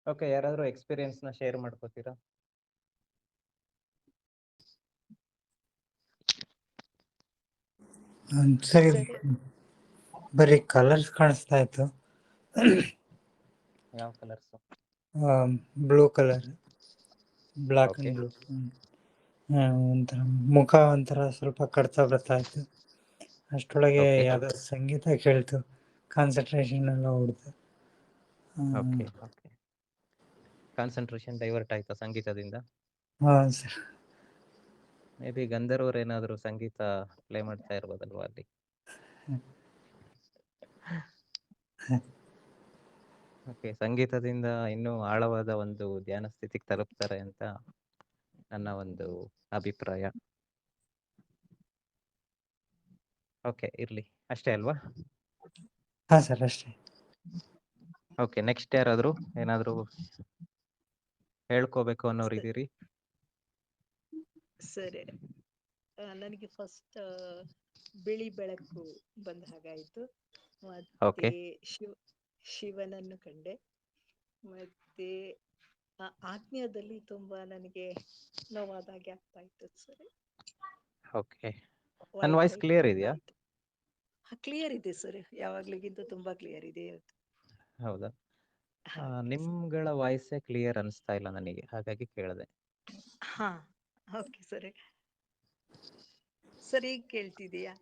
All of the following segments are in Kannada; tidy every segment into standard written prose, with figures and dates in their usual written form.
ಓಕೆ, ಯಾರಾದ್ರೂ ಎಕ್ಸ್ಪೀರಿಯನ್ಸ್ ನ ಶೇರ್ ಮಾಡ್ಕೋತೀರಾ? ಸರಿ, ಸರಿ. ಬರೀ ಕಲರ್ಸ್ ಕಾಣಿಸ್ತಾ ಇತ್ತು. ಯಾವ colours? Blue colour, black okay. And blue. ಒಂಥರ ಮುಖ ಒಂಥರ ಸ್ವಲ್ಪ ಕಡ್ತಾ ಬರ್ತಾ ಇತ್ತು. ಅಷ್ಟೊಳಗೆ Okay. ಯಾವ್ದೋ ಸಂಗೀತ ಕೇಳ್ತು, ಕಾನ್ಸಂಟ್ರೇಷನ್ ಎಲ್ಲ ಹೊಡ್ತು. Okay okay. ಕಾನ್ಸಂಟ್ರೇಷನ್ ಡೈವರ್ಟ್ ಆಯ್ತಾ ಸಂಗೀತದಿಂದ? ಹಾಂ ಸರ್. ಮೇ ಬಿ ಗಂಧರ್ವರು ಏನಾದ್ರು ಸಂಗೀತ ಪ್ಲೇ ಮಾಡ್ತಾ ಇರ್ಬೋದಲ್ವಾ ಅಲ್ಲಿ? ಓಕೆ, ಸಂಗೀತದಿಂದ ಇನ್ನೂ ಆಳವಾದ ಒಂದು ಧ್ಯಾನ ಸ್ಥಿತಿಗೆ ತಲುಪ್ತಾರೆ ಅಂತ ನನ್ನ ಒಂದು ಅಭಿಪ್ರಾಯ. ಓಕೆ, ಇರ್ಲಿ, ಅಷ್ಟೇ ಅಲ್ವಾ? ಹಾಂ ಸರ್, ಅಷ್ಟೇ. ಓಕೆ, ನೆಕ್ಸ್ಟ್ ಯಾರಾದ್ರು ಏನಾದ್ರು ಹೇಳ್ಕೋಬೇಕು ಅನ್ನೋರು ಇದೀರಿ? ಸರಿ, ನನಗೆ ಫಸ್ಟ್ ಬಿಳಿ ಬೆಳಕು ಬಂದ ಹಾಗಾಯ್ತು. ಮತ್ತೆ ಶಿವನನ್ನು ಕಂಡೆ. ಮತ್ತೆ ಆತ್ಮೀಯದಲ್ಲಿ ತುಂಬಾ ನನಗೆ ನೋವಾದಾಗೆ ಆಗ್ತಾ ಇತ್ತು ಸರ್. ಓಕೆ, ನನ್ನ ವಾಯ್ಸ್ ಕ್ಲಿಯರ್ ಇದೆಯಾ? ಕ್ಲಿಯರ್ ಇದೆ ಸರ್, ಯಾವಾಗ್ಲಿಗಿಂತ ತುಂಬಾ ಕ್ಲಿಯರ್ ಇದೆ ಇವತ್ತು. ಹೌದಾ? ನಿಮ್ಗಳ ವಾಯ್ಸೇ ಕ್ಲಿಯರ್ ಅನಿಸ್ತಾ ಇಲ್ಲ ನನಗೆ, ಹಾಗಾಗಿ ಕೇಳಿದೆ. ಹಾ, ಓಕೆ ಸರಿ. ಸರಿ, ಕೇಳ್ತಿದೀಯಾ?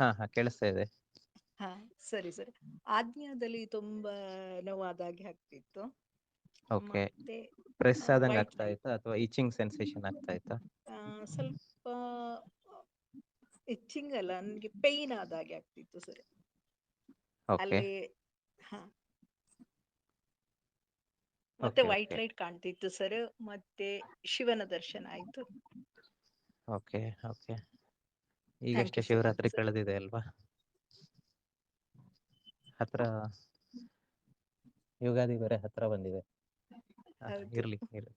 ಹಾ ಹಾ, ಕೇಳಿಸ್ತಾ ಇದೆ. ಹಾ, ಸರಿ ಸರಿ. ಆಜ್ಞಾದಲ್ಲಿ ತುಂಬಾ ನೋವಾದಾಗೆ ಆಗ್ತಿತ್ತು. ಓಕೆ, ಮತ್ತೆ ಪ್ರೆಸ್ ಆದಂಗೆ ವೈಟ್ ಆಗ್ತಾ ಲೈಟ್ ಇತ್ತಾ ಅಥವಾ ಇಚಿಂಗ್ ಸೆನ್ಸೇಷನ್ ಆಗ್ತಾ ಇತ್ತಾ? ಸ್ವಲ್ಪ ಇಚ್ಚಿಂಗ್ ಅಲ್ಲ, ನನಗೆ ಪೇಯ್ನ್ ಆದಾಗೆ ಆಗ್ತಿತ್ತು ಸರಿ ಓಕೆ ಅಲ್ಲಿ. ಹಾ, ಮತ್ತೆ ಓಕೆ ವೈಟ್ ಓಕೆ ಲೈಟ್ ಕಾಣ್ತಿತ್ತು ಸರ್. ಮತ್ತೆ ಶಿವನ ದರ್ಶನ ಆಯ್ತು. Okay okay. ಥ್ಯಾಂಕ್ ಈಗಷ್ಟೇ ಯು ಸರ್. ಶಿವರಾತ್ರಿ ಕಳೆದಿದೆ ಅಲ್ವಾ? ಹತ್ರ ಯುಗಾದಿ ಬೇರೆ ಹತ್ರ ಬಂದಿದೆ. ಹೌದು. ಇರ್ಲಿ ಇರ್ಲಿ.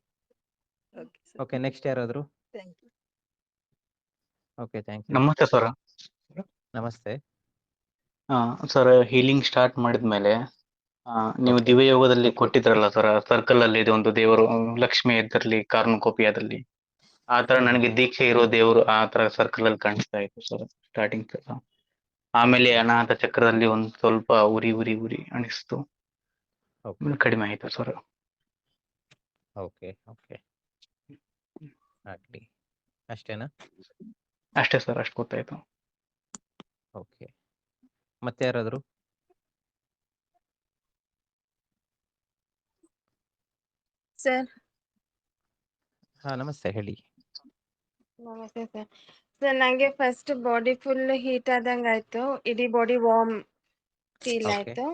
Okay sir. ಓಕೆ, ನೆಕ್ಸ್ಟ್ ಯಾರಾದ್ರು? Thank you. Okay, thank you. ನಮಸ್ತೆ ಸರ್. ನಮಸ್ತೆ. ಸರ್, ಹೀಲಿಂಗ್ ಸ್ಟಾರ್ಟ್ ಮಾಡಿದ್ಮೇಲೆ ನೀವು Okay. ದಿವ್ಯಯೋಗದಲ್ಲಿ ಕೊಟ್ಟಿದ್ರಲ್ಲ ಸರ್, ಸರ್ಕಲ್ ಅಲ್ಲಿ ಇದೆ ಒಂದು ದೇವರು, ಲಕ್ಷ್ಮಿ ಇದ್ರಲ್ಲಿ ಕಾರ್ನುಕೋಪಿಯಾದಲ್ಲಿ. ಆ ತರ ನನಗೆ ದೀಕ್ಷೆ ಇರೋ ದೇವರು ಆ ತರ ಸರ್ಕಲ್ ಅಲ್ಲಿ ಕಾಣಿಸ್ತಾ ಇತ್ತು ಸರ್ ಸ್ಟಾರ್ಟಿಂಗ್ ಸರ್. ಆಮೇಲೆ ಅನಾಥ ಚಕ್ರದಲ್ಲಿ ಒಂದ್ ಸ್ವಲ್ಪ ಉರಿ ಉರಿ ಉರಿ ಅನಿಸ್ತು, Okay. ಕಡಿಮೆ ಆಯ್ತು ಸರ್. ಓಕೆ ಓಕೆ, ಆಗ್ಲಿ. ಅಷ್ಟೇನಾ? ಅಷ್ಟೇ ಸರ್, ಅಷ್ಟು ಗೊತ್ತಾಯ್ತು. ಓಕೆ, ಮತ್ತೆ ಯಾರಾದ್ರು? ಸರ್ ಹಾ, ನಮಸ್ತೆ, ಹೇಳಿ. ನಮಸ್ತೆ ಸರ್. ಸರ್, ನಂಗೆ ಫಸ್ಟ್ ಬಾಡಿ ಫುಲ್ ಹೀಟ್ ಆದಂಗ ಆಯ್ತು, ಇಡೀ ಬಾಡಿ ವಾರ್ಮ್ ಫೀಲ್ Okay. ಆಯ್ತು.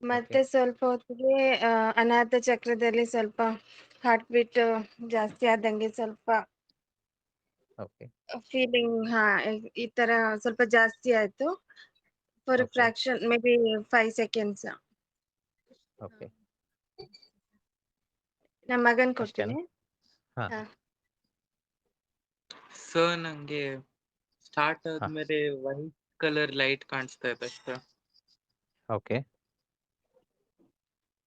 ಮತ್ತೆ ಸ್ವಲ್ಪ ಹೊತ್ತಿಗೆ ಅನಾಥ ಚಕ್ರದಲ್ಲಿ ಸ್ವಲ್ಪ ಹಾರ್ಟ್ ಬೀಟ್ ಜಾಸ್ತಿ ಆದಂಗೆ ಸ್ವಲ್ಪ ಓಕೆ ಫೀಲಿಂಗ್, ಈ ತರ ಸ್ವಲ್ಪ ಜಾಸ್ತಿ ಆಯ್ತು. For Okay. Fraction may be 5 seconds. Okay, ನಮ್ಮ ಮಗನ್ ಅಷ್ಟೇನಾ? ಕೊಡ್ತೀನಿ. ಹಾ. ಹಾ. ಸರ್, ನಂಗೆ ಸ್ಟಾರ್ಟ್ ಆದ್ಮೇಲೆ ವೈಟ್ ಕಲರ್ ಲೈಟ್ ಕಾಣಿಸ್ತಾ ಇದೆ ಅಷ್ಟೇ. ಓಕೆ,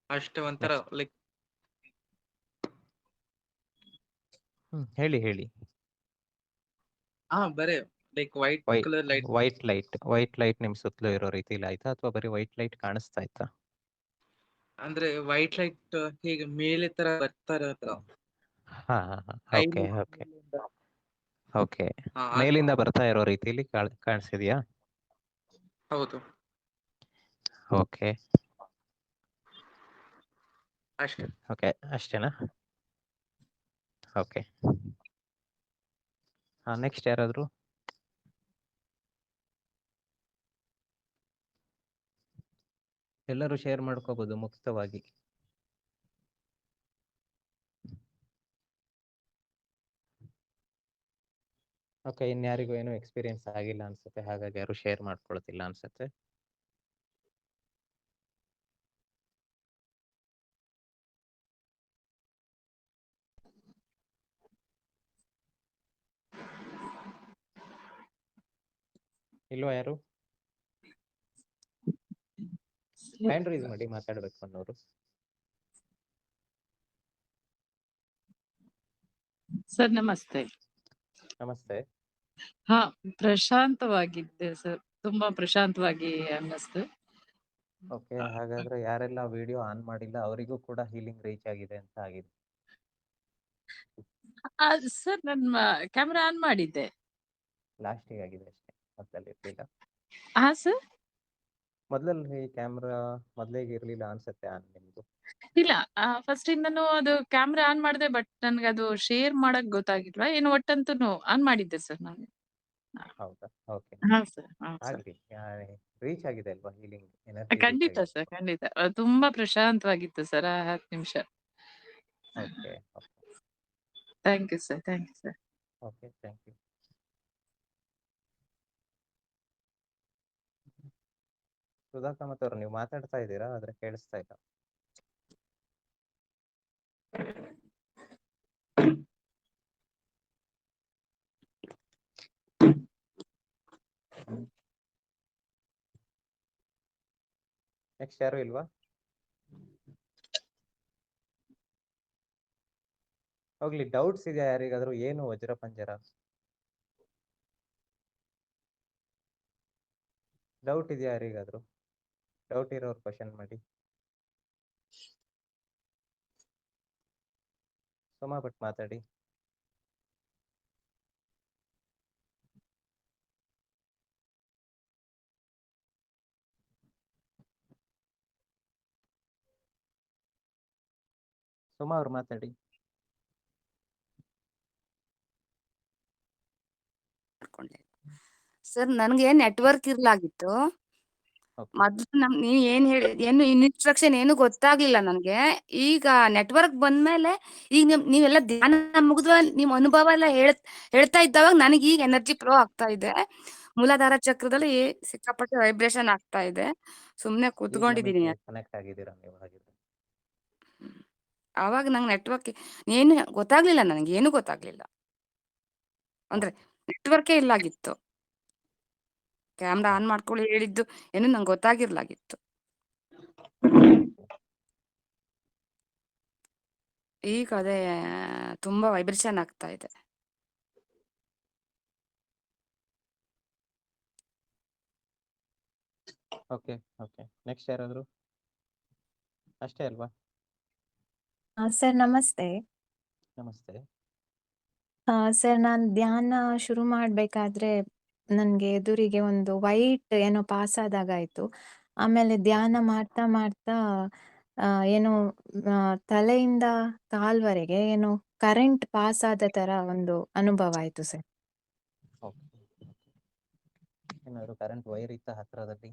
ಅಷ್ಟೇ, ಒಂಥರ ಲೈಕ್. ಹೇಳಿ ಹೇಳಿ. ಬರೇ like white colour light. White light ನಿಮ್ ಸುತ್ತಲೂ ಇರೋ ರೀತಿಲಿ ಆಯ್ತಾ ಅಥವಾ ಬರೀ ವೈಟ್ ಲೈಟ್ ಕಾಣಿಸ್ತಾ ಇತ್ತಾ? ಅಂದ್ರೆ ವೈಟ್ ಲೈಟ್ ಹೀಗೆ ಮೇಲೆ ತರ ಬರ್ತಾ ಇರೋ ಹಾ ಹಾ ಹಾ, ಓಕೆ ಓಕೆ ಓಕೆ. ಮೇಲಿಂದ ಬರ್ತಾ ಇರೋ ರೀತಿಲಿ ಕಾಣಿಸಿದ್ಯಾ? ಹೌದು, ಓಕೆ ಅಷ್ಟೇ. ಓಕೆ, ಅಷ್ಟೇನಾ? ಓಕೆ. ಹಾ, ನೆಕ್ಸ್ಟ್ ಯಾರಾದ್ರು? ಎಲ್ಲರೂ ಶೇರ್ ಮಾಡ್ಕೋಬಹುದು ಮುಕ್ತವಾಗಿ. ಓಕೆ, ಇನ್ಯಾರಿಗೂ ಏನೂ ಎಕ್ಸ್ಪೀರಿಯನ್ಸ್ ಆಗಿಲ್ಲ ಅನ್ಸುತ್ತೆ, ಹಾಗಾಗಿ ಯಾರು ಶೇರ್ ಮಾಡ್ಕೊಳ್ತಿಲ್ಲ ಅನ್ಸುತ್ತೆ. ಇಲ್ವಾ ಯಾರು? ಹ್ಯಾಂಡ್ ರೈಸ್ ಮಾಡಿ ಮಾತಾಡ್ಬೇಕು ಅನ್ನೋರು. ಸರ್ ನಮಸ್ತೆ. ನಮಸ್ತೆ. ಹಾ, ಪ್ರಶಾಂತವಾಗಿದ್ದೆ ಸರ್. ತುಂಬಾ ಪ್ರಶಾಂತವಾಗಿ ಅನ್ನಿಸ್ತು. ಓಕೆ, ಹಾಗಾದ್ರೆ ಯಾರೆಲ್ಲ ವಿಡಿಯೋ ಆನ್ ಮಾಡಿಲ್ಲ ಅವರಿಗೂ ಕೂಡ ಹೀಲಿಂಗ್ ರೀಚ್ ಆಗಿದೆ ಅಂತ ಆಗಿದೆ. ಸರ್ ನನ್ನ ಕ್ಯಾಮೆರಾ ಆನ್ ಮಾಡಿದ್ದೆ. ಲಾಸ್ಟಿಗೆ ಆಗಿದೆ ಅಷ್ಟೇ, ಮೊದಲಲ್ಲಿ ಇರಲಿಲ್ಲ. ಹಾ ಸರ್. ಮೊದಲಲ್ಲಿ ಕ್ಯಾಮ್ರಾ ಮೊದಲಿಗೆ ಇರಲಿಲ್ಲ ಅನ್ಸುತ್ತೆ ಆನ್ ನಿಮ್ದು. ಇಲ್ಲ, ಫಸ್ಟ್ ಇಂದನೂ ಅದು ಕ್ಯಾಮೆರಾ ಆನ್ ಮಾಡಿದೆ, ಬಟ್ ನನ್ಗೆ ಅದು ಶೇರ್ ಮಾಡಕ್ ಗೊತ್ತಾಗಿಲ್ವಾ ಏನು, ಒಟ್ಟಂತೂ ಆನ್ ಮಾಡಿದ್ದೆ ಸರ್ ನಾನು. ಹೌದಾ? ಓಕೆ, ಹಾ ಸರ್. ಹಾ ಸರ್. ಆಗ್ಲಿ. ರೀಚ್ ಆಗಿದೆ ಅಲ್ವಾ ಹೀಲಿಂಗ್ ಎನರ್ಜಿ ರೀಚ್ ಖಂಡಿತ ಆಗಿದೆ. ಸರ್, ಖಂಡಿತ. ತುಂಬಾ ಪ್ರಶಾಂತವಾಗಿತ್ತು ಸರ್ ಆ 10 ನಿಮಿಷ. Okay thank you sir, thank you sir. Okay, thank you. Sudha Kamath ಅವರು, ನೀವು ಮಾತಾಡ್ತಾ ಇದ್ದೀರಾ ಆದ್ರೆ ಕೇಳಿಸ್ತಾ ಇಲ್ಲ. ನೆಕ್ಸ್ಟ್ ಯಾರು ಇಲ್ವಾ? ಹೋಗ್ಲಿ, ಡೌಟ್ಸ್ ಇದೆಯಾ ಯಾರಿಗಾದ್ರೂ? ಏನು ವಜ್ರ ಪಂಜರ ಡೌಟ್ ಇದೆಯಾ ಯಾರಿಗಾದ್ರೂ? ಡೌಟ್ ಇರೋರು ಕ್ವಶನ್ ಮಾಡಿ. ಸುಮಾ ಭಟ್ ಮಾತಾಡಿ. ಸುಮಾ ಅವ್ರು ಮಾತಾಡಿ. ಸರ್ ನನಗೆ ನೆಟ್ವರ್ಕ್ ಇರ್ಲಾಗಿತ್ತು. ಓಕೆ, ಮೊದ್ಲು ನೀವ್ ಏನ್ ಹೇಳಿ ಏನು ಇನ್ಸ್ಟ್ರಕ್ಷನ್ ಏನು ಗೊತ್ತಾಗ್ಲಿಲ್ಲ ನನ್ಗೆ. ಈಗ ನೆಟ್ವರ್ಕ್ ಬಂದ್ಮೇಲೆ ಈಗ ನೀವೆಲ್ಲ ಧ್ಯಾನ ಮುಗಿದ ನಿಮ್ ಅನುಭವ ಎಲ್ಲ ಹೇಳ್ತಾ ಇದ್ದವಾಗ ನನಗೆ ಈಗ ಎನರ್ಜಿ ಫ್ಲೋ ಆಗ್ತಾ ಇದೆ. ಮೂಲಾಧಾರ ಚಕ್ರದಲ್ಲಿ ಸಿಕ್ಕಾಪಟ್ಟೆ ವೈಬ್ರೇಷನ್ ಆಗ್ತಾ ಇದೆ. ಸುಮ್ನೆ ಈಗ ಕೂತ್ಕೊಂಡಿದೀನಿ. ನಮಗೆ ಕನೆಕ್ಟ್ ಆಗಿದ್ದೀರಾ ನೀವು ಹಾಗಿದ್ರೆ? ಆವಾಗ ನಂಗೆ ನೆಟ್ವರ್ಕ್ ಏನು ಗೊತ್ತಾಗ್ಲಿಲ್ಲ, ನನಗೆ ಏನು ಗೊತ್ತಾಗ್ಲಿಲ್ಲ. ಅಂದ್ರೆ ನೆಟ್ವರ್ಕೇ ಇಲ್ಲಾಗಿತ್ತು. ಕ್ಯಾಮ್ರಾ ಆನ್ ಮಾಡ್ಕೊಳ್ಳಿ ಹೇಳಿದ್ದು ಏನು ನಂಗೆ ಗೊತ್ತಾಗಿರ್ಲಾಗಿತ್ತು. ಈಗ ಅದೇ ತುಂಬಾ ವೈಬ್ರೇಷನ್ ಆಗ್ತಾ ಇದೆ. ಓಕೆ ಓಕೆ, ನೆಕ್ಸ್ಟ್ ಯಾರಾದ್ರು? ಅಷ್ಟೇ ಅಲ್ವಾ? ಸರ್ ನಮಸ್ತೆ. ನಮಸ್ತೆ. ಸರ್ ನಾನು ಧ್ಯಾನ ಶುರು ಮಾಡ್ಬೇಕಾದ್ರೆ ನನ್ಗೆ ಎದುರಿಗೆ ಒಂದು ವೈಟ್ ಏನೋ ಪಾಸ್ ಆದಾಗ ಆಯ್ತು. ಆಮೇಲೆ ಧ್ಯಾನ ಮಾಡ್ತಾ ಮಾಡ್ತಾ ಏನೋ ತಲೆಯಿಂದ ಕಾಲ್ವರೆಗೆ ಏನೋ ಕರೆಂಟ್ ಪಾಸ್ ಆದ ತರ ಒಂದು ಅನುಭವ ಆಯ್ತು ಸರ್. ಓಕೆ, ಏನಾದ್ರು ಕರೆಂಟ್ ವೈರ್ ಇತ್ತ ಹತ್ರದಲ್ಲಿ?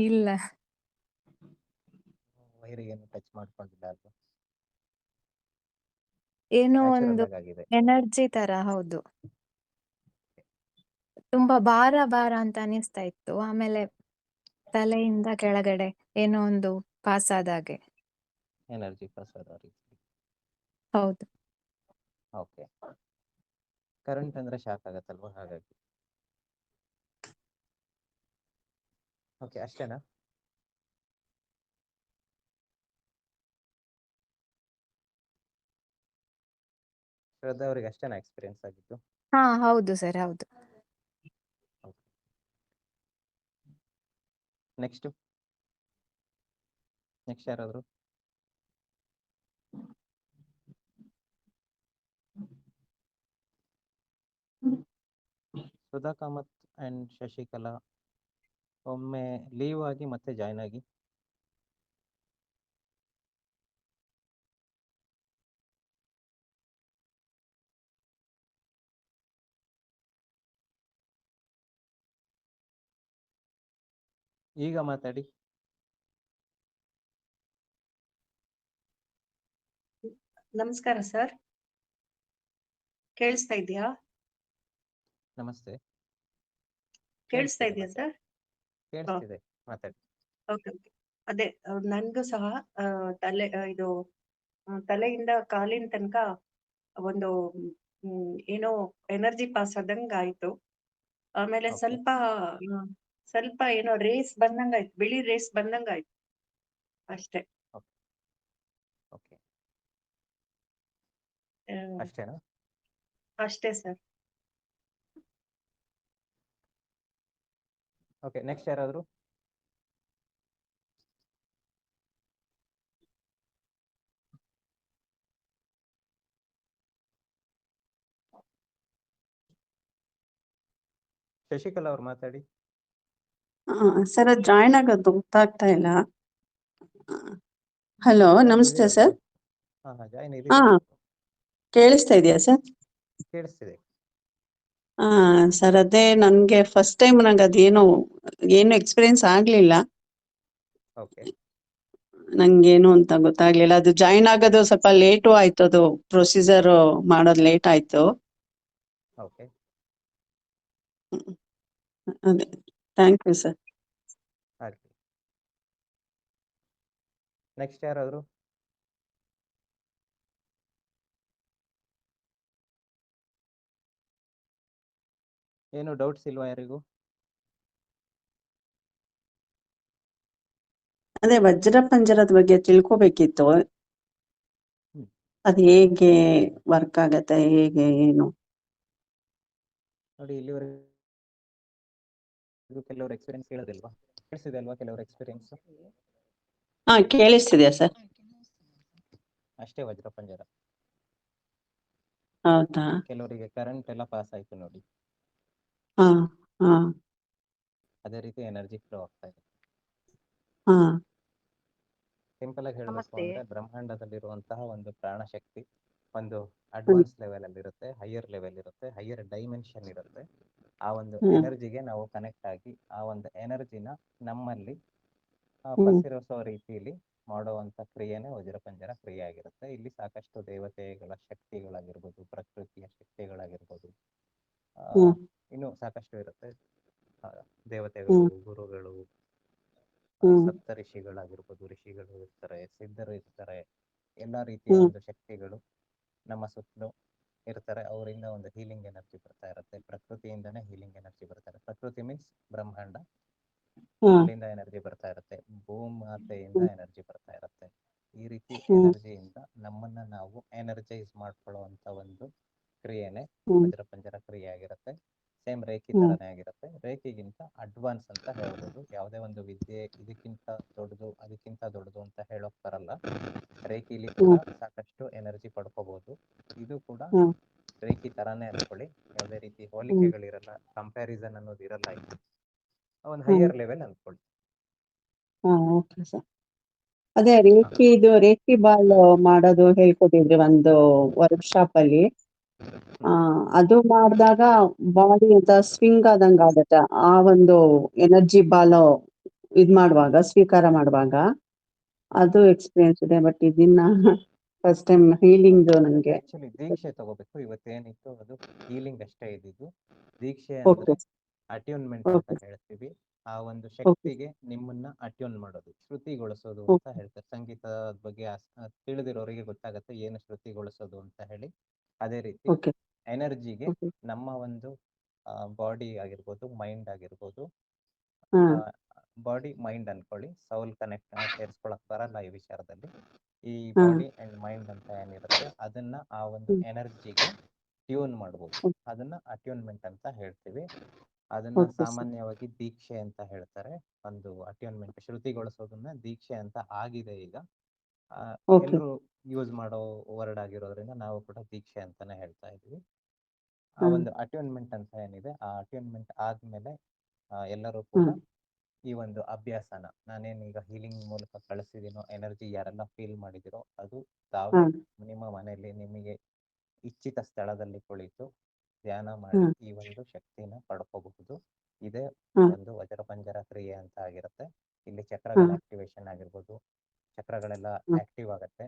ಇಲ್ಲ, ವೈರಿಗೆ ಏನು ಟಚ್ ಮಾಡ್ಕೊಂಡಿಲ್ಲ ಅಲ್ವಾ? ಏನೋ ನ್ಯಾಚುರಲ್ ಒಂದು ಆಗಿದೆ. ಎನರ್ಜಿ ತರ. ಹೌದು, ತುಂಬಾ ಭಾರ ಭಾರ ಅಂತ ಅನಿಸ್ತಾ ಇತ್ತು. ಆಮೇಲೆ ತಲೆಯಿಂದ ಕೆಳಗಡೆ ಏನೋ ಒಂದು ಪಾಸ್ ಆದಾಗೆ. ಎನರ್ಜಿ ಪಾಸ್ ಆದ ರೀತಿ. ಹೌದು. ಓಕೆ, ಕರೆಂಟ್ ಅಂದ್ರೆ ಶಾಕ್ ಆಗತ್ತಲ್ವಾ, ಹಾಗಾಗಿ. ಓಕೆ, ಅಷ್ಟೇನಾ? ಶ್ರದ್ಧಾ ಅವರಿಗೆ ಅಷ್ಟೇನಾ ಎಕ್ಸ್ಪೀರಿಯನ್ಸ್ ಆಗಿತ್ತು? ಹಾ ಹೌದು ಸರ್, ಹೌದು. ನೆಕ್ಸ್ಟ್ ಯಾರಾದ್ರು? ಸುಧಾ ಕಾಮತ್ ಅಂಡ್ ಶಶಿಕಲಾ ಒಮ್ಮೆ ಲೀವ್ ಆಗಿ ಮತ್ತೆ ಜಾಯ್ನ್ ಆಗಿ. ಈಗ ಮಾತಾಡಿ. ನಮಸ್ಕಾರ ಸರ್, ಕೇಳಿಸ್ತಾ ಇದೆಯಾ? ನಮಸ್ತೆ. ಕೇಳಿಸ್ತಾ ಇದೆಯಾ ಸರ್? ಕೇಳಿಸ್ತಿದೆ, ಮಾತಾಡಿ. Okay okay. ಅದೇ ನನ್ಗೂ ಸಹ ತಲೆ ಇದು ತಲೆಯಿಂದ ಕಾಲಿನ ತನಕ ಒಂದು ಏನೋ ಎನರ್ಜಿ ಪಾಸ್ ಆದಂಗ ಆಯ್ತು. ಆಮೇಲೆ Okay. ಸ್ವಲ್ಪ ಏನೋ ರೇಸ್ ಬಂದಂಗ ಆಯ್ತು, ಬಿಳಿ ರೇಸ್ ಬಂದಂಗ ಆಯ್ತು ಅಷ್ಟೇ. ಅಷ್ಟೇನಾ? ಅಷ್ಟೇ ಸರ್. ಓಕೆ, ನೆಕ್ಸ್ಟ್ ಯಾರಾದ್ರು? ಶಶಿಕಲಾ ಅವ್ರು ಮಾತಾಡಿ. ಸರ್ ಅದು ಜಾಯ್ನ್ ಆಗೋದು ಗೊತ್ತಾಗ್ತಾ ಇಲ್ಲ. ಹಲೋ, ಜಾಯ್ನ್ ನಮಸ್ತೆ ಇದೀರಾ? ಸರ್. ಜಾಯ್ನ್ ಹಾ, ಇದೀರಾ? ಕೇಳಿಸ್ತಾ ಇದೆಯಾ ಸರ್? ಕೇಳಿಸ್ತಿದೆ. ಸರ್ ಅದೇ ನನಗೆ ಫಸ್ಟ್ ಟೈಮ್ ನಂಗೆ ಅದೇನು ಎಕ್ಸ್ಪೀರಿಯನ್ಸ್ ಆಗಲಿಲ್ಲ. ಓಕೆ, ನಂಗೇನು ಅಂತ ಗೊತ್ತಾಗ್ಲಿಲ್ಲ. ಅದು ಜಾಯ್ನ್ ಆಗೋದು ಸ್ವಲ್ಪ ಲೇಟು ಆಯ್ತು, ಅದು ಪ್ರೊಸೀಜರ್ ಮಾಡೋದು ಲೇಟ್ ಆಯ್ತು. ಓಕೆ. ಅದೇ, ಥ್ಯಾಂಕ್ ಯು ಸರ್. ಆಗಲಿ. ನೆಕ್ಸ್ಟ್ ಯಾರಾದ್ರು? ಏನು ಡೌಟ್ಸ್ ಇಲ್ವಾ ಯಾರಿಗೂ? ಅದೇ ವಜ್ರ ಪಂಜರದ ಬಗ್ಗೆ ತಿಳ್ಕೊಬೇಕಿತ್ತು. ಹ್ಮ್. ಅದು ಹೇಗೆ ವರ್ಕ್ ಆಗತ್ತೆ, ಹೇಗೆ ಏನು? ನೋಡಿ, ಇಲ್ಲಿವರೆಗೂ ಕೆಲವರು ಎಕ್ಸ್ಪೀರಿಯನ್ಸ್ ಹೇಳೋದಿಲ್ವಾ? ಕೇಳಿಸಿದೆ ಅಲ್ವಾ ಕೆಲವರು ಎಕ್ಸ್ಪೀರಿಯನ್ಸ್? ಹಾ, ಕೇಳಿಸ್ತಿದೆಯಾ ಸರ್? ಅಷ್ಟೇ ವಜ್ರ ಪಂಜರ. ಹೌದಾ? ಕೆಲವರಿಗೆ ಕರೆಂಟ್ ಎಲ್ಲ ಪಾಸ್ ಆಯ್ತು ನೋಡಿ, ಹಾ ಹಾ ಅದೇ ರೀತಿ ಎನರ್ಜಿ ಫ್ಲೋ ಆಗ್ತಾ ಇದೆ. ಹಾ ಸಿಂಪಲ್ ಆಗಿ ಹೇಳಬೇಕು ನಮಸ್ತೆ. ಅಂದ್ರೆ ಬ್ರಹ್ಮಾಂಡದಲ್ಲಿರುವಂತಹ ಒಂದು ಪ್ರಾಣಶಕ್ತಿ ಒಂದು ಹ್ಮ್ ಅಡ್ವಾನ್ಸ್ ಲೆವೆಲ್ ಅಲ್ಲಿ ಇರುತ್ತೆ, ಹೈಯರ್ ಲೆವೆಲ್ ಇರುತ್ತೆ, ಹೈಯರ್ ಡೈಮೆನ್ಷನ್ ಇರುತ್ತೆ. ಆ ಒಂದು ಹ್ಮ್ ಎನರ್ಜಿಗೆ ನಾವು ಕನೆಕ್ಟ್ ಆಗಿ ಆ ಒಂದು ಎನರ್ಜಿನ ನಮ್ಮಲ್ಲಿ ಹ್ಮ್ ಪಸರಿಸೋ ರೀತಿಯಲ್ಲಿ ಮಾಡುವಂತ ಕ್ರಿಯೆನೇ ವಜ್ರಪಂಜರ ಕ್ರಿಯೆ ಆಗಿರುತ್ತೆ. ಇಲ್ಲಿ ಸಾಕಷ್ಟು ದೇವತೆಗಳ ಶಕ್ತಿಗಳಾಗಿರ್ಬೋದು, ಪ್ರಕೃತಿಯ ಶಕ್ತಿಗಳಾಗಿರ್ಬೋದು, ಹ್ಮ್ ಇನ್ನು ಸಾಕಷ್ಟು ಇರುತ್ತೆ. ಆ, ದೇವತೆಗಳು, ಹ್ಮ್ ಗುರುಗಳು, ಹ್ಮ್ ಸಪ್ತ ಋಷಿಗಳಾಗಿರ್ಬೋದು, ಋಷಿಗಳು ಇರ್ತಾರೆ, ಸಿದ್ಧರು ಇರ್ತಾರೆ, ಎಲ್ಲ ರೀತಿಯ ಹ್ಮ್ ಒಂದು ಶಕ್ತಿಗಳು ನಮ್ಮ ಸುತ್ತಲೂ ಇರ್ತಾರೆ. ಅವರಿಂದ ಒಂದು ಹೀಲಿಂಗ್ ಎನರ್ಜಿ ಬರ್ತಾ ಇರುತ್ತೆ. ಪ್ರಕೃತಿಯಿಂದನೇ ಹೀಲಿಂಗ್ ಎನರ್ಜಿ ಬರ್ತಾರೆ. ಪ್ರಕೃತಿ ಮೀನ್ಸ್ ಬ್ರಹ್ಮಾಂಡ, ಹ್ಮ್ ಅಲ್ಲಿಂದ ಎನರ್ಜಿ ಬರ್ತಾ ಇರುತ್ತೆ. ಭೂಮಾತೆಯಿಂದ ಹ್ಮ್ ಎನರ್ಜಿ ಬರ್ತಾ ಇರುತ್ತೆ. ಈ ರೀತಿ ಹ್ಮ್ ಎನರ್ಜಿಯಿಂದ ನಮ್ಮನ್ನ ನಾವು ಎನರ್ಜೈಸ್ ಮಾಡ್ಕೊಳ್ಳುವಂತ ಒಂದು ಕ್ರಿಯೆನೆ ಹ್ಮ್ ವಜ್ರಪಂಜರ ಕ್ರಿಯೆ ಆಗಿರುತ್ತೆ. ಸೇಮ್ ರೇಖಿ ಹ್ಮ್ ತರನೇ ಆಗಿರುತ್ತೆ. ರೇಖಿಗಿಂತ ಅಡ್ವಾನ್ಸ್ ಅಂತ ಹೇಳ್ಬೋದು. ಯಾವುದೇ ಒಂದು ವಿದ್ಯೆ ಇದಕ್ಕಿಂತ ದೊಡ್ಡದು ಅದಕ್ಕಿಂತ ದೊಡ್ಡದು ಅಂತ ಹೇಳೋಕ್ ಬರಲ್ಲ. ರೇಖಿಲಿ ಕೂಡ ಹ್ಮ್ ಸಾಕಷ್ಟು ಎನರ್ಜಿ ಪಡ್ಕೋಬಹುದು. ಇದು ಕೂಡ ಹ್ಮ್ ರೇಖಿ ತರಾನೇ ಅನ್ಕೊಳ್ಳಿ. ಯಾವುದೇ ರೀತಿ ಹ್ಮ್ ಹೋಲಿಕೆಗಳಿರಲ್ಲ, ಕಂಪ್ಯಾರಿಸನ್ ಅನ್ನೋದು ಇರಲ್ಲ. ಒಂದು ಹ್ಮ್ ಹೈಯರ್ ಲೆವೆಲ್ ಅನ್ಕೊಳ್ಳಿ. Okay sir. ಅದೇ ರೇಖಿ ಬಾಲ್ ಮಾಡೋದು ಹೇಳ್ಕೊಟ್ಟಿದ್ರಿ ಒಂದು ವರ್ಕ್ಶಾಪ್ ಅಲ್ಲಿ. ಅದು ಮಾಡಿದಾಗ ಬಾಡಿ ಅಂತ ಸ್ವಿಂಗ್ ಆದಂಗ ಆಗತ್ತೆ. ಆ ಒಂದು ಎನರ್ಜಿ ಬಾಲ್ ಮಾಡುವಾಗ, ಸ್ವೀಕಾರ ಮಾಡುವಾಗ ಅದು ಎಕ್ಸ್ಪೀರಿಯನ್ಸ್ ಇದೆ. ಬಟ್ ಇದನ್ನ ಫಸ್ಟ್ ಟೈಮ್ ಹೀಲಿಂಗ್ ನಂಗೆ. ಆಕ್ಚುಲಿ ದೀಕ್ಷೆ ತಗೋಬೇಕು. ಇವತ್ತೇನಿತ್ತು ಅದು ಹೀಲಿಂಗ್ ಅಷ್ಟೇ ಇದ್ದಿದ್ದು. ದೀಕ್ಷೆ ಓಕೆ ಅಂದ್ರೆ ಅಟ್ಯೂನ್ಮೆಂಟ್ ಅಂತ ಓಕೆ ಹೇಳ್ತೀವಿ. ಆ ಒಂದು ಓಕೆ ಶಕ್ತಿಗೆ ನಿಮ್ಮನ್ನ ಅಟ್ಯೂನ್ ಮಾಡೋದು, ಶ್ರುತಿಗೊಳಿಸೋದು ಅಂತ ಓಕೆ ಹೇಳ್ತಾರೆ. ಸಂಗೀತದ ಬಗ್ಗೆ ತಿಳಿದಿರೋರಿಗೆ ಗೊತ್ತಾಗತ್ತೆ ಏನು ಶ್ರುತಿಗೊಳಿಸೋದು ಅಂತ ಹೇಳಿ. ಅದೇ ರೀತಿ ಓಕೆ ಎನರ್ಜಿಗೆ ಓಕೆ ನಮ್ಮ ಒಂದು ಬಾಡಿ ಆಗಿರ್ಬೋದು, ಮೈಂಡ್ ಆಗಿರ್ಬೋದು, ಹಾ ಬಾಡಿ ಮೈಂಡ್ ಅನ್ಕೊಳ್ಳಿ, ಸೌಲ್ ಕನೆಕ್ಟ್ ಸೇರಿಸ್ಕೊಳಕ್ ಬರಲ್ಲ ಈ ವಿಚಾರದಲ್ಲಿ. ಈ ಹಾ ಬಾಡಿ ಅಂಡ್ ಮೈಂಡ್ ಅಂತ ಏನಿರುತ್ತೆ ಅದನ್ನ ಆ ಒಂದು ಎನರ್ಜಿಗೆ ಟ್ಯೂನ್ ಮಾಡ್ಬೋದು. ಅದನ್ನ ಅಟ್ಯೂನ್ಮೆಂಟ್ ಅಂತ ಹೇಳ್ತೀವಿ. ಅದನ್ನ ಓಕೆ ಸರ್. ಸಾಮಾನ್ಯವಾಗಿ ದೀಕ್ಷೆ ಅಂತ ಹೇಳ್ತಾರೆ. ಒಂದು ಅಟ್ಯೂನ್ಮೆಂಟ್ ಶ್ರುತಿಗೊಳಿಸೋದನ್ನ ದೀಕ್ಷೆ ಅಂತ ಆಗಿದೆ ಈಗ. ಓಕೆ ಎಲ್ಲರೂ ಯೂಸ್ ಮಾಡೋ ವರ್ಡ್ ಆಗಿರೋದ್ರಿಂದ ನಾವು ಕೂಡ ದೀಕ್ಷೆ ಅಂತಾನೆ ಹೇಳ್ತಾ ಇದೀವಿ. ಆ ಹಾ ಒಂದು ಅಟ್ಯೂನ್ಮೆಂಟ್ ಅಂತ ಏನಿದೆ, ಆ ಅಟ್ಯೂನ್ಮೆಂಟ್ ಆದ್ಮೇಲೆ ಎಲ್ಲರೂ ಹಾ ಕೂಡ ಈ ಒಂದು ಅಭ್ಯಾಸನ ನಾನೇನೀಗ ಹೀಲಿಂಗ್ ಮೂಲಕ ಕಳಿಸಿದೀನೋ, ಎನರ್ಜಿ ಯಾರೆಲ್ಲ ಫೀಲ್ ಮಾಡಿದಿರೋ ಅದು ಹಾ ತಾವೇ ನಿಮ್ಮ ಮನೆಯಲ್ಲಿ ನಿಮಗೆ ಇಚ್ಛಿತ ಸ್ಥಳದಲ್ಲಿ ಕುಳಿತು ಧ್ಯಾನ ಹಾ ಮಾಡಿ ಈ ಒಂದು ಶಕ್ತಿನ ಪಡ್ಕೋಬಹುದು. ಇದೇ ಹಾ ಒಂದು ವಜ್ರಪಂಜರ ಕ್ರಿಯೆ ಅಂತ ಆಗಿರುತ್ತೆ. ಇಲ್ಲಿ ಹಾ ಚಕ್ರಗಳ ಆಕ್ಟಿವೇಶನ್ ಆಗಿರ್ಬೋದು, ಚಕ್ರಗಳೆಲ್ಲ ಹಾ ಆಕ್ಟಿವ್ ಆಗುತ್ತೆ,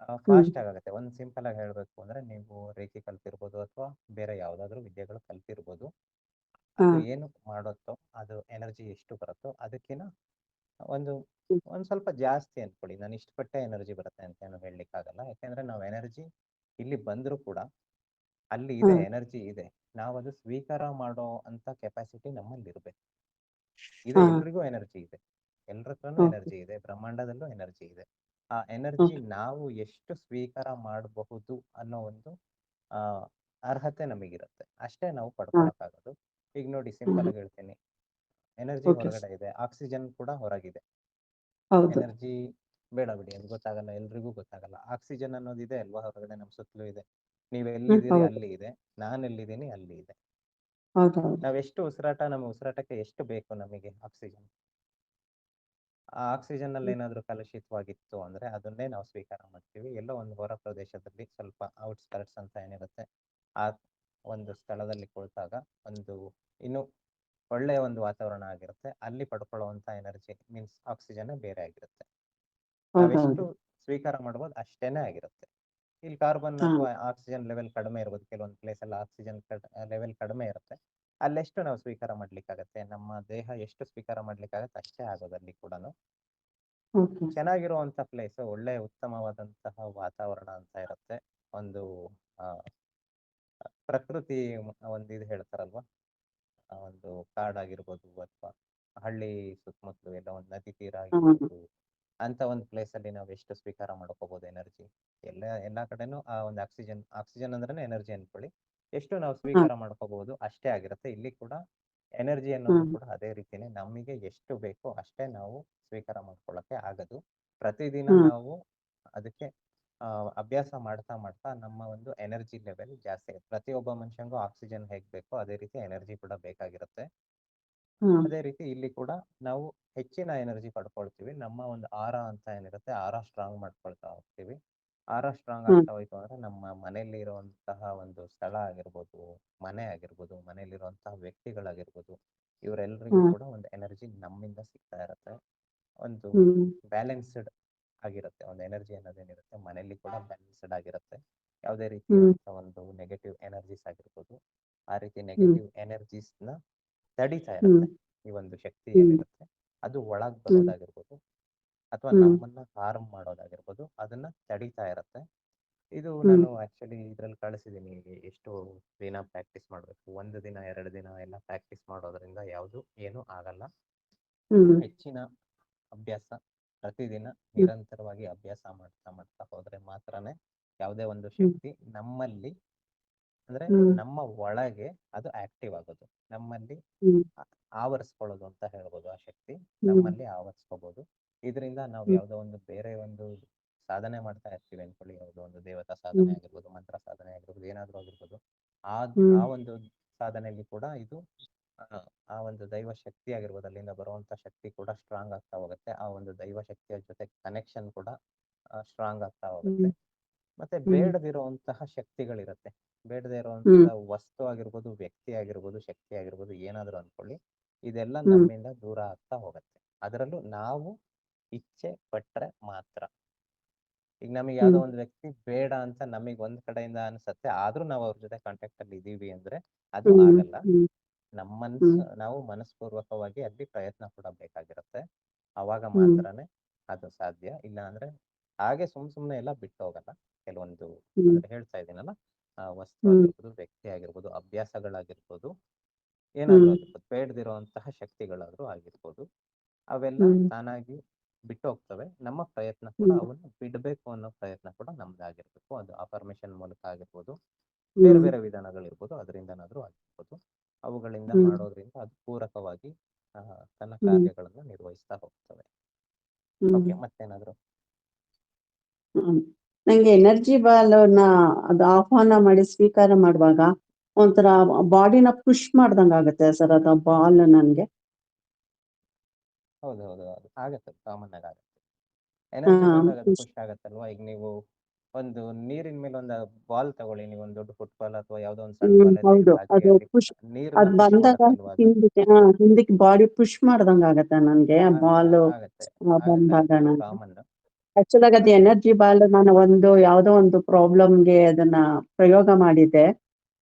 ಹ್ಮ್ ಫಾಸ್ಟ್ ಆಗುತ್ತೆ. ಒಂದು ಸಿಂಪಲ್ ಆಗಿ ಹೇಳಬೇಕು ಅಂದ್ರೆ, ನೀವು ರೇಖಿ ಕಲ್ತಿರ್ಬೋದು ಅಥವಾ ಬೇರೆ ಯಾವ್ದಾದ್ರು ವಿದ್ಯೆಗಳು ಕಲ್ತಿರ್ಬೋದು. ಹಾ ಅದು ಏನು ಮಾಡುತ್ತೋ, ಅದು ಎನರ್ಜಿ ಎಷ್ಟು ಬರುತ್ತೋ ಅದಕ್ಕಿಂತ ಒಂದು ಒಂದ್ ಸ್ವಲ್ಪ ಜಾಸ್ತಿ ಅನ್ಕೊಳ್ಳಿ. ನಾನು ಇಷ್ಟಪಟ್ಟೆ ಎನರ್ಜಿ ಬರುತ್ತೆ ಅಂತ ಏನು ಹೇಳಲಿಕ್ಕಾಗಲ್ಲ. ಯಾಕೆಂದ್ರೆ ನಾವು ಎನರ್ಜಿ ಇಲ್ಲಿ ಬಂದರೂ ಕೂಡ ಅಲ್ಲಿ ಹಾ ಇದೆ, ಎನರ್ಜಿ ಇದೆ. ನಾವು ಅದು ಸ್ವೀಕಾರ ಮಾಡೋ ಅಂತ ಕೆಪಾಸಿಟಿ ನಮ್ಮಲ್ಲಿ ಇರಬೇಕು. ಇದೆ, ಹಾ ಎಲ್ರಿಗೂ ಎನರ್ಜಿ ಇದೆ, ಎಲ್ಲರ ಹತ್ರನೂ ಓಕೆ ಎನರ್ಜಿ ಇದೆ, ಬ್ರಹ್ಮಾಂಡದಲ್ಲೂ ಎನರ್ಜಿ ಇದೆ. ಆ ಎನರ್ಜಿ ಓಕೆ ನಾವು ಎಷ್ಟು ಸ್ವೀಕಾರ ಮಾಡಬಹುದು ಅನ್ನೋ ಒಂದು ಆ ಅರ್ಹತೆ ನಮಗಿರುತ್ತೆ. ಅಷ್ಟೇ ನಾವು ಹಾ ಪಡ್ಕೊಳಕ್ಕಾಗೋದು. ಈಗ ನೋಡಿ ಸಿಂಪಲ್ ಹಾ ಆಗಿ ಹೇಳ್ತೀನಿ, ಎನರ್ಜಿ ಓಕೆ ಹೊರಗಡೆ ಇದೆ, ಆಕ್ಸಿಜನ್ ಕೂಡ ಹೊರಗಿದೆ. ಹೌದು ಎನರ್ಜಿ ಬೇಡ ಬಿಡಿ, ಅದು ಗೊತ್ತಾಗಲ್ಲ, ಎಲ್ರಿಗೂ ಗೊತ್ತಾಗಲ್ಲ. ಆಕ್ಸಿಜನ್ ಅನ್ನೋದಿದೆ ಅಲ್ವಾ ಹೊರಗಡೆ, ನಮ್ಮ ಸುತ್ತಲೂ ಇದೆ. ನೀವು ಎಲ್ಲಿದ್ದೀರಿ ಹೌದು ಅಲ್ಲಿ ಇದೆ, ನಾನು ಎಲ್ಲಿದ್ದೀನಿ ಅಲ್ಲಿ ಇದೆ. ಹೌದೌದು ನಾವೆಷ್ಟು ಉಸಿರಾಟ, ನಮ್ಮ ಉಸಿರಾಟಕ್ಕೆ ಎಷ್ಟು ಬೇಕು ನಮಗೆ ಆಕ್ಸಿಜನ್, ಆ ಆಕ್ಸಿಜನ್ ಅಲ್ಲಿ ಏನಾದ್ರೂ ಕಲುಷಿತವಾಗಿತ್ತು ಅಂದ್ರೆ ಅದನ್ನೇ ನಾವು ಸ್ವೀಕಾರ ಮಾಡ್ತೀವಿ. ಎಲ್ಲೋ ಒಂದು ಹೊರ ಪ್ರದೇಶದಲ್ಲಿ ಸ್ವಲ್ಪ ಔಟ್ಸ್ಕರ್ಟ್ಸ್ ಅಂತ ಏನಿರುತ್ತೆ, ಆ ಒಂದು ಸ್ಥಳದಲ್ಲಿ ಕುಳಿತಾಗ ಒಂದು ಇನ್ನು ಒಳ್ಳೆಯ ಒಂದು ವಾತಾವರಣ ಆಗಿರುತ್ತೆ. ಅಲ್ಲಿ ಪಡ್ಕೊಳ್ಳುವಂತ ಎನರ್ಜಿ ಮೀನ್ಸ್ ಆಕ್ಸಿಜನ್ ಬೇರೆ ಆಗಿರುತ್ತೆ. ನಾವೆಷ್ಟು ಹೌದೌದು ಸ್ವೀಕಾರ ಮಾಡ್ಬೋದು ಅಷ್ಟೇನೆ ಆಗಿರುತ್ತೆ. ಇಲ್ಲಿ ಕಾರ್ಬನ್ ಹಾ ಅಥವಾ ಆಕ್ಸಿಜನ್ ಲೆವೆಲ್ ಕಡಿಮೆ ಇರ್ಬೋದು, ಕೆಲವೊಂದು ಪ್ಲೇಸ್ ಅಲ್ಲಿ ಆಕ್ಸಿಜನ್ ಲೆವೆಲ್ ಕಡಿಮೆ ಇರುತ್ತೆ. ಅಲ್ಲೆಷ್ಟು ನಾವು ಸ್ವೀಕಾರ ಮಾಡ್ಲಿಕ್ಕಾಗತ್ತೆ, ನಮ್ಮ ದೇಹ ಎಷ್ಟು ಸ್ವೀಕಾರ ಮಾಡ್ಲಿಕ್ಕಾಗತ್ತೆ ಅಷ್ಟೇ ಆಗೋದು ಅಲ್ಲಿ ಕೂಡ. ಓಕೆ ಚೆನ್ನಾಗಿರುವಂತ ಪ್ಲೇಸ್, ಒಳ್ಳೆ ಉತ್ತಮವಾದಂತಹ ವಾತಾವರಣ ಅಂತ ಇರುತ್ತೆ. ಒಂದು ಆ, ಪ್ರಕೃತಿ ಒಂದು ಇದು ಹೇಳ್ತಾರಲ್ವಾ, ಒಂದು ಕಾಡಾಗಿರ್ಬೋದು ಅಥವಾ ಹಳ್ಳಿ ಸುತ್ತಮುತ್ತಲು ಎಲ್ಲ ಒಂದು ನದಿ ತೀರ ಹಾ ಆಗಿರ್ಬೋದು, ಅಂತ ಒಂದು ಪ್ಲೇಸ್ ಅಲ್ಲಿ ನಾವು ಎಷ್ಟು ಸ್ವೀಕಾರ ಮಾಡ್ಕೋಬಹುದು ಎನರ್ಜಿ. ಎಲ್ಲಾ ಕಡೆನೂ ಆ ಒಂದು ಆಕ್ಸಿಜನ್ ಅಂದ್ರೆ ಎನರ್ಜಿ ಅನ್ಕೊಳ್ಳಿ, ಎಷ್ಟು ನಾವು ಹಾ ಸ್ವೀಕಾರ ಮಾಡ್ಕೋಬಹುದು ಅಷ್ಟೇ ಆಗಿರುತ್ತೆ. ಇಲ್ಲಿ ಕೂಡ ಎನರ್ಜಿ ಹಾ ಅನ್ನೋದು ಕೂಡ ಅದೇ ರೀತಿನೇ, ನಮಗೆ ಎಷ್ಟು ಬೇಕೋ ಅಷ್ಟೇ ನಾವು ಸ್ವೀಕಾರ ಮಾಡ್ಕೊಳ್ಳಕ್ಕೆ ಆಗದು. ಪ್ರತಿದಿನ ಹಾ ನಾವು ಅದಕ್ಕೆ ಅಭ್ಯಾಸ ಮಾಡ್ತಾ ಮಾಡ್ತಾ ನಮ್ಮ ಒಂದು ಎನರ್ಜಿ ಲೆವೆಲ್ ಜಾಸ್ತಿ ಆಗುತ್ತೆ. ಪ್ರತಿಯೊಬ್ಬ ಮನುಷ್ಯನಿಗೂ ಆಕ್ಸಿಜನ್ ಹೇಗ್ ಬೇಕೋ ಅದೇ ರೀತಿ ಎನರ್ಜಿ ಕೂಡ ಬೇಕಾಗಿರುತ್ತೆ. ಹಾ ಅದೇ ರೀತಿ ಇಲ್ಲಿ ಕೂಡ ನಾವು ಹೆಚ್ಚಿನ ಎನರ್ಜಿ ಪಡ್ಕೊಳ್ತೀವಿ. ನಮ್ಮ ಒಂದು ಆರ ಅಂತ ಏನಿರುತ್ತೆ, ಆರ ಸ್ಟ್ರಾಂಗ್ ಮಾಡ್ಕೊಳ್ತಾ ಹೋಗ್ತೀವಿ. ಆರ ಸ್ಟ್ರಾಂಗ್ ಹಾ ಆಗ್ತಾ ಹೋಯ್ತು ಅಂದ್ರೆ ನಮ್ಮ ಮನೆಯಲ್ಲಿ ಇರುವಂತಹ ಒಂದು ಸ್ಥಳ ಆಗಿರ್ಬೋದು, ಮನೆ ಆಗಿರ್ಬೋದು, ಮನೆಯಲ್ಲಿರುವಂತಹ ವ್ಯಕ್ತಿಗಳಾಗಿರ್ಬೋದು, ಇವರೆಲ್ಲರಿಗೂ ಹಾ ಕೂಡ ಒಂದು ಎನರ್ಜಿ ನಮ್ಮಿಂದ ಸಿಗ್ತಾ ಇರುತ್ತೆ. ಒಂದು ಹ್ಮ್ ಬ್ಯಾಲೆನ್ಸ್ಡ್ ಆಗಿರುತ್ತೆ. ಒಂದು ಎನರ್ಜಿ ಅನ್ನೋದೇನಿರುತ್ತೆ ಮನೆಯಲ್ಲಿ ಕೂಡ ಬ್ಯಾಲೆನ್ಸ್ಡ್ ಆಗಿರುತ್ತೆ. ಯಾವುದೇ ಹ್ಮ್ ರೀತಿಯಾದಂತಹ ಒಂದು ನೆಗೆಟಿವ್ ಎನರ್ಜೀಸ್ ಆಗಿರ್ಬೋದು, ಆ ರೀತಿ ಹ್ಮ್ ನೆಗೆಟಿವ್ ಎನರ್ಜೀಸ್ನ ತಡೀತಾ ಹ್ಮ್ ಇರುತ್ತೆ. ಈ ಒಂದು ಶಕ್ತಿ ಹ್ಮ್ ಏನಿರುತ್ತೆ ಅದು ಒಳಗ್ ಹ್ಮ್ ಬರೋದಾಗಿರ್ಬೋದು ಅಥವಾ ಹ್ಮ್ ನಮ್ಮನ್ನ ಹಾರ್ಮ್ ಮಾಡೋದಾಗಿರ್ಬೋದು ಅದನ್ನ ತಡೀತಾ ಇರುತ್ತೆ. ಇದು ಹ್ಮ್ ನಾನು ಆಕ್ಚುಲಿ ಇದ್ರಲ್ಲಿ ಕಳಿಸಿದ್ದೀನಿ, ಎಷ್ಟು ದಿನ ಪ್ರಾಕ್ಟೀಸ್ ಮಾಡಬೇಕು. 1 ದಿನ 2 ದಿನ ಎಲ್ಲ ಪ್ರಾಕ್ಟೀಸ್ ಮಾಡೋದ್ರಿಂದ ಯಾವುದು ಏನೂ ಆಗಲ್ಲ. ಹ್ಮ್ ಹೆಚ್ಚಿನ ಅಭ್ಯಾಸ, ಪ್ರತಿದಿನ ಹ್ಮ್ ನಿರಂತರವಾಗಿ ಅಭ್ಯಾಸ ಮಾಡ್ತಾ ಮಾಡ್ತಾ ಹೋದ್ರೆ ಮಾತ್ರನೇ ಯಾವುದೇ ಒಂದು ಹ್ಮ್ ಶಕ್ತಿ ನಮ್ಮಲ್ಲಿ, ಅಂದ್ರೆ ಹ್ಮ್ ನಮ್ಮ ಒಳಗೆ ಅದು ಆಕ್ಟಿವ್ ಆಗೋದು, ನಮ್ಮಲ್ಲಿ ಹ್ಮ್ ಆವರಿಸ್ಕೊಳ್ಳೋದು ಅಂತ ಹೇಳ್ಬೋದು. ಆ ಶಕ್ತಿ ಹ್ಮ್ ನಮ್ಮಲ್ಲಿ ಆವರಿಸ್ಕೋಬಹುದು. ಇದರಿಂದ ನಾವು ಹ್ಮ್ ಯಾವುದೋ ಒಂದು ಬೇರೆ ಒಂದು ಸಾಧನೆ ಮಾಡ್ತಾ ಇರ್ತೀವಿ ಅನ್ಕೊಳ್ಳಿ, ಯಾವುದೋ ಒಂದು ದೇವತಾ ಸಾಧನೆ ಹ್ಮ್ ಆಗಿರ್ಬೋದು, ಮಂತ್ರ ಸಾಧನೆ ಆಗಿರ್ಬೋದು, ಏನಾದ್ರೂ ಆಗಿರ್ಬೋದು. ಆ ಹ್ಮ್ ಆ ಒಂದು ಸಾಧನೆಯಲ್ಲಿ ಕೂಡ ಇದು ಆ ಆ ಒಂದು ದೈವ ಶಕ್ತಿ ಆಗಿರ್ಬೋದು, ಅಲ್ಲಿಂದ ಬರುವಂತ ಶಕ್ತಿ ಕೂಡ ಸ್ಟ್ರಾಂಗ್ ಆಗ್ತಾ ಹೋಗುತ್ತೆ. ಆ ಒಂದು ದೈವ ಶಕ್ತಿಯ ಜೊತೆ ಕನೆಕ್ಷನ್ ಕೂಡ ಸ್ಟ್ರಾಂಗ್ ಆಗ್ತಾ ಹೋಗುತ್ತೆ. ಹ್ಮ್ ಮತ್ತೆ ಹ್ಮ್ ಬೇಡದಿರುವಂತಹ ಶಕ್ತಿಗಳಿರುತ್ತೆ. ಬೇಡದೇ ಹ್ಮ್ ಇರುವಂತಹ ವಸ್ತು ಆಗಿರ್ಬೋದು, ವ್ಯಕ್ತಿ ಆಗಿರ್ಬೋದು, ಶಕ್ತಿ ಆಗಿರ್ಬೋದು, ಏನಾದ್ರೂ ಅನ್ಕೊಳ್ಳಿ, ಇದೆಲ್ಲ ಹ್ಮ್ ನಮ್ಮಿಂದ ದೂರ ಆಗ್ತಾ ಹೋಗುತ್ತೆ. ಅದರಲ್ಲೂ ನಾವು ಇಚ್ಛೆ ಪಟ್ರೆ ಮಾತ್ರ. ಈಗ ನಮಗೆ ಯಾವ್ದೋ ಹ್ಮ್ ಒಂದು ವ್ಯಕ್ತಿ ಬೇಡ ಅಂತ ನಮಗೆ ಒಂದ್ ಕಡೆಯಿಂದ ಅನ್ಸತ್ತೆ, ಆದ್ರೂ ನಾವು ಅವ್ರ ಜೊತೆ ಕಾಂಟ್ಯಾಕ್ಟ್ ಅಲ್ಲಿ ಇದೀವಿ ಅಂದ್ರೆ ಅದು ಹ್ಮ್ ಆಗಲ್ಲ. ಹ್ಮ್ ನಮ್ಮ ಹ್ಮ್ ನಾವು ಮನಸ್ಪೂರ್ವಕವಾಗಿ ಅಲ್ಲಿ ಪ್ರಯತ್ನ ಪಡಬೇಕಾಗಿರುತ್ತೆ. ಅವಾಗ ಹ್ಮ್ ಮಾತ್ರನೇ ಅದು ಸಾಧ್ಯ. ಇಲ್ಲ ಅಂದ್ರೆ ಹಾಗೆ ಸುಮ್ನೆ ಎಲ್ಲ ಬಿಟ್ಟು ಹೋಗಲ್ಲ. ಕೆಲವೊಂದು ಹ್ಮ್ ಅಂದ್ರೆ ಹೇಳ್ತಾ ಇದ್ದೀನಲ್ಲ, ವಸ್ತು ಹ್ಮ್ ಆಗಿರ್ಬೋದು, ವ್ಯಕ್ತಿ ಆಗಿರ್ಬೋದು, ಅಭ್ಯಾಸಗಳಾಗಿರ್ಬೋದು, ಏನಾದ್ರೂ ಹ್ಮ್ ಆಗಿರ್ಬೋದು, ಬೇಡದಿರುವಂತಹ ಶಕ್ತಿಗಳಾದ್ರೂ ಆಗಿರ್ಬೋದು, ಅವೆಲ್ಲ ಹ್ಮ್ ತಾನಾಗಿ ಬಿಟ್ಟು ಹೋಗ್ತವೆ. ನಮ್ಮ ಪ್ರಯತ್ನ ಕೂಡ ಹ್ಮ್ ಅವನ್ನ ಬಿಡಬೇಕು ಅನ್ನೋ ಪ್ರಯತ್ನ ಕೂಡ ನಮ್ದಾಗಿರ್ಬೇಕು. ಅದು ಅಫರ್ಮೇಶನ್ ಮೂಲಕ ಆಗಿರ್ಬೋದು, ಬೇರೆ ಹ್ಮ್ ಬೇರೆ ವಿಧಾನಗಳಿರ್ಬೋದು, ಅದರಿಂದನಾದ್ರೂ ಆಗಿರ್ಬೋದು. ಅವುಗಳಿಂದ ಹ್ಮ್ ಮಾಡೋದ್ರಿಂದ ಅದು ಪೂರಕವಾಗಿ ತನ್ನ ಹ್ಮ್ ಕಾರ್ಯಗಳನ್ನು ನಿರ್ವಹಿಸ್ತಾ ಹೋಗ್ತವೆ. ಹ್ಮ್ ಓಕೆ, ಮತ್ತೇನಾದ್ರು? ಹ್ಮ್. ನಂಗೆ ಎನರ್ಜಿ ಬಾಲ್ನ ಅದು ಆಹ್ವಾನ ಮಾಡಿ ಸ್ವೀಕಾರ ಮಾಡುವಾಗ ಒಂಥರ ಬಾಡಿನ ಪುಷ್ ಮಾಡ್ದಂಗ ಆಗುತ್ತೆ ಸರ್, ಅದು ಬಾಲ್ ನನ್ಗೆ. ಹೌದು ಹೌದು ಹೌದು, ಆಗತ್ತೆ, ಕಾಮನ್ ಆಗಿ ಆಗತ್ತೆ. ಹಾ ಎನರ್ಜಿ ಬಂದಾಗ ಅದು ಪುಷ್ ಖುಷಿ ಆಗತ್ತಲ್ವಾ. ಈಗ ನೀವು ಒಂದು ನೀರಿನ ಮೇಲೆ ಒಂದು ಬಾಲ್ ತಗೊಳ್ಳಿ, ನೀವು ಒಂದು ದೊಡ್ಡ ಫುಟ್ಬಾಲ್ ಅಥವಾ ಯಾವ್ದೋ ಒಂದು ಸಣ್ಣ ಬಾಲ್ ಹೌದು, ತೆಗೆದು ಹಾಕಿ ಅದು ಅಲ್ಲಿ ಪುಷ್ ನೀರನ್ನ ಅದ್ ಪುಷ್ ಬಂದಾಗ ಮಾಡತ್ತಲ್ವಾ ಅದು. ಹಿಂದಕ್ಕೆ ಬಾಡಿ ಪುಷ್ ಮಾಡ್ದಂಗ ಆಗತ್ತೆ ನನ್ಗೆ ಬಾಲ್ ಆಗತ್ತೆ ಆಗತ್ತೆ ಬಂದಾಗ. ಆಗತ್ತೆ, ಅದು ನನ್ಗೆ ಕಾಮನ್. ಆಕ್ಚುಲ್ ಆಗಿ ಅದು ಅದು ಎನರ್ಜಿ ಬಾಲ್ ನಾನು ಯಾವ್ದೋ ಒಂದು ಪ್ರಾಬ್ಲಮ್ಗೆ ಅದನ್ನ ಪ್ರಯೋಗ ಮಾಡಿದ್ದೆ.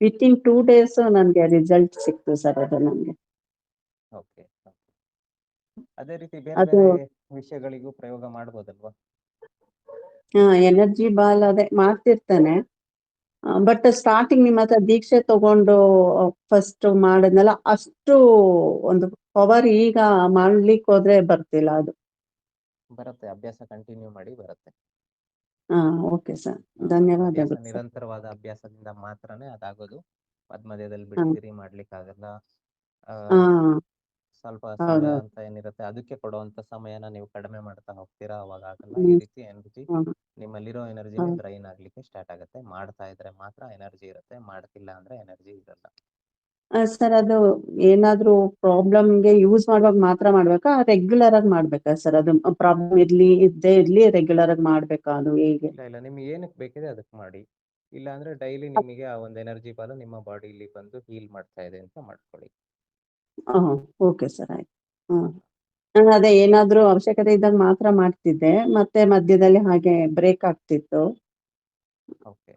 ವಿತಿನ್ 2 days ನನ್ಗೆ ರಿಸಲ್ಟ್ ಸಿಕ್ತು ಸರ್ ಅದು ನನ್ಗೆ. ಓಕೆ. ಅದೇ ರೀತಿ ಬೇರೆ ಅದು ಬೇರೆ ವಿಷಯಗಳಿಗೂ ಪ್ರಯೋಗ ಮಾಡ್ಬೋದಲ್ವಾ. ಎನರ್ಜಿ ಬಾಲ್ ಅದೇ ಮಾಡ್ತಿರ್ತಾನೆ. ಬಟ್ ಸ್ಟಾರ್ಟಿಂಗ್ ನಿಮ್ಮ ಹತ್ರ ದೀಕ್ಷೆ ತಗೊಂಡು ಫಸ್ಟ್ ಮಾಡಿದ್ನಲ್ಲ, ಅಷ್ಟು ಒಂದು ಪವರ್ ಈಗ ಮಾಡ್ಲಿಕ್ಕೆ ಹೋದ್ರೆ ಬರ್ತಿಲ್ಲ ಅದು. ಬರುತ್ತೆ, ಅಭ್ಯಾಸ ಕಂಟಿನ್ಯೂ ಮಾಡಿ ಬರುತ್ತೆ. ಹಾ ಓಕೆ ಸರ್, ಅಭ್ಯಾಸ ಧನ್ಯವಾದಗಳು ಸರ್. ನಿರಂತರವಾದ ಅಭ್ಯಾಸದಿಂದ ಮಾತ್ರನೇ ಅದಾಗೋದು. ಮಧ್ಯದಲ್ಲಿ ಹಾ ಬಿಡ್ತೀರಿ ಮಾಡ್ಲಿಕ್ಕಾಗಲ್ಲ. ಆ ಹಾ ಸ್ವಲ್ಪ ಸಮಯ ಹೌದೌದು. ಅಂತ ಏನಿರುತ್ತೆ, ಅದಕ್ಕೆ ಕೊಡುವಂತ ಸಮಯನ ನೀವು ಕಡಿಮೆ ಮಾಡ್ತಾ ಹೋಗ್ತೀರಾ, ಅವಾಗ ಆಗಲ್ಲ. ಈ ಹ್ಮ್ ರೀತಿ ಎನರ್ಜಿ ಹಾ ನಿಮ್ಮಲ್ಲಿರೋ ಎನರ್ಜಿನೇ ಡ್ರೈನ್ ಆಗ್ಲಿಕ್ಕೆ ಸ್ಟಾರ್ಟ್ ಆಗುತ್ತೆ. ಮಾಡ್ತಾ ಇದ್ರೆ ಮಾತ್ರ ಎನರ್ಜಿ ಇರುತ್ತೆ, ಮಾಡ್ತಿಲ್ಲ ಅಂದ್ರೆ ಎನರ್ಜಿ ಇರಲ್ಲ. ಸರ್ ಅದು ಏನಾದ್ರೂ ಪ್ರಾಬ್ಲಮ್ಗೆ ಯೂಸ್ ಮಾಡುವಾಗ ಮಾತ್ರ ಮಾಡ್ಬೇಕಾ, ರೆಗ್ಯುಲರ್ ಆಗಿ ಮಾಡ್ಬೇಕಾ ಸರ್? ಅದು ಪ್ರಾಬ್ಲಮ್ ಇದ್ದೇ ಇರ್ಲಿ ರೆಗ್ಯುಲರ್ ಆಗಿ ಮಾಡ್ಬೇಕಾ, ಅದು ಹೇಗೆ? ಇಲ್ಲ ನಿಮ್ಗೆ ಏನಕ್ಕೆ ಬೇಕಿದೆ ಅದಕ್ಕೆ ಮಾಡಿ. ಇಲ್ಲ ಅಂದ್ರೆ ಡೈಲಿ ನಿಮಗೆ ಆ ಒಂದು ಎನರ್ಜಿ ಬಾಲ್ ನಿಮ್ಮ ಬಾಡಿಲಿ ಬಂದು ಹೀಲ್ ಮಾಡ್ತಾ ಇದೆ ಅಂತ ಮಾಡ್ಕೊಳ್ಳಿ. ಓಕೆ ಸರ್, ಆಯ್ತು. ನಾನು ಅದೇ ಏನಾದ್ರೂ ಅವಶ್ಯಕತೆ ಇದ್ದಾಗ ಮಾತ್ರ ಮಾಡ್ತಿದ್ದೆ, ಮತ್ತೆ ಮಧ್ಯದಲ್ಲಿ ಹಾಗೆ ಬ್ರೇಕ್ ಆಗ್ತಿತ್ತು. ಓಕೆ,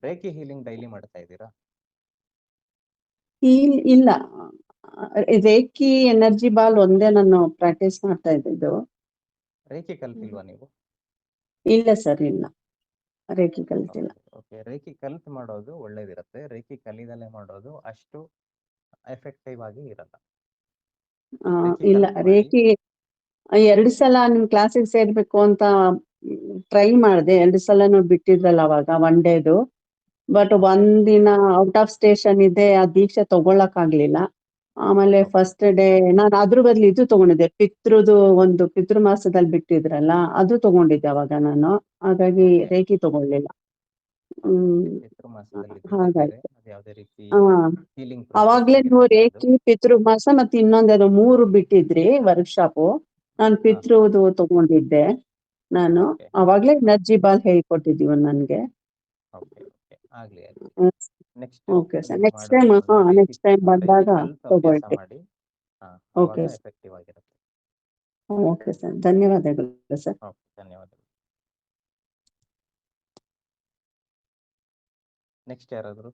ರೇಖಿ ಹೀಲಿಂಗ್ ಡೈಲಿ ಮಾಡ್ತಾ ಇದ್ದೀರಾ? ಇಲ್ಲ, ರೇಖಿ ಎನರ್ಜಿ ಬಾಲ್ ಒಂದೇ ನಾನು ಪ್ರಾಕ್ಟೀಸ್ ಮಾಡ್ತಾ ಇದ್ದಿದ್ದು. ರೇಖಿ ಕಲ್ತಿಲ್ವಾ ನೀವು? ಇಲ್ಲ ಸರ್, ಇಲ್ಲ, ರೇಖಿ ಕಲ್ತಿಲ್ಲ. ಓಕೆ, ರೇಖಿ ಕಲ್ತ್ ಮಾಡೋದು ಒಳ್ಳೇದಿರುತ್ತೆ. ರೇಖಿ ಕಲಿದಲ್ಲೇ ಮಾಡೋದು ಅಷ್ಟು ಎಫೆಕ್ಟಿವ್ ಆಗಿ ಇರಲ್ಲ. ರೇಖಿ ಇಲ್ಲ, ಕಲ್ತ್ ಮಾಡಿ. ರೇಖಿ 2 ಸಲ ನಿಮ್ ಕ್ಲಾಸಿಗೆ ಸೇರ್ಬೇಕು ಅಂತ ಟ್ರೈ ಮಾಡಿದೆ. 2 ಸಲನು ಬಿಟ್ಟಿದ್ರಲ್ಲ ಅವಾಗ ಒನ್ ಡೇದು. ಬಟ್ ಒಂದಿನ ಔಟ್ ಆಫ್ ಸ್ಟೇಷನ್ ಇದೆ, ಆ ದೀಕ್ಷೆ ತಗೊಳಕ್ ಆಗ್ಲಿಲ್ಲ. ಆಮೇಲೆ ಫಸ್ಟ್ ಡೇ ನಾನು ಅದ್ರ ಬದಲು ಇದು ತಗೊಂಡಿದ್ದೆ, ಒಂದು ಪಿತೃ ಮಾಸದಲ್ಲಿ ಬಿಟ್ಟಿದ್ರಲ್ಲ ಅದು ತಗೊಂಡಿದ್ದೆ ಅವಾಗ ನಾನು. ಹಾಗಾಗಿ ರೇಖಿ ತಗೊಳ್ಳಿಲ್ಲ. ಪಿತೃ ಮಾಸದಲ್ಲಿ ಬೇರೆ, ಹಾಗಾಯ್ತು. ಅದು ಯಾವುದೇ ರೀತಿ ಹಾ ಹೀಲಿಂಗ್ ಅವಾಗ್ಲೇ ನೀವು ರೇಖಿ, ಪಿತೃ ಮಾಸ ಮತ್ತೆ ಇನ್ನೊಂದೇನೋ 3 ಬಿಟ್ಟಿದ್ರಿ ವರ್ಕ್ಶಾಪು. ನಾನು ಪಿತೃದು ತಗೊಂಡಿದ್ದೆ ನಾನು. ಅವಾಗ್ಲೇ ಎನರ್ಜಿ ಬಾಲ್ ಹೇಳ್ಕೊಟ್ಟಿದೀವಿ ನನ್ಗೆ. ಆಗ್ಲಿ. Next okay sir, next time ಬಂದಾಗ ತಗೊಳ್ಳಿ. ಮಾಡಿ. ಓಕೆ ಎಫೆಕ್ಟಿವ್ ಆಗಿರುತ್ತೆ. ಓಕೆ ಸರ್, ಧನ್ಯವಾದಗಳು ಸರ್. ಧನ್ಯವಾದಗಳು. ನೆಕ್ಸ್ಟ್ ಯಾರಾದ್ರು?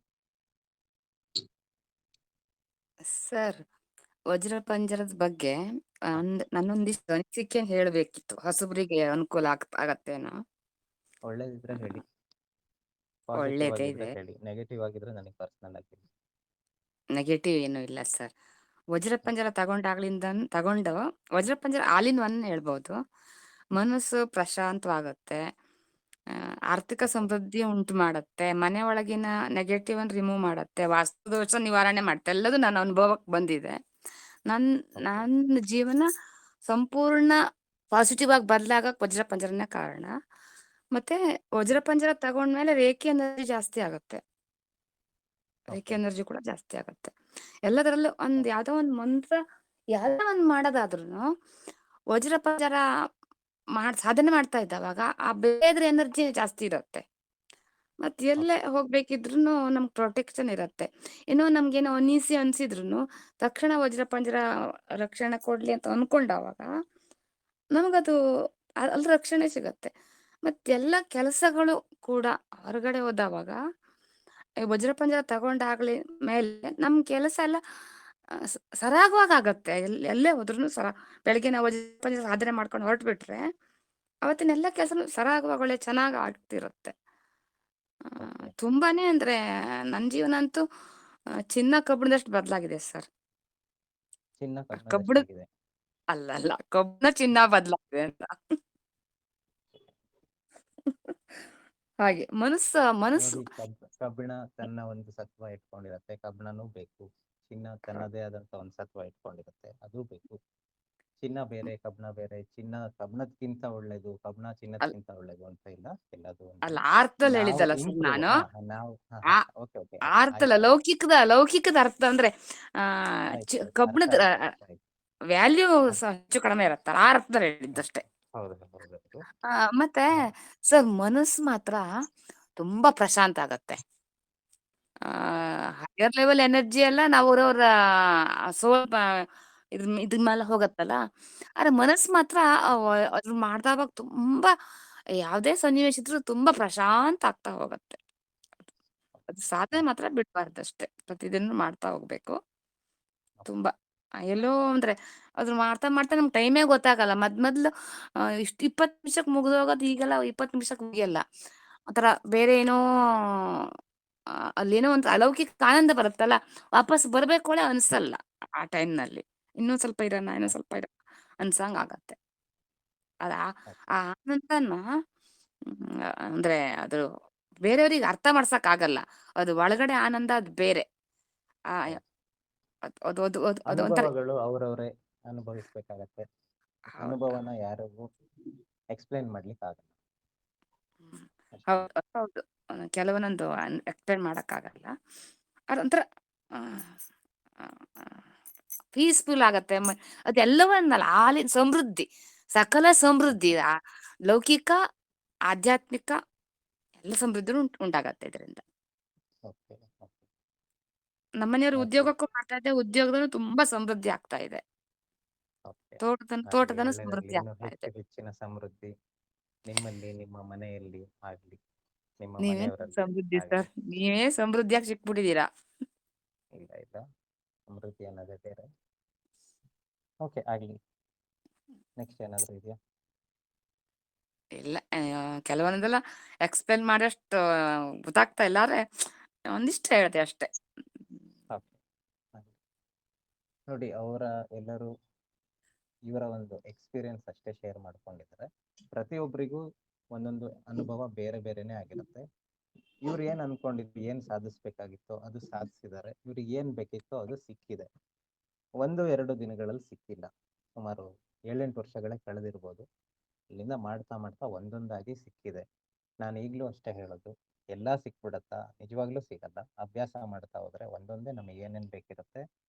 ಸರ್, ವಜ್ರ ಪಂಜರದ ಬಗ್ಗೆ ನನ್ನೊಂದಿಷ್ಟು ಅನಿಸಿಕೆ ಹೇಳ್ಬೇಕಿತ್ತು, ಹೊಸಬರಿಗೆ ಅನುಕೂಲ ಆಗತ್ತೇನೋ. ಒಳ್ಳೇದಿದ್ರೆ ಹೇಳಿ, ಪಾಸಿಟಿವ್ ಒಳ್ಳೇದೇ ಆಗಿದ್ರೆ ಇದೆ, ಹೇಳಿ, ನೆಗೆಟಿವ್ ಆಗಿದ್ರೆ ನನಗೆ ಪರ್ಸನಲ್ ಆಗಿ. ನೆಗೆಟಿವ್ ಏನೂ ಇಲ್ಲ ಸರ್. ವಜ್ರ ಪಂಜರ ತಗೊಂಡು ವಜ್ರ ಪಂಜರ ಆಲ್ ಇನ್ ಒನ್ ಹೇಳ್ಬೋದು. ಮನಸ್ಸು ಪ್ರಶಾಂತವಾಗುತ್ತೆ, ಆರ್ಥಿಕ ಸಮೃದ್ಧಿ ಉಂಟು ಮಾಡುತ್ತೆ, ಮನೆ ಒಳಗಿನ ನೆಗೆಟಿವ್ ಅನ್ನು ರಿಮೂವ್ ಮಾಡುತ್ತೆ, ವಾಸ್ತುದೋಷ ನಿವಾರಣೆ ಮಾಡುತ್ತೆ. ಎಲ್ಲದೂ ನನ್ನ ಅನುಭವಕ್ಕೆ ಬಂದಿದೆ. ನನ್ನ ಜೀವನ ಸಂಪೂರ್ಣ ಪಾಸಿಟಿವ್ ಆಗಿ ಬದಲಾಗಕ್ಕೆ ವಜ್ರ ಪಂಜರನೇ ಕಾರಣ. ಮತ್ತೆ ವಜ್ರ ಪಂಜರ ತಗೊಂಡ್ಮೇಲೆ ರೇಖಿ ಎನರ್ಜಿ ಜಾಸ್ತಿ ಆಗುತ್ತೆ, ರೇಖಿ ಎನರ್ಜಿ ಕೂಡ ಜಾಸ್ತಿ ಆಗುತ್ತೆ. ಎಲ್ಲದರಲ್ಲೂ ಯಾವ್ದೋ ಒಂದು ಮಂತ್ರ, ಯಾವ್ದೋ ಒಂದು ಮಾಡೋದಾದ್ರೂ ವಜ್ರ ಪಂಜರ ಸಾಧನೆ ಮಾಡ್ತಾ ಇದ್ದವಾಗ ಆ ಬೇದ್ರ ಎನರ್ಜಿ ಜಾಸ್ತಿ ಇರುತ್ತೆ. ಮತ್ತೆ ಎಲ್ಲೇ ಹೋಗ್ಬೇಕಿದ್ರು ನಮ್ಗೆ ಪ್ರೊಟೆಕ್ಷನ್ ಇರುತ್ತೆ. ಏನೋ ನಮ್ಗೇನೋ ಅನೀಸಿ ಅನ್ಸಿದ್ರು ತಕ್ಷಣ ವಜ್ರ ಪಂಜರ ರಕ್ಷಣೆ ಕೊಡ್ಲಿ ಅಂತ ಅನ್ಕೊಂಡಾವಾಗ ನಮಗದು ಅಲ್ಲಿ ರಕ್ಷಣೆ ಸಿಗತ್ತೆ. ಮತ್ತೆಲ್ಲ ಕೆಲಸಗಳು ಕೂಡ ಹೊರಗಡೆ ಹೋದವಾಗ ವಜ್ರ ಪಂಜರ ತಗೊಂಡಾಗ್ಲಿ ಮೇಲೆ ನಮ್ ಕೆಲಸ ಎಲ್ಲ ಸರಾಗವಾಗಿ ಆಗತ್ತೆ. ಎಲ್ಲೇ ಹೋದ್ರು ಬೆಳಗ್ಗೆ ನಾವು ವಜ್ರ ಪಂಜರ ಸಾಧನೆ ಮಾಡ್ಕೊಂಡು ಹೊರಟ್ಬಿಟ್ರೆ ಅವತ್ತಿನ ಎಲ್ಲ ಕೆಲಸ ಸರಾಗವಾಗಿ ಒಳ್ಳೆ ಚೆನ್ನಾಗಿ ಆಗ್ತಿರುತ್ತೆ. ತುಂಬಾನೇ ಅಂದ್ರೆ ನನ್ನ ಜೀವನ ಅಂತೂ ಚಿನ್ನ ಕಬ್ಬಿಣದಷ್ಟು ಬದಲಾಗಿದೆ ಸರ್. ಚಿನ್ನ ಕಬ್ಬಿಣ ಅಲ್ಲ, ಕಬ್ಬಿಣ ಚಿನ್ನ ಬದಲಾಗಿದೆ ಅಂತ. ಹಾಗೆ ಮನಸ್ಸು ಕಬ್ಬಿಣ ತನ್ನ ಒಂದು ಸತ್ವ ಇಟ್ಕೊಂಡಿರತ್ತೆ, ಕಬ್ಬಿಣನೂ ಬೇಕು. ಚಿನ್ನ ತನ್ನದೇ ಆದಂತ ಒಂದು ಸತ್ವ ಇಟ್ಕೊಂಡಿರುತ್ತೆ, ಅದು ಬೇಕು. ಚಿನ್ನ ಬೇರೆ, ಕಬ್ಬಿಣ ಬೇರೆ. ಚಿನ್ನ ಕಬ್ಬಿಣಕ್ಕಿಂತ ಒಳ್ಳೇದು, ಕಬ್ಬಿಣ ಚಿನ್ನಕ್ಕಿಂತ ಒಳ್ಳೇದು ಅಂತ ಇಲ್ಲ, ಎಲ್ಲದು ಅಲ್ಲ. ಅರ್ಥದಲ್ಲಿ ಹೇಳಿದ್ದಲ್ಲ ಸರ್ ನಾನು, ಅರ್ಥಲ್ಲ ಲೌಕಿಕದ ಅರ್ಥ ಅಂದ್ರೆ ಕಬ್ಬಿಣದ ವ್ಯಾಲ್ಯೂ ಹೆಚ್ಚು ಕಡಿಮೆ ಇರತ್ತಲ್ಲ, ಆ ಅರ್ಥದಲ್ಲಿ ಹೇಳಿದ್ದಷ್ಟೇ. ಮತ್ತೆ ಸರ್ ಮನಸ್ಸು ಮಾತ್ರ ತುಂಬಾ ಪ್ರಶಾಂತ ಆಗತ್ತೆ. ಹೈಯರ್ ಲೆವೆಲ್ ಎನರ್ಜಿ ಎಲ್ಲ ನಾವು ಅವ್ರವ್ರ ಸೋಲ್ ಇದ್ರ ಮೇಲೆ ಹೋಗತ್ತಲ್ಲ, ಆದ್ರೆ ಮನಸ್ಸು ಮಾತ್ರ ಅದ್ರ ಮಾಡ್ದಾಗ ತುಂಬಾ ಯಾವ್ದೇ ಸನ್ನಿವೇಶ ಇದ್ರೂ ತುಂಬಾ ಪ್ರಶಾಂತ ಆಗ್ತಾ ಹೋಗತ್ತೆ. ಅದು ಸಾಧನೆ ಮಾತ್ರ ಬಿಡ್ಬಾರ್ದಷ್ಟೇ, ಪ್ರತಿದಿನ ಮಾಡ್ತಾ ಹೋಗ್ಬೇಕು. ತುಂಬಾ ಎಲ್ಲೋ ಅಂದ್ರೆ ಅದ್ರ ಮಾಡ್ತಾ ಮಾಡ್ತಾ ನಮ್ಗೆ ಟೈಮೇ ಗೊತ್ತಾಗಲ್ಲ. ಮೊದ್ಲು ಇಷ್ಟು 20 ನಿಮಿಷಕ್ಕೆ ಮುಗಿದೋಗೋದು ಈಗೆಲ್ಲ 20 ನಿಮಿಷಕ್ಕೆ ಮುಗಿಯಲ್ಲ. ಒಂಥರ ಬೇರೆ ಏನೋ ಅಲ್ಲೇನೋ ಒಂದು ಅಲೌಕಿಕ ಆನಂದ ಬರುತ್ತಲ್ಲ, ವಾಪಸ್ ಬರ್ಬೇಕು ಅನ್ಸಲ್ಲ ಆ ಟೈಮ್ನಲ್ಲಿ. ಇನ್ನೊಂದ್ ಸ್ವಲ್ಪ ಇರೋಣ ಅನ್ಸಂಗ್ ಆಗತ್ತೆ. ಅದ ಓಕೆ ಆ ಆನಂದನ ಅಂದ್ರೆ ಅದು ಬೇರೆಯವ್ರಿಗೆ ಅರ್ಥ ಮಾಡ್ಸಕ್ ಆಗಲ್ಲ. ಅದು ಒಳಗಡೆ ಆನಂದ ಅದು ಬೇರೆ. ಆ ಹೌದು. ಅದು ಅದು ಅದು ಅದು ಒಂಥರ ಅನುಭವಗಳು ಅವ್ರವ್ರೇ ಅನುಭವಿಸ್ಬೇಕಾಗತ್ತೆ. ಹೌದು ಅನುಭವನ ಯಾರಿಗೂ ಎಕ್ಸ್ಪ್ಲೈನ್ ಮಾಡ್ಲಿಕ್ಕೆ ಆಗಲ್ಲ ಅಷ್ಟೇ. ಹೌದು ಹೌದು ಕೆಲವೊಂದೊಂದು ಎಕ್ಸ್ಪ್ಲೇನ್ ಮಾಡಕ್ಕಾಗಲ್ಲ. ಅದೊಂಥರ ಪೀಸ್ಫುಲ್ ಆಗತ್ತೆ. ಅದೆಲ್ಲವನ್ನಲ್ಲ ಹಾಲಿನ ಸಮೃದ್ಧಿ, ಸಕಲ ಸಮೃದ್ಧಿ, ಲೌಕಿಕ ಆಧ್ಯಾತ್ಮಿಕ ಎಲ್ಲ ಸಮೃದ್ಧಿ ಉಂಟಾಗತ್ತೆ ಇದರಿಂದ. ಓಕೆ ಓಕೆ ನಮ್ಮನೆಯವರು ಓಕೆ ಉದ್ಯೋಗಕ್ಕೂ ಮಾಡ್ತಾ ಇದ್ದೆ, ಉದ್ಯೋಗದಲ್ಲೂ ತುಂಬಾ ಸಮೃದ್ಧಿ ಆಗ್ತಾ ಇದೆ. ಓಕೆ ಆಗ್ಲಿ ತೋಟದನು ಒಳ್ಳೇದಾಗ್ಲಿ. ಸಮೃದ್ಧಿ ಇನ್ನು ಆಗ್ತಾ ಇದೆ. ಹೆಚ್ಚಿನ ಸಮೃದ್ಧಿ ನಿಮ್ಮಲ್ಲಿ, ನಿಮ್ಮ ಮನೆಯಲ್ಲಿ ಆಗ್ಲಿ, ನಿಮ್ಮ ನೀವೇನ್ ಮನೆಯವರಲ್ಲಿ ಸಮೃದ್ಧಿ ಆಗ್ಲಿ. ಸರ್, ನೀವೇ ಸಮೃದ್ಧಿಯಾಗಿ ಸಿಕ್ಬಿಟ್ಟಿದೀರಾ. ಇಲ್ಲ ಇಲ್ಲ, ಸಮೃದ್ಧಿ ಅನ್ನೋದೇ ಬೇರೆ. ಓಕೆ ಆಗ್ಲಿ. ನೆಕ್ಸ್ಟ್ ಏನಾದ್ರು ಇದೆಯಾ? ಇಲ್ಲ ಕೆಲವೊಂದೆಲ್ಲ ಎಕ್ಸ್ಪ್ಲೇನ್ ಮಾಡಷ್ಟು ಗೊತ್ತಾಗ್ತಾ ಇಲ್ಲ, ಆದ್ರೆ ಒಂದಿಷ್ಟು ಹೇಳ್ದೆ ಅಷ್ಟೇ. ಓಕೆ ಆಗ್ಲಿ. ನೋಡಿ, ಎಲ್ಲರೂ ಇವರ ಒಂದು ಎಕ್ಸ್ಪೀರಿಯನ್ಸ್ ಅಷ್ಟೇ ಶೇರ್ ಮಾಡ್ಕೊಂಡಿದ್ದಾರೆ. ಪ್ರತಿಯೊಬ್ಬರಿಗೂ ಒಂದೊಂದು ಅನುಭವ ಬೇರೆ ಬೇರೆನೆ ಆಗಿರುತ್ತೆ. ಇವ್ರು ಏನ್ ಅನ್ಕೊಂಡಿದ್ರು, ಏನ್ ಸಾಧಿಸ್ಬೇಕಾಗಿತ್ತೋ ಅದು ಸಾಧಿಸಿದ್ದಾರೆ. ಇವ್ರಿಗೆ ಏನ್ ಬೇಕಿತ್ತೋ ಅದು ಸಿಕ್ಕಿದೆ. 1-2 ದಿನಗಳಲ್ಲಿ ಸಿಕ್ಕಿಲ್ಲ, ಸುಮಾರು 7-8 ವರ್ಷಗಳೇ ಕಳೆದಿರ್ಬೋದು. ಇಲ್ಲಿಂದ ಮಾಡ್ತಾ ಮಾಡ್ತಾ ಒಂದೊಂದಾಗಿ ಸಿಕ್ಕಿದೆ. ನಾನು ಈಗಲೂ ಅಷ್ಟೇ ಹೇಳೋದು, ಎಲ್ಲ ಸಿಕ್ಬಿಡತ್ತಾ? ನಿಜವಾಗ್ಲೂ ಸಿಗಲ್ಲ. ಅಭ್ಯಾಸ ಮಾಡ್ತಾ ಹೋದ್ರೆ ಒಂದೊಂದೇ ನಮಗೆ ಏನೇನ್ ಬೇಕಿರುತ್ತೆ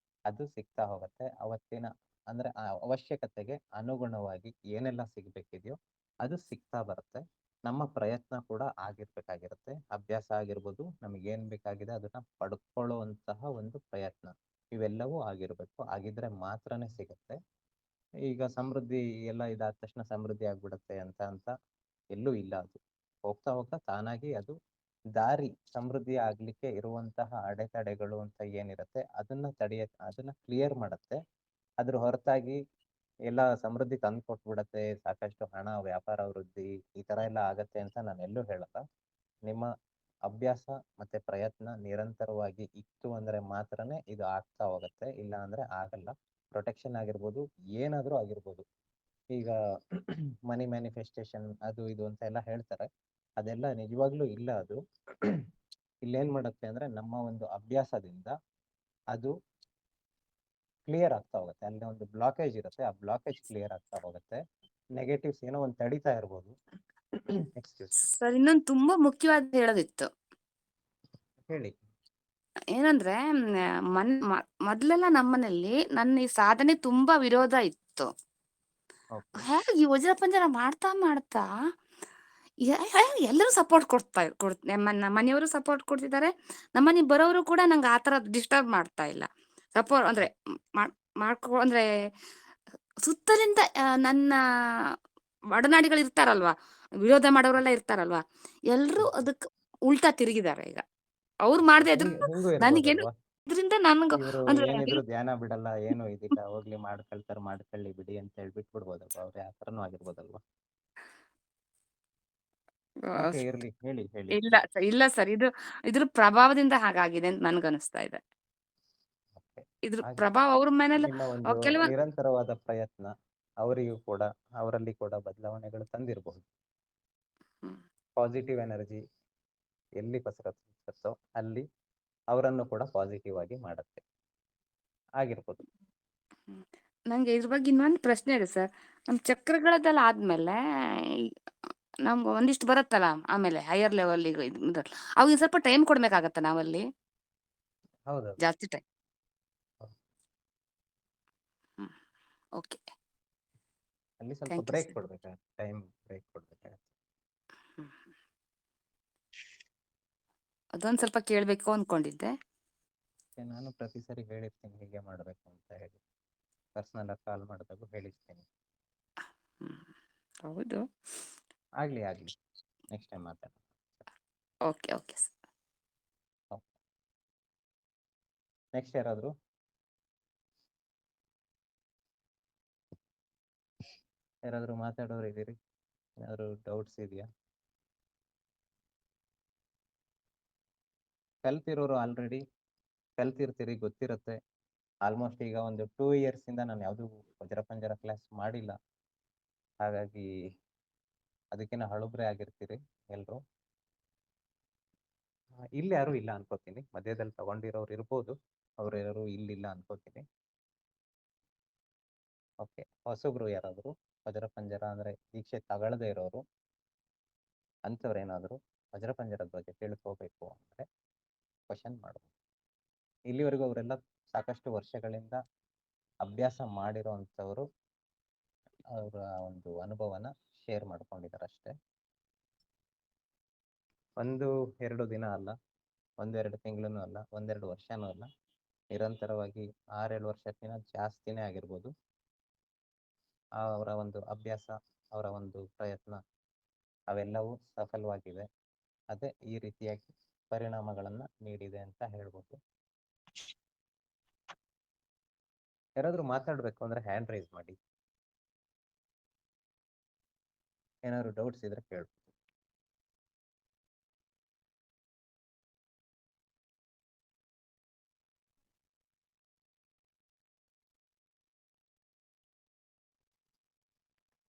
ಅದು ಸಿಗ್ತಾ ಹೋಗುತ್ತೆ. ಅವತ್ತಿನ ಅಂದ್ರೆ ಆ ಅವಶ್ಯಕತೆಗೆ ಅನುಗುಣವಾಗಿ ಏನೆಲ್ಲ ಸಿಗ್ಬೇಕಿದೆಯೋ ಅದು ಸಿಗ್ತಾ ಬರುತ್ತೆ. ನಮ್ಮ ಪ್ರಯತ್ನ ಕೂಡ ಆಗಿರ್ಬೇಕಾಗಿರುತ್ತೆ. ಅಭ್ಯಾಸ ಆಗಿರ್ಬೋದು, ನಮಗೆ ಏನ್ ಬೇಕಾಗಿದೆ ಅದನ್ನ ಪಡ್ಕೊಳ್ಳುವಂತಹ ಒಂದು ಪ್ರಯತ್ನ, ಇವೆಲ್ಲವೂ ಆಗಿರ್ಬೇಕು. ಆಗಿದ್ರೆ ಮಾತ್ರನೇ ಸಿಗುತ್ತೆ. ಈಗ ಸಮೃದ್ಧಿ ಎಲ್ಲ ಇದಾದ ತಕ್ಷಣ ಸಮೃದ್ಧಿ ಆಗ್ಬಿಡುತ್ತೆ ಅಂತ ಎಲ್ಲೂ ಇಲ್ಲ. ಅದು ಹೋಗ್ತಾ ಹೋಗ್ತಾ ತಾನಾಗಿ ಅದು ದಾರಿ, ಸಮೃದ್ಧಿ ಆಗ್ಲಿಕ್ಕೆ ಇರುವಂತಹ ಅಡೆತಡೆಗಳು ಅಂತ ಏನಿರುತ್ತೆ ಅದನ್ನ ಕ್ಲಿಯರ್ ಮಾಡುತ್ತೆ. ಅದ್ರ ಹೊರತಾಗಿ ಎಲ್ಲ ಸಮೃದ್ಧಿ ತಂದು ಕೊಟ್ಬಿಡತ್ತೆ, ಸಾಕಷ್ಟು ಹಣ, ವ್ಯಾಪಾರ ವೃದ್ಧಿ ಈ ತರ ಎಲ್ಲ ಆಗತ್ತೆ ಅಂತ ನಾನು ಎಲ್ಲೂ ಹೇಳಲ್ಲ. ನಿಮ್ಮ ಅಭ್ಯಾಸ ಮತ್ತೆ ಪ್ರಯತ್ನ ನಿರಂತರವಾಗಿ ಇತ್ತು ಅಂದ್ರೆ ಮಾತ್ರನೇ ಇದು ಆಗ್ತಾ ಹೋಗುತ್ತೆ, ಇಲ್ಲ ಅಂದ್ರೆ ಆಗಲ್ಲ. ಪ್ರೊಟೆಕ್ಷನ್ ಆಗಿರ್ಬೋದು, ಏನಾದ್ರೂ ಆಗಿರ್ಬೋದು. ಈಗ ಮನಿ ಮ್ಯಾನಿಫೆಸ್ಟೇಷನ್ ಅದು ಇದು ಅಂತ ಎಲ್ಲ ಹೇಳ್ತಾರೆ, ಅದೆಲ್ಲ ನಿಜವಾಗ್ಲೂ ಇಲ್ಲ. ಅದು ಇಲ್ಲೇನ್ ಮಾಡುತ್ತೆ ಅಂದ್ರೆ ನಮ್ಮ ಒಂದು ಅಭ್ಯಾಸದಿಂದ ಅದು ಕ್ಲಿಯರ್ ಆಗ್ತಾ ಹೋಗುತ್ತೆ. ಅಲ್ಲಿ ಒಂದು ಬ್ಲಾಕೇಜ್ ಇರುತ್ತೆ, ಆ ಬ್ಲಾಕೇಜ್ ಕ್ಲಿಯರ್ ಆಗ್ತಾ ಹೋಗುತ್ತೆ. ನೆಗೆಟಿವ್ಸ್ ಏನೋ ಒಂದು ತಡಿತಾ ಇರ್ಬೋದು. ಎಕ್ಸ್ಕ್ಯೂಸ್ ಸರ್, ಇನ್ನೊಂದು ತುಂಬಾ ಮುಖ್ಯವಾದ ಹೇಳೋದಿತ್ತು. ಹೇಳಿ. ಏನಂದ್ರೆ ಮೊದ್ಲೆಲ್ಲ ನಮ್ಮನೇಲಿ ನನ್ನ ಈ ಸಾಧನೆ ತುಂಬಾ ವಿರೋಧ ಇತ್ತು. ಓಕೆ ಹೇಗೆ ಈ ವಜ್ರ ಪಂಜರ ಮಾಡ್ತಾ ಮಾಡ್ತಾ ಎಲ್ಲರೂ ಸಪೋರ್ಟ್ ನಮ್ಮ ಮನೆಯವರು ಸಪೋರ್ಟ್ ಕೊಡ್ತಿದ್ದಾರೆ. ನಮ್ಮನೆ ಬರೋರು ಕೂಡ ನಂಗೆ ಆತರ ಡಿಸ್ಟರ್ಬ್ ಮಾಡ್ತಾ ಇಲ್ಲ. ಸಪೋರ್ಟ್ ಅಂದ್ರೆ ಅಂದ್ರೆ ಸುತ್ತಲಿಂದ ನನ್ನ ಒಡನಾಡಿಗಳು ಇರ್ತಾರಲ್ವಾ, ವಿರೋಧ ಮಾಡೋರೆಲ್ಲ ಇರ್ತಾರಲ್ವಾ, ಎಲ್ರು ಅದಕ್ಕೆ ಉಲ್ಟಾ ತಿರುಗಿದ್ದಾರೆ. ಈಗ ಅವ್ರು ಮಾಡದೆ ಇದ್ರು ಹಿಂಗೂ ನನಗೇನು ಇರ್ಬೋದಲ್ವಾ? ಇದರಿಂದ ನನ್ಗೂ ಇವರು ಅಂದ್ರೆ ಏನಿದ್ರು ಧ್ಯಾನ ಬಿಡಲ್ಲ, ಏನು ಇದಿಲ್ಲ, ಹೋಗ್ಲಿ ಮಾಡ್ಕೊಳ್ಳಿ ಬಿಡಿ ಅಂತ ಹೇಳಿ ಬಿಟ್ಬಿಡ್ಬೋದಲ್ವಾ? ಅವ್ರು ಯಾವ ಥರನೂ ಆಗಿರ್ಬೋದಲ್ವಾ? ಓಕೆ ಇರ್ಲಿ, ಹೇಳಿ ಹೇಳಿ ಇಲ್ಲ ಹೇಳಿ. ಇಲ್ಲ ಸರ್, ಇದ್ರ ಪ್ರಭಾವದಿಂದ ಹಾಗಾಗಿದೆ ಅಂತ ನನ್ಗನಿಸ್ತಾ ಇದೆ. ಓಕೆ ಇದ್ರ ಹಾಗೆ ಪ್ರಭಾವ ಅವ್ರ ಮೇಲೆ ನಿಮ್ಮ ಒಂದು ಕೆಲವೊಂದು ನಿರಂತರವಾದ ಪ್ರಯತ್ನ ಅವರಲ್ಲಿ ಕೂಡ ಬದಲಾವಣೆಗಳು ತಂದಿರಬಹುದು. ಪಾಸಿಟಿವ್ ಎನರ್ಜಿ ಎಲ್ಲಿ ಪಸರಿಸುತ್ತೋ ಅಲ್ಲಿ ಅವರನ್ನು ಕೂಡ ಪಾಸಿಟಿವ್ ಆಗಿ ಮಾಡುತ್ತೆ, ಆಗಿರ್ಬೋದು. ನಂಗೆ ಇದ್ರ ಬಗ್ಗೆ ಇನ್ನೊಂದು ಪ್ರಶ್ನೆ ಇದೆ ಸರ್. ನಮ್ ಚಕ್ರಗಳದೆಲ್ಲ ಆದ್ಮೇಲೆ ನಮ್ಗೆ ಒಂದಿಷ್ಟು ಬರುತ್ತಲ್ಲ, ಆಮೇಲೆ ಹೈಯರ್ ಲೆವೆಲ್ ಅವಾಗ ಸ್ವಲ್ಪ ಟೈಮ್ ಕೊಡ್ಬೇಕಾಗತ್ತ ನಾವಲ್ಲಿ, ಹೌದು ಜಾಸ್ತಿ ಟೈಮ್. ಓಕೆ, ಅಲ್ಲಿ ಸ್ವಲ್ಪ ಥ್ಯಾಂಕ್ ಯು ಬ್ರೇಕ್ ಸರ್. ಕೊಡ್ಬೇಕಾಗತ್ತೆ, ಟೈಮ್ ಬ್ರೇಕ್ ಕೊಡ್ಬೇಕಾಗತ್ತೆ. ಅದೊಂದು ಸ್ವಲ್ಪ ಕೇಳಬೇಕು ಅನ್ಕೊಂಡಿದ್ದೆ. ನಾನು ಪ್ರತಿ ಸರಿ ಹೇಳಿರ್ತೀನಿ ಹೀಗೆ ಮಾಡಬೇಕು ಅಂತ ಹೇಳಿ, ಪರ್ಸನಲ್ ಆಗಿ ಕಾಲ್ ಮಾಡಿದಾಗ ಹೇಳಿರ್ತೀನಿ. ಹೌದು, ಆಗ್ಲಿ ನೆಕ್ಸ್ಟ್ ಟೈಮ್ ಮಾತಾಡೋಣ. Okay okay sir. ನೆಕ್ಸ್ಟ್ ಯಾರಾದ್ರು? ಮಾತಾಡೋರು ಇದ್ದೀರಿ? ಏನಾದ್ರು ಡೌಟ್ಸ್ ಇದೆಯಾ? ಕಲ್ತಿರೋರು ಆಲ್ರೆಡಿ ಕಲ್ತಿರ್ತೀರಿ, ಗೊತ್ತಿರುತ್ತೆ. ಆಲ್ಮೋಸ್ಟ್ ಈಗ ಒಂದು 2 years ಇಂದ ನಾನು ಯಾವುದು ವಜ್ರಪಂಜರ ಕ್ಲಾಸ್ ಮಾಡಿಲ್ಲ. ಹಾಗಾಗಿ ಅದಕ್ಕಿಂತ ಹಳುಬ್ರೆ ಆಗಿರ್ತೀರಿ ಎಲ್ರು. ಇಲ್ಲಿ ಯಾರು ಇಲ್ಲ ಅನ್ಕೋತೀನಿ, ಮಧ್ಯದಲ್ಲಿ ತಗೊಂಡಿರೋರು ಇರ್ಬೋದು, ಅವ್ರು ಯಾರು ಇಲ್ಲಿಲ್ಲ ಅನ್ಕೋತೀನಿ. ಓಕೆ, ಹೊಸಬ್ರು ಯಾರಾದ್ರು ವಜ್ರಪಂಜರ ಅಂದ್ರೆ ದೀಕ್ಷೆ ತಗೊಳ್ಳದೆ ಇರೋರು ಅಂಥವ್ರೇನಾದ್ರು ವಜ್ರಪಂಜರದ ಬಗ್ಗೆ ತಿಳ್ಕೋಬೇಕು ಅಂದ್ರೆ ಕ್ವಶನ್ ಮಾಡ್ಬೋದು. ಇಲ್ಲಿವರೆಗೂ ಅವರೆಲ್ಲ ಸಾಕಷ್ಟು ವರ್ಷಗಳಿಂದ ಅಭ್ಯಾಸ ಮಾಡಿರೋ ಅಂಥವ್ರು ಅವರ ಒಂದು ಅನುಭವನ ಶೇರ್ ಮಾಡ್ಕೊಂಡಿದ್ದಾರೆ ಅಷ್ಟೇ. 1-2 ದಿನ ಅಲ್ಲ, 1-2 ತಿಂಗಳೂ ಅಲ್ಲ, 1-2 ವರ್ಷನೂ ಅಲ್ಲ, ನಿರಂತರವಾಗಿ 6-7 ವರ್ಷಕ್ಕಿಂತ ಜಾಸ್ತಿನೇ ಆಗಿರ್ಬೋದು. ಅವರ ಒಂದು ಅಭ್ಯಾಸ, ಅವರ ಒಂದು ಪ್ರಯತ್ನ ಅವೆಲ್ಲವೂ ಸಫಲವಾಗಿವೆ. ಅದೇ ಈ ರೀತಿಯಾಗಿ ಪರಿಣಾಮಗಳನ್ನ ನೀಡಿದೆ ಅಂತ ಹೇಳ್ಬೋದು. ಯಾರಾದ್ರೂ ಮಾತಾಡ್ಬೇಕು ಅಂದ್ರೆ ಹ್ಯಾಂಡ್ ರೈಸ್ ಮಾಡಿ, ಏನಾದ್ರು ಡೌಟ್ಸ್ ಇದ್ರೆ ಕೇಳ್ಬೋದು.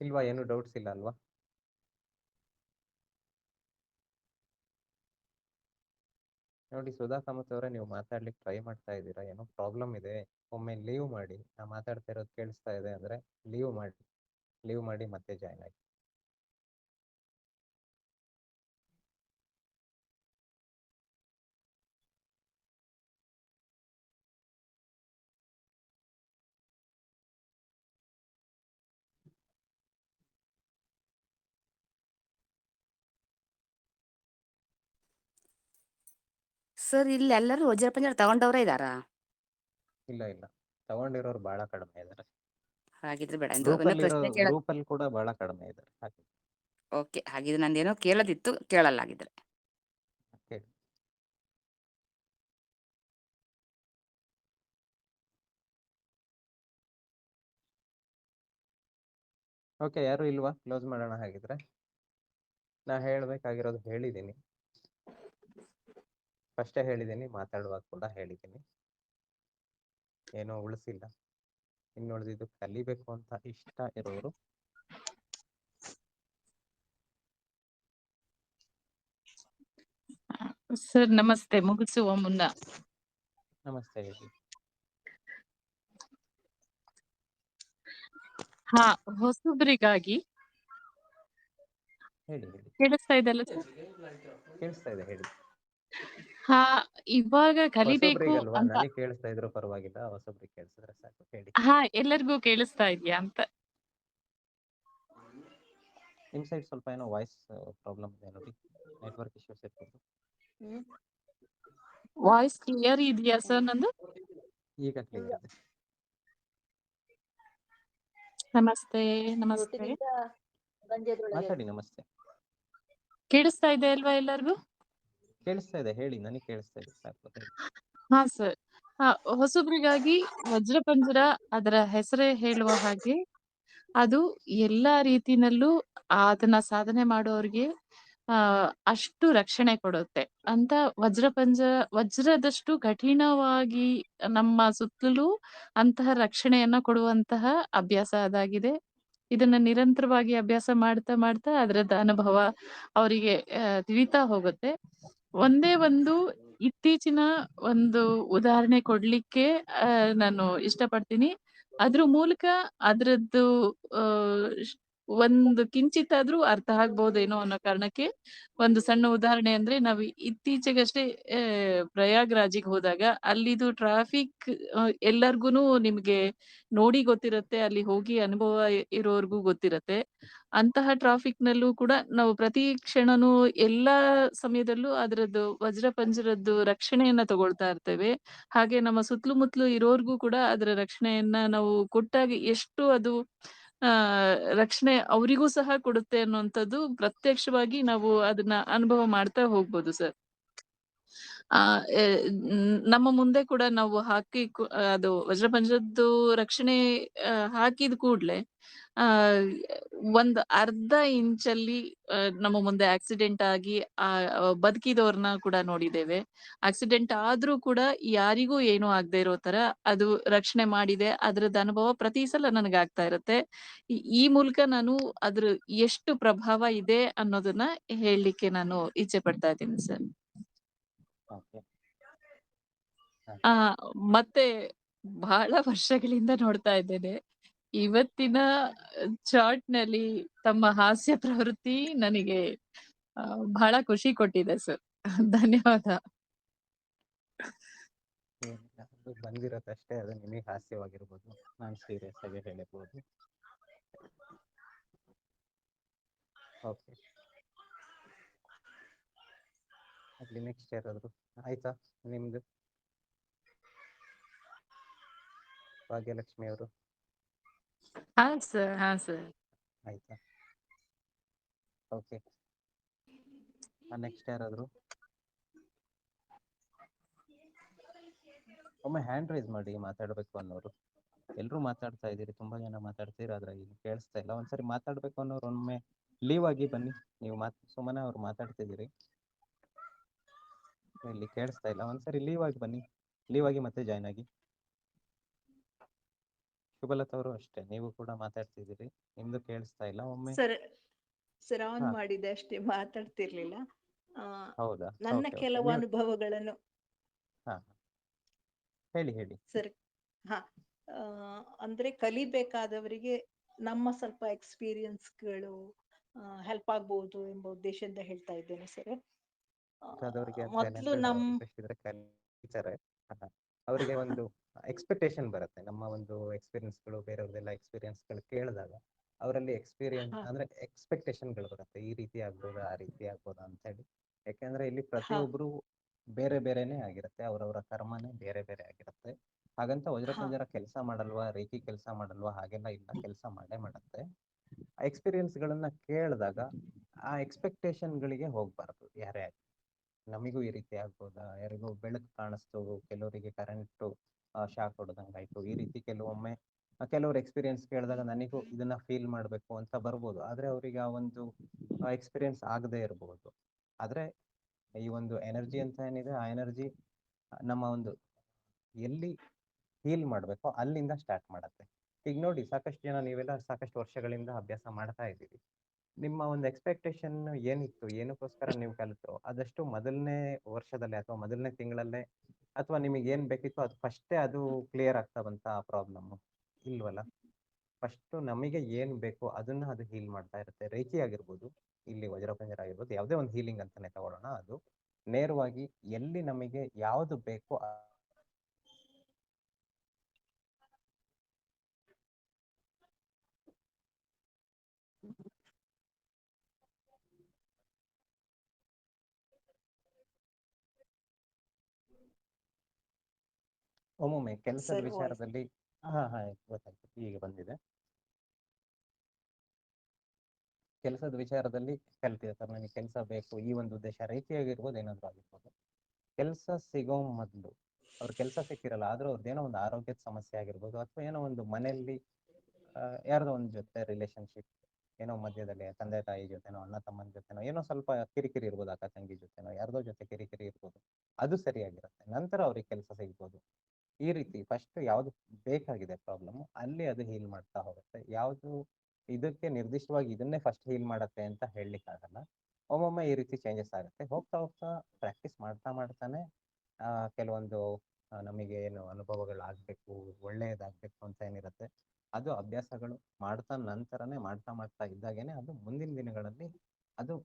ಇಲ್ವಾ? ಏನು ಡೌಟ್ಸ್ ಇಲ್ಲ ಅಲ್ವಾ? ನೋಡಿ ಸುಧಾ ಕಾಮತ್ ಅವರೇ, ನೀವು ಮಾತಾಡ್ಲಿಕ್ಕೆ ಟ್ರೈ ಮಾಡ್ತಾ ಇದ್ದೀರಾ, ಏನೋ ಪ್ರಾಬ್ಲಮ್ ಇದೆ, ಒಮ್ಮೆ ಲೀವ್ ಮಾಡಿ. ನಾ ಮಾತಾಡ್ತಾ ಇರೋದು ಕೇಳಿಸ್ತಾ ಇದೆ ಅಂದ್ರೆ ಲೀವ್ ಮಾಡಿ ಮತ್ತೆ ಜಾಯ್ನ್ ಆಗಿ. ಸರ್ ಇಲ್ಲಿ ಎಲ್ಲರೂ ವಜ್ರಪಂಜರ ತಗೊಂಡವ್ರೆ ಇದಾರಾ? ಇಲ್ಲ, ತಗೊಂಡಿರೋರು ಬಹಳ ಕಡಿಮೆ ಇದ್ದಾರೆ. ಹಾಗಿದ್ರೆ ಬೇಡ, ಒಂದು ಪ್ರಶ್ನೆ ಕೇಳ. ಗ್ರೂಪ್ ಅಲ್ಲಿ ಕೂಡ ಬಹಳ ಕಡಿಮೆ ಇದ್ದಾರೆ. ಹಾಗೆ ಓಕೆ, ಹಾಗಿದ್ರೆ ನಂದೇನೋ ಕೇಳೋದಿತ್ತು, ಕೇಳಲ್ಲ ಆಗಿದ್ರೆ. ಹೇಳಿ. ಓಕೆ, ಯಾರು ಇಲ್ವಾ? ಕ್ಲೋಸ್ ಮಾಡೋಣ ಹಾಗಿದ್ರೆ. ನಾ ಹೇಳ್ಬೇಕಾಗಿರೋದು ಹೇಳಿದ್ದೀನಿ, ಫಸ್ಟೇ ಹೇಳಿದ್ದೀನಿ, ಮಾತಾಡುವಾಗ ಕೂಡ ಹೇಳಿದ್ದೀನಿ, ಏನೋ ಉಳಿಸಿಲ್ಲ. ಇನ್ನುಳಿದಿದ್ದು ಕಲಿಬೇಕು ಅಂತ ಇಷ್ಟ ಇರೋರು ಸರ್ ನಮಸ್ತೆ. ಮುಗಿಸುವ ಮುನ್ನ ನಮಸ್ತೆ ಹೇಳಿ. ಹಾ, ಹೊಸಬ್ರಿಗಾಗಿ ಹೇಳಿ. ಕೇಳಿಸ್ತಾ ಇದೆಲ್ಲ ಸರ್? ಕೇಳಿಸ್ತಾ ಇದೆ, ಹೇಳಿ. ಹಾ, ಇವಾಗ ಕಲಿಬೇಕು ಹೊಸಬ್ರಿಗಲ್ವಾ? ಅಂತ. ನನಗೆ ಕೇಳಿಸ್ತಾ ಇದ್ರು ಪರವಾಗಿಲ್ಲ, ಹೊಸಬ್ರಿಗೆ ಕೇಳಿಸಿದ್ರೆ ಸಾಕು, ಹೇಳಿ. ಹಾ, ಎಲ್ಲರಿಗೂ ಕೇಳಿಸ್ತಾ ಇದೆಯಾ ಅಂತ. ನಿಮ್ ಸೈಡ್ ಸ್ವಲ್ಪ ಏನೋ ವಾಯ್ಸ್ ಪ್ರಾಬ್ಲಮ್ ಇದೆ ನೋಡಿ, ನೆಟ್ವರ್ಕ್ ಇಶ್ಯೂಸ್ ಇರ್ಬೋದು. ವಾಯ್ಸ್ ಕ್ಲಿಯರ್ ಇದೆಯಾ ಸರ್ ನಂದು? ಈಗ ಕ್ಲಿಯರ್ ಇದೆ. ನಮಸ್ತೆ. ಮಾತಾಡಿ. ನಮಸ್ತೆ. ಕೇಳಿಸ್ತಾ ಇದೆ ಅಲ್ವಾ ಎಲ್ಲರಿಗೂ? ಕೇಳಿಸ್ತಾ ಇದೆ, ಹೇಳಿ. ನನಗೆ ಕೇಳಿಸ್ತಾ ಇದೆ, ಸಾಕು, ಹೇಳಿ. ಹಾ ಸರ್. ಹೊಸಬ್ರಿಗಾಗಿ ವಜ್ರಪಂಜರ ಅದರ ಹೆಸರೇ ಹೇಳುವ ಹಾಗೆ ಅದು ಎಲ್ಲಾ ರೀತಿನಲ್ಲೂ ಅದನ್ನ ಸಾಧನೆ ಮಾಡೋರಿಗೆ ಅಷ್ಟು ರಕ್ಷಣೆ ಕೊಡುತ್ತೆ ಅಂತ. ವಜ್ರದಷ್ಟು ಕಠಿಣವಾಗಿ ನಮ್ಮ ಸುತ್ತಲೂ ಅಂತಹ ರಕ್ಷಣೆಯನ್ನ ಕೊಡುವಂತಹ ಅಭ್ಯಾಸ ಅದಾಗಿದೆ. ಇದನ್ನ ನಿರಂತರವಾಗಿ ಅಭ್ಯಾಸ ಮಾಡ್ತಾ ಮಾಡ್ತಾ ಅದರದ ಅನುಭವ ಅವರಿಗೆ ತಿಳಿತಾ ಹೋಗುತ್ತೆ. ಒಂದೇ ಒಂದು ಇತ್ತೀಚಿನ ಒಂದು ಉದಾಹರಣೆ ಕೊಡ್ಲಿಕ್ಕೆ ನಾನು ಇಷ್ಟಪಡ್ತೀನಿ. ಅದ್ರ ಮೂಲಕ ಅದ್ರದ್ದು ಒಂದು ಕಿಂಚಿತ್ತಾದ್ರೂ ಅರ್ಥ ಆಗ್ಬೋದೇನೋ ಅನ್ನೋ ಕಾರಣಕ್ಕೆ ಒಂದು ಸಣ್ಣ ಉದಾಹರಣೆ ಅಂದ್ರೆ, ನಾವು ಇತ್ತೀಚೆಗಷ್ಟೇ ಪ್ರಯಾಗ್ರಾಜಿಗೆ ಹೋದಾಗ ಅಲ್ಲಿದು ಟ್ರಾಫಿಕ್ ಎಲ್ಲರಿಗೂನು ನಿಮ್ಗೆ ನೋಡಿ ಗೊತ್ತಿರತ್ತೆ, ಅಲ್ಲಿ ಹೋಗಿ ಅನುಭವ ಇರೋರ್ಗೂ ಗೊತ್ತಿರತ್ತೆ. ಅಂತಹ ಟ್ರಾಫಿಕ್ ನಲ್ಲೂ ಕೂಡ ನಾವು ಪ್ರತಿ ಕ್ಷಣನೂ ಎಲ್ಲಾ ಸಮಯದಲ್ಲೂ ಅದರದ್ದು ವಜ್ರಪಂಜರದ್ದು ರಕ್ಷಣೆಯನ್ನ ತಗೊಳ್ತಾ ಇರ್ತೇವೆ. ಹಾಗೆ ನಮ್ಮ ಸುತ್ತಲೂ ಮುತ್ತಲು ಇರೋರ್ಗೂ ಕೂಡ ಅದರ ರಕ್ಷಣೆಯನ್ನ ನಾವು ಕೊಟ್ಟಾಗ ಎಷ್ಟು ಅದು ರಕ್ಷಣೆ ಅವರಿಗೂ ಸಹ ಕೊಡುತ್ತೆ ಅನ್ನುವಂಥದ್ದು ಪ್ರತ್ಯಕ್ಷವಾಗಿ ನಾವು ಅದನ್ನ ಅನುಭವ ಮಾಡ್ತಾ ಹೋಗ್ಬೋದು ಸರ್. ನಮ್ಮ ಮುಂದೆ ಕೂಡ ನಾವು ಹಾಕಿ ಅದು ವಜ್ರಪಂಜರದ್ದು ರಕ್ಷಣೆ ಹಾಕಿದ ಕೂಡ್ಲೆ ಒಂದ್ ಅರ್ಧ ಇಂಚಲ್ಲಿ ನಮ್ಮ ಮುಂದೆ ಆಕ್ಸಿಡೆಂಟ್ ಆಗಿ ಬದುಕಿದವ್ರನ್ನ ಕೂಡ ನೋಡಿದ್ದೇವೆ. ಆಕ್ಸಿಡೆಂಟ್ ಆದ್ರೂ ಕೂಡ ಯಾರಿಗೂ ಏನೂ ಆಗದೆ ಇರೋ ತರ ಅದು ರಕ್ಷಣೆ ಮಾಡಿದೆ. ಅದ್ರದ್ದು ಅನುಭವ ಪ್ರತಿ ಸಲ ನನಗಾಗ್ತಾ ಇರುತ್ತೆ. ಈ ಮೂಲಕ ನಾನು ಅದ್ರ ಎಷ್ಟು ಪ್ರಭಾವ ಇದೆ ಅನ್ನೋದನ್ನ ಹೇಳಲಿಕ್ಕೆ ನಾನು ಇಚ್ಛೆ ಪಡ್ತಾ ಇದ್ದೀನಿ ಸರ್. ಓಕೆ. ಮತ್ತೆ ಬಹಳ ವರ್ಷಗಳಿಂದ ನೋಡ್ತಾ ಇದ್ದೇನೆ. ಇವತ್ತಿನ ಚಾರ್ಟ್‌ನಲ್ಲಿ ತಮ್ಮ ಹಾಸ್ಯ ಪ್ರವೃತ್ತಿ ನನಗೆ ಬಹಳ ಖುಷಿ ಕೊಟ್ಟಿದೆ ಸರ್. ಧನ್ಯವಾದ. ಏನಿಲ್ಲ, ಅದು ಬಂದಿರೋದಷ್ಟೇ, ಅದು ನಿಮಗೆ ಹಾಸ್ಯವಾಗಿರ್ಬೋದು, ನಾನು ಸೀರಿಯಸ್ ಆಗಿ ಹೇಳಿರ್ಬೋದು. ಓಕೆ, ಅಲ್ಲಿ ನೆಕ್ಸ್ಟ್ ಯಾರಾದ್ರು ಆಯ್ತಾ ನಿಮ್ದು? ಭಾಗ್ಯಲಕ್ಷ್ಮಿ ಅವರು ಹಾ ಸರ್, ಹಾ ಸರ್. ಆಯ್ತಾ? ಓಕೆ, ನೆಕ್ಸ್ಟ್ ಯಾರಾದ್ರು ಒಮ್ಮೆ ಹ್ಯಾಂಡ್ ರೈಸ್ ಮಾಡಿ ಮಾತಾಡ್ಬೇಕು ಅನ್ನೋರು. ಎಲ್ಲರೂ ಮಾತಾಡ್ತಾ ಇದ್ದೀರಿ, ತುಂಬಾ ಜನ ಮಾತಾಡ್ತೀರಾ, ಆದ್ರೆ ಇಲ್ಲಿ ಕೇಳಿಸ್ತಾ ಇಲ್ಲ. ಒಂದ್ಸರಿ ಮಾತಾಡ್ಬೇಕು ಅನ್ನೋರು ಒಮ್ಮೆ ಲೀವ್ ಆಗಿ ಬನ್ನಿ. ನೀವು ಸುಮ್ಮನೆ ಅವ್ರು ಮಾತಾಡ್ತಿದ್ದೀರಿ, ಇಲ್ಲಿ ಕೇಳಿಸ್ತಾ ಇಲ್ಲ. ಒಂದ್ಸರಿ ಲೀವ್ ಆಗಿ ಬನ್ನಿ, ಲೀವ್ ಆಗಿ ಮತ್ತೆ ಜಾಯ್ನ್ ಆಗಿ. ಶುಭಲತಾ ಅವರು ಅಷ್ಟೇ, ನೀವು ಕೂಡ ಮಾತಾಡ್ತಿದ್ದೀರಿ, ನಿಮ್ದು ಕೇಳಿಸ್ತಾ ಇಲ್ಲ. ಒಮ್ಮೆ ಸರ್ ಆನ್ ಮಾಡಿದೆ ಅಷ್ಟೇ, ಮಾತಾಡ್ತಿರ್ಲಿಲ್ಲ. ಹೌದಾ? ನನ್ನ ಕೆಲವು ಅನುಭವಗಳನ್ನು ಹೇಳಿ ಹೇಳಿ ಸರ್. ಅಂದ್ರೆ ಕಲಿಬೇಕಾದವರಿಗೆ ನಮ್ಮ ಸ್ವಲ್ಪ ಎಕ್ಸ್ಪೀರಿಯನ್ಸ್ಗಳು ಹೆಲ್ಪ್ ಆಗ್ಬಹುದು ಎಂಬ ಉದ್ದೇಶದಿಂದ ಹೇಳ್ತಾ ಇದ್ದೇನೆ ಸರ್. ಮೊದಲು ಅವರಿಗೆ ಒಂದು ಎಕ್ಸ್ಪೆಕ್ಟೇಷನ್ ಬರುತ್ತೆ. ನಮ್ಮ ಒಂದು ಎಕ್ಸ್ಪೀರಿಯನ್ಸ್ಗಳು, ಬೇರೆಯವ್ರದೆಲ್ಲ ಎಕ್ಸ್ಪೀರಿಯನ್ಸ್ಗಳು ಕೇಳಿದಾಗ ಅವರಲ್ಲಿ ಎಕ್ಸ್ಪೀರಿಯನ್ಸ್ ಅಂದ್ರೆ ಎಕ್ಸ್ಪೆಕ್ಟೇಷನ್ಗಳು ಬರುತ್ತೆ. ಈ ರೀತಿ ಆಗ್ಬೋದಾ, ಆ ರೀತಿ ಆಗ್ಬೋದಾ ಅಂತ ಹೇಳಿ. ಯಾಕೆಂದ್ರೆ ಇಲ್ಲಿ ಪ್ರತಿಯೊಬ್ರು ಬೇರೆ ಬೇರೆನೆ ಆಗಿರುತ್ತೆ, ಅವರವರ ಕರ್ಮನೇ ಬೇರೆ ಬೇರೆ ಆಗಿರುತ್ತೆ. ಹಾಗಂತ ವಜ್ರಪಂಜರ ಕೆಲಸ ಮಾಡಲ್ವಾ, ರೇಖಿ ಕೆಲಸ ಮಾಡಲ್ವಾ, ಹಾಗೆಲ್ಲ ಇಲ್ಲ, ಕೆಲಸ ಮಾಡೇ ಮಾಡುತ್ತೆ. ಆ ಎಕ್ಸ್ಪೀರಿಯನ್ಸ್ ಗಳನ್ನ ಕೇಳಿದಾಗ ಆ ಎಕ್ಸ್ಪೆಕ್ಟೇಷನ್ ಗಳಿಗೆ ಹೋಗ್ಬಾರ್ದು. ಯಾರೇ ಆಗಿ ನಮಿಗೂ ಈ ರೀತಿ ಆಗ್ಬೋದಾ, ಯಾರಿಗೂ ಬೆಳಕು ಕಾಣಿಸ್ತು, ಕೆಲವರಿಗೆ ಕರೆಂಟ್ ಶಾಕ್ ಹೊಡೆದಂಗಾಯ್ತು, ಈ ರೀತಿ ಕೆಲವೊಮ್ಮೆ ಕೆಲವ್ರ ಎಕ್ಸ್ಪೀರಿಯನ್ಸ್ ಕೇಳಿದಾಗ ನನಗೂ ಇದನ್ನ ಫೀಲ್ ಮಾಡ್ಬೇಕು ಅಂತ ಬರ್ಬೋದು. ಆದ್ರೆ ಅವರಿಗೆ ಆ ಒಂದು ಎಕ್ಸ್ಪೀರಿಯನ್ಸ್ ಆಗದೆ ಇರಬಹುದು. ಆದ್ರೆ ಈ ಒಂದು ಎನರ್ಜಿ ಅಂತ ಏನಿದೆ, ಆ ಎನರ್ಜಿ ನಮ್ಮ ಒಂದು ಎಲ್ಲಿ ಹೀಲ್ ಮಾಡಬೇಕೋ ಅಲ್ಲಿಂದ ಸ್ಟಾರ್ಟ್ ಮಾಡುತ್ತೆ. ಈಗ ನೋಡಿ, ಸಾಕಷ್ಟು ಜನ ನೀವೆಲ್ಲ ಸಾಕಷ್ಟು ವರ್ಷಗಳಿಂದ ಅಭ್ಯಾಸ ಮಾಡ್ತಾ ಇದ್ದೀವಿ. ನಿಮ್ಮ ಒಂದು ಎಕ್ಸ್ಪೆಕ್ಟೇಷನ್ ಏನಿತ್ತು, ಏನಕ್ಕೋಸ್ಕರ ನೀವು ಕಲಿತರೋ ಅದಷ್ಟು ಮೊದಲನೇ ವರ್ಷದಲ್ಲೇ ಅಥವಾ ಮೊದಲನೇ ತಿಂಗಳಲ್ಲೇ ಅಥವಾ ನಿಮಗೆ ಏನ್ ಬೇಕಿತ್ತು ಅದು ಫಸ್ಟೇ ಅದು ಕ್ಲಿಯರ್ ಆಗ್ತಾ ಬಂತ ಆ ಪ್ರಾಬ್ಲಮ್? ಇಲ್ವಲ್ಲ. ಫಸ್ಟ್ ನಮಗೆ ಏನ್ ಬೇಕು ಅದನ್ನ ಅದು ಹೀಲ್ ಮಾಡ್ತಾ ಇರುತ್ತೆ. ರೇಖಿ ಆಗಿರ್ಬೋದು, ಇಲ್ಲಿ ವಜ್ರಪಂಜರ ಆಗಿರ್ಬೋದು, ಯಾವುದೇ ಒಂದು ಹೀಲಿಂಗ್ ಅಂತಾನೆ ತಗೊಳ್ಳೋಣ. ಅದು ನೇರವಾಗಿ ಎಲ್ಲಿ ನಮಗೆ ಯಾವುದು ಬೇಕೋ ಒಮ್ಮೊಮ್ಮೆ ಕೆಲಸದ ವಿಚಾರದಲ್ಲಿ ಗೊತ್ತಾಯ್ತು, ಈಗ ಬಂದಿದೆ. ಕೆಲಸದ ವಿಚಾರದಲ್ಲಿ ಕಲ್ತಿರ್ತಾರೆ, ನನಗೆ ಕೆಲಸ ಬೇಕು, ಈ ಒಂದು ಉದ್ದೇಶ ರೇಖೆ ಆಗಿರ್ಬೋದು, ಏನಾದ್ರು ಆಗಿರ್ಬೋದು. ಕೆಲಸ ಸಿಗೋ ಮೊದಲು ಅವ್ರ ಕೆಲಸ ಸಿಕ್ಕಿರಲ್ಲ, ಆದ್ರೂ ಅವ್ರದ್ದೇನೋ ಒಂದು ಆರೋಗ್ಯದ ಸಮಸ್ಯೆ ಆಗಿರ್ಬೋದು, ಅಥವಾ ಏನೋ ಒಂದು ಮನೆಯಲ್ಲಿ ಯಾರ್ದೋ ಒಂದ್ ಜೊತೆ ರಿಲೇಶನ್ಶಿಪ್, ಏನೋ ಮಧ್ಯದಲ್ಲಿ ತಂದೆ ತಾಯಿ ಜೊತೆನೋ, ಅಣ್ಣ ತಮ್ಮನ ಜೊತೆನೋ ಏನೋ ಸ್ವಲ್ಪ ಕಿರಿಕಿರಿ ಇರ್ಬೋದು, ಅಕ್ಕ ತಂಗಿ ಜೊತೆನೋ ಯಾರ್ದೋ ಜೊತೆ ಕಿರಿಕಿರಿ ಇರ್ಬೋದು, ಅದು ಸರಿಯಾಗಿರುತ್ತೆ. ನಂತರ ಅವ್ರಿಗೆ ಕೆಲಸ ಸಿಗ್ಬೋದು. ಈ ರೀತಿ ಫಸ್ಟ್ ಯಾವ್ದು ಬೇಕಾಗಿದೆ ಪ್ರಾಬ್ಲಮ್, ಅಲ್ಲಿ ಅದು ಹೀಲ್ ಮಾಡ್ತಾ ಹೋಗುತ್ತೆ. ಯಾವುದು ಇದಕ್ಕೆ ನಿರ್ದಿಷ್ಟವಾಗಿ ಇದನ್ನೇ ಫಸ್ಟ್ ಹೀಲ್ ಮಾಡತ್ತೆ ಅಂತ ಹೇಳಲಿಕ್ಕೆ ಆಗಲ್ಲ. ಒಮ್ಮೊಮ್ಮೆ ಈ ರೀತಿ ಚೇಂಜಸ್ ಆಗುತ್ತೆ. ಹೋಗ್ತಾ ಹೋಗ್ತಾ ಪ್ರಾಕ್ಟೀಸ್ ಮಾಡ್ತಾ ಮಾಡ್ತಾನೆ ಕೆಲವೊಂದು ನಮಗೆ ಏನು ಅನುಭವಗಳು ಆಗ್ಬೇಕು, ಒಳ್ಳೆಯದಾಗ್ಬೇಕು ಅಂತ ಏನಿರುತ್ತೆ, ಅದು ಅಭ್ಯಾಸಗಳು ಮಾಡ್ತಾ ನಂತರನೇ ಮಾಡ್ತಾ ಇದ್ದಾಗೇನೆ ಅದು ಮುಂದಿನ ದಿನಗಳಲ್ಲಿ ಅದು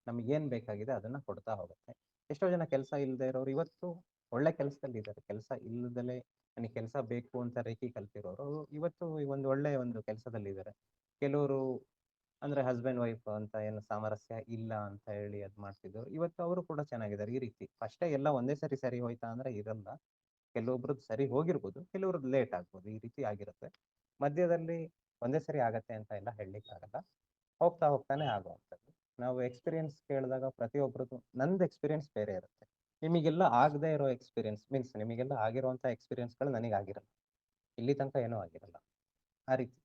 ನಮಗೇನ್ ಬೇಕಾಗಿದೆ ಅದನ್ನ ಕೊಡ್ತಾ ಹೋಗುತ್ತೆ. ಎಷ್ಟೋ ಜನ ಕೆಲಸ ಇಲ್ಲದೆ ಇರೋರು ಇವತ್ತು ಒಳ್ಳೆ ಕೆಲಸದಲ್ಲಿ ಇದ್ದಾರೆ. ಕೆಲಸ ಇಲ್ಲದಲೇ ನನಗೆ ಕೆಲಸ ಬೇಕು ಅಂತ ರೇಖಿ ಕಲ್ತಿರೋರು ಇವತ್ತು ಒಂದು ಒಳ್ಳೆ ಒಂದು ಕೆಲಸದಲ್ಲಿ ಇದ್ದಾರೆ. ಕೆಲವರು ಅಂದ್ರೆ ಹಸ್ಬೆಂಡ್ ವೈಫ್ ಅಂತ ಏನು ಸಾಮರಸ್ಯ ಇಲ್ಲ ಅಂತ ಹೇಳಿ ಅದ್ ಮಾಡ್ತಿದ್ರು, ಇವತ್ತು ಅವರು ಕೂಡ ಚೆನ್ನಾಗಿದ್ದಾರೆ. ಈ ರೀತಿ ಫಸ್ಟೇ ಎಲ್ಲ ಒಂದೇ ಸರಿ ಹೋಯ್ತಾ ಅಂದ್ರೆ ಇರಲ್ಲ. ಕೆಲವೊಬ್ರದ್ದು ಸರಿ ಹೋಗಿರ್ಬೋದು, ಕೆಲವ್ರದ್ದು ಲೇಟ್ ಆಗ್ಬೋದು, ಈ ರೀತಿ ಆಗಿರುತ್ತೆ. ಮಧ್ಯದಲ್ಲಿ ಒಂದೇ ಸರಿ ಆಗತ್ತೆ ಅಂತ ಎಲ್ಲ ಹೇಳಲಿಕ್ಕೆ ಆಗಲ್ಲ. ಹೋಗ್ತಾನೆ ಆಗುವಂಥದ್ದು. ನಾವು ಎಕ್ಸ್ಪೀರಿಯನ್ಸ್ ಕೇಳಿದಾಗ ಪ್ರತಿಯೊಬ್ಬರದ್ದು ನಂದು ಎಕ್ಸ್ಪೀರಿಯನ್ಸ್ ಬೇರೆ ಇರುತ್ತೆ. ನಿಮಗೆಲ್ಲ ಆಗದೆ ಇರೋ ಎಕ್ಸ್ಪೀರಿಯನ್ಸ್ ಮೀನ್ಸ್ ನಿಮಗೆಲ್ಲ ಆಗಿರುವಂಥ ಎಕ್ಸ್ಪೀರಿಯನ್ಸ್ಗಳು ನನಗಾಗಿರಲ್ಲ. ಇಲ್ಲಿ ತನಕ ಏನೂ ಆಗಿರಲ್ಲ. ಆ ರೀತಿ.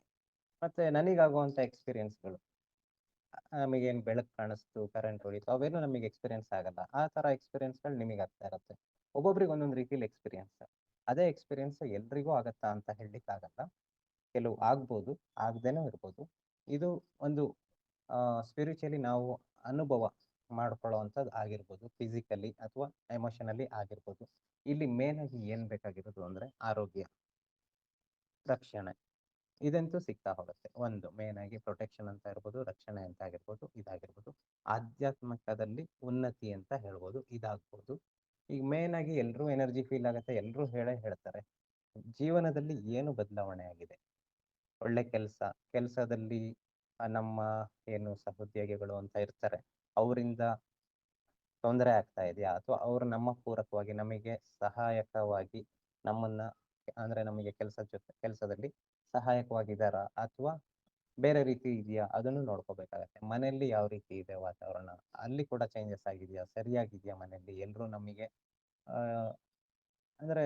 ಮತ್ತೆ ನನಗಾಗುವಂಥ ಎಕ್ಸ್ಪೀರಿಯನ್ಸ್ಗಳು ನಮಗೇನು ಬೆಳಕು ಕಾಣಿಸ್ತು, ಕರೆಂಟ್ ಹೊಡಿತು, ಅವೆಲ್ಲ ನಮಗೆ ಎಕ್ಸ್ಪೀರಿಯನ್ಸ್ ಆಗಲ್ಲ. ಆ ಥರ ಎಕ್ಸ್ಪೀರಿಯನ್ಸ್ಗಳು ನಿಮಗೆ ಆಗ್ತಾ ಇರುತ್ತೆ. ಒಬ್ಬೊಬ್ರಿಗೆ ಒಂದೊಂದು ರೀತಿಲಿ ಎಕ್ಸ್ಪೀರಿಯನ್ಸ್. ಅದೇ ಎಕ್ಸ್ಪೀರಿಯನ್ಸ್ ಎಲ್ರಿಗೂ ಆಗತ್ತಾ ಅಂತ ಹೇಳಲಿಕ್ಕಾಗಲ್ಲ. ಕೆಲವು ಆಗ್ಬೋದು, ಆಗದೇನೂ ಇರ್ಬೋದು. ಇದು ಒಂದು ಸ್ಪಿರಿಚುವಲಿ ನಾವು ಅನುಭವ ಮಾಡ್ಕೊಳ್ಳೋವಂಥದ್ದು ಆಗಿರ್ಬೋದು, ಫಿಸಿಕಲಿ ಅಥವಾ ಎಮೋಷನಲಿ ಆಗಿರ್ಬೋದು. ಇಲ್ಲಿ ಮೇನ್ ಆಗಿ ಏನು ಬೇಕಾಗಿರೋದು ಅಂದರೆ ಆರೋಗ್ಯ, ರಕ್ಷಣೆ. ಇದಂತೂ ಸಿಗ್ತಾ ಹೋಗುತ್ತೆ. ಒಂದು ಮೇನ್ ಆಗಿ ಪ್ರೊಟೆಕ್ಷನ್ ಅಂತ ಇರ್ಬೋದು, ರಕ್ಷಣೆ ಅಂತ ಆಗಿರ್ಬೋದು, ಇದಾಗಿರ್ಬೋದು. ಆಧ್ಯಾತ್ಮಿಕದಲ್ಲಿ ಉನ್ನತಿ ಅಂತ ಹೇಳ್ಬೋದು, ಇದಾಗ್ಬೋದು. ಈಗ ಮೇನ್ ಆಗಿ ಎಲ್ಲರೂ ಎನರ್ಜಿ ಫೀಲ್ ಆಗುತ್ತೆ, ಎಲ್ಲರೂ ಹೇಳ್ತಾರೆ. ಜೀವನದಲ್ಲಿ ಏನು ಬದಲಾವಣೆ ಆಗಿದೆ? ಒಳ್ಳೆ ಕೆಲಸದಲ್ಲಿ ನಮ್ಮ ಏನು ಸಹೋದ್ಯೋಗಿಗಳು ಅಂತ ಇರ್ತಾರೆ, ಅವರಿಂದ ತೊಂದರೆ ಆಗ್ತಾ ಇದೆಯಾ, ಅಥವಾ ಅವರು ನಮ್ಮ ಪೂರಕವಾಗಿ ನಮಗೆ ಸಹಾಯಕವಾಗಿ ನಮ್ಮನ್ನ ಅಂದ್ರೆ ನಮಗೆ ಕೆಲಸದಲ್ಲಿ ಸಹಾಯಕವಾಗಿದ್ದಾರಾ, ಅಥವಾ ಬೇರೆ ರೀತಿ ಇದೆಯಾ, ಅದನ್ನು ನೋಡ್ಕೋಬೇಕಾಗತ್ತೆ. ಮನೆಯಲ್ಲಿ ಯಾವ ರೀತಿ ಇದೆ ವಾತಾವರಣ, ಅಲ್ಲಿ ಕೂಡ ಚೇಂಜಸ್ ಆಗಿದೆಯಾ, ಸರಿಯಾಗಿದೆಯಾ ಮನೆಯಲ್ಲಿ? ಎಲ್ಲರೂ ನಮಗೆ ಅಂದ್ರೆ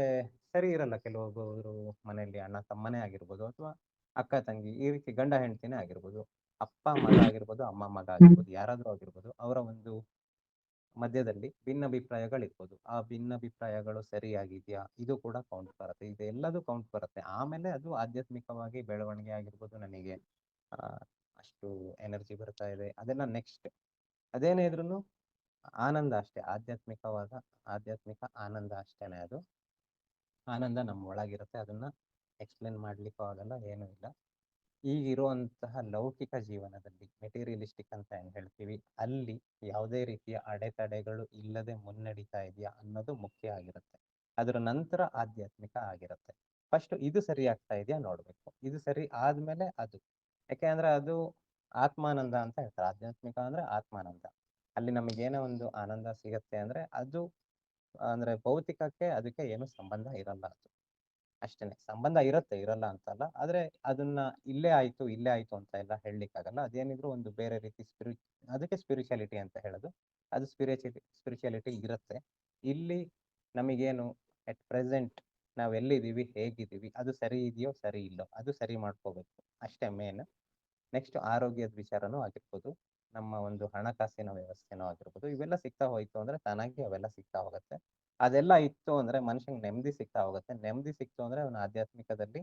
ಸರಿ ಇರಲ್ಲ. ಕೆಲವೊಬ್ಬರು ಮನೆಯಲ್ಲಿ ಅಣ್ಣ ತಮ್ಮನೇ ಆಗಿರ್ಬೋದು, ಅಥವಾ ಅಕ್ಕ ತಂಗಿ, ಈ ರೀತಿ ಗಂಡ ಹೆಂಡತಿನೇ ಆಗಿರ್ಬೋದು, ಅಪ್ಪ ಮಗ ಆಗಿರ್ಬೋದು, ಅಮ್ಮ ಮಗ ಆಗಿರ್ಬೋದು, ಯಾರಾದ್ರೂ ಆಗಿರ್ಬೋದು. ಅವರ ಒಂದು ಮಧ್ಯದಲ್ಲಿ ಭಿನ್ನಾಭಿಪ್ರಾಯಗಳಿರ್ಬೋದು. ಆ ಭಿನ್ನಾಭಿಪ್ರಾಯಗಳು ಸರಿಯಾಗಿದೆಯಾ, ಇದು ಕೂಡ ಕೌಂಟ್ ಬರುತ್ತೆ. ಇದೆಲ್ಲದೂ ಕೌಂಟ್ ಬರುತ್ತೆ. ಆಮೇಲೆ ಅದು ಆಧ್ಯಾತ್ಮಿಕವಾಗಿ ಬೆಳವಣಿಗೆ ಆಗಿರ್ಬೋದು. ನನಗೆ ಅಷ್ಟು ಎನರ್ಜಿ ಬರ್ತಾ ಇದೆ, ಅದೆಲ್ಲ ನೆಕ್ಸ್ಟ್. ಅದೇನೇ ಇದ್ರೂ ಆನಂದ ಅಷ್ಟೇ. ಆಧ್ಯಾತ್ಮಿಕ ಆನಂದ ಅಷ್ಟೇನೆ. ಅದು ಆನಂದ ನಮ್ಮ ಒಳಗಿರುತ್ತೆ. ಅದನ್ನ ಎಕ್ಸ್ಪ್ಲೇನ್ ಮಾಡ್ಲಿಕ್ಕೂ ಆಗಲ್ಲ, ಏನೂ ಇಲ್ಲ. ಈಗಿರುವಂತಹ ಲೌಕಿಕ ಜೀವನದಲ್ಲಿ ಮೆಟೀರಿಯಲಿಸ್ಟಿಕ್ ಅಂತ ಏನು ಹೇಳ್ತೀವಿ, ಅಲ್ಲಿ ಯಾವುದೇ ರೀತಿಯ ಅಡೆತಡೆಗಳು ಇಲ್ಲದೆ ಮುನ್ನಡೀತಾ ಇದೆಯಾ ಅನ್ನೋದು ಮುಖ್ಯ ಆಗಿರುತ್ತೆ. ಅದರ ನಂತರ ಆಧ್ಯಾತ್ಮಿಕ ಆಗಿರುತ್ತೆ. ಫಸ್ಟ್ ಇದು ಸರಿ ಆಗ್ತಾ ಇದೆಯಾ ನೋಡ್ಬೇಕು. ಇದು ಸರಿ ಆದ್ಮೇಲೆ ಅದು. ಯಾಕೆಂದ್ರೆ ಅದು ಆತ್ಮಾನಂದ ಅಂತ ಹೇಳ್ತಾರೆ. ಆಧ್ಯಾತ್ಮಿಕ ಅಂದ್ರೆ ಆತ್ಮಾನಂದ. ಅಲ್ಲಿ ನಮಗೇನೋ ಒಂದು ಆನಂದ ಸಿಗತ್ತೆ ಅಂದ್ರೆ ಅದು ಅಂದ್ರೆ ಭೌತಿಕಕ್ಕೆ ಅದಕ್ಕೆ ಏನು ಸಂಬಂಧ ಇರಲ್ಲ. ಅದು ಅಷ್ಟೇನೆ. ಸಂಬಂಧ ಇರುತ್ತೆ, ಇರಲ್ಲ ಅಂತಲ್ಲ. ಆದ್ರೆ ಅದನ್ನ ಇಲ್ಲೇ ಆಯ್ತು ಅಂತ ಎಲ್ಲ ಹೇಳಲಿಕ್ಕಾಗಲ್ಲ. ಅದೇನಿದ್ರು ಒಂದು ಬೇರೆ ರೀತಿ ಅದಕ್ಕೆ ಸ್ಪಿರಿಚುಯಾಲಿಟಿ ಅಂತ ಹೇಳೋದು. ಅದು ಸ್ಪಿರಿಚುಯಾಲಿಟಿ ಇರುತ್ತೆ. ಇಲ್ಲಿ ನಮಗೇನು ಅಟ್ ಪ್ರೆಸೆಂಟ್ ನಾವು ಎಲ್ಲಿದ್ದೀವಿ, ಹೇಗಿದ್ದೀವಿ, ಅದು ಸರಿ ಇದೆಯೋ ಸರಿ ಇಲ್ಲೋ, ಅದು ಸರಿ ಮಾಡ್ಕೋಬೇಕು ಅಷ್ಟೇ ಮೇನ್. ನೆಕ್ಸ್ಟ್ ಆರೋಗ್ಯದ ವಿಚಾರನೂ ಆಗಿರ್ಬೋದು, ನಮ್ಮ ಒಂದು ಹಣಕಾಸಿನ ವ್ಯವಸ್ಥೆನೂ ಆಗಿರ್ಬೋದು. ಇವೆಲ್ಲ ಸಿಗ್ತಾ ಹೋಯ್ತು ಅಂದ್ರೆ ತಾನಾಗಿ ಅವೆಲ್ಲ ಸಿಗ್ತಾ ಹೋಗುತ್ತೆ. ಅದೆಲ್ಲ ಇತ್ತು ಅಂದ್ರೆ ಮನುಷ್ಯಂಗೆ ನೆಮ್ಮದಿ ಸಿಗ್ತಾ ಹೋಗುತ್ತೆ. ನೆಮ್ಮದಿ ಸಿಕ್ತು ಅಂದ್ರೆ ಅವನ ಆಧ್ಯಾತ್ಮಿಕದಲ್ಲಿ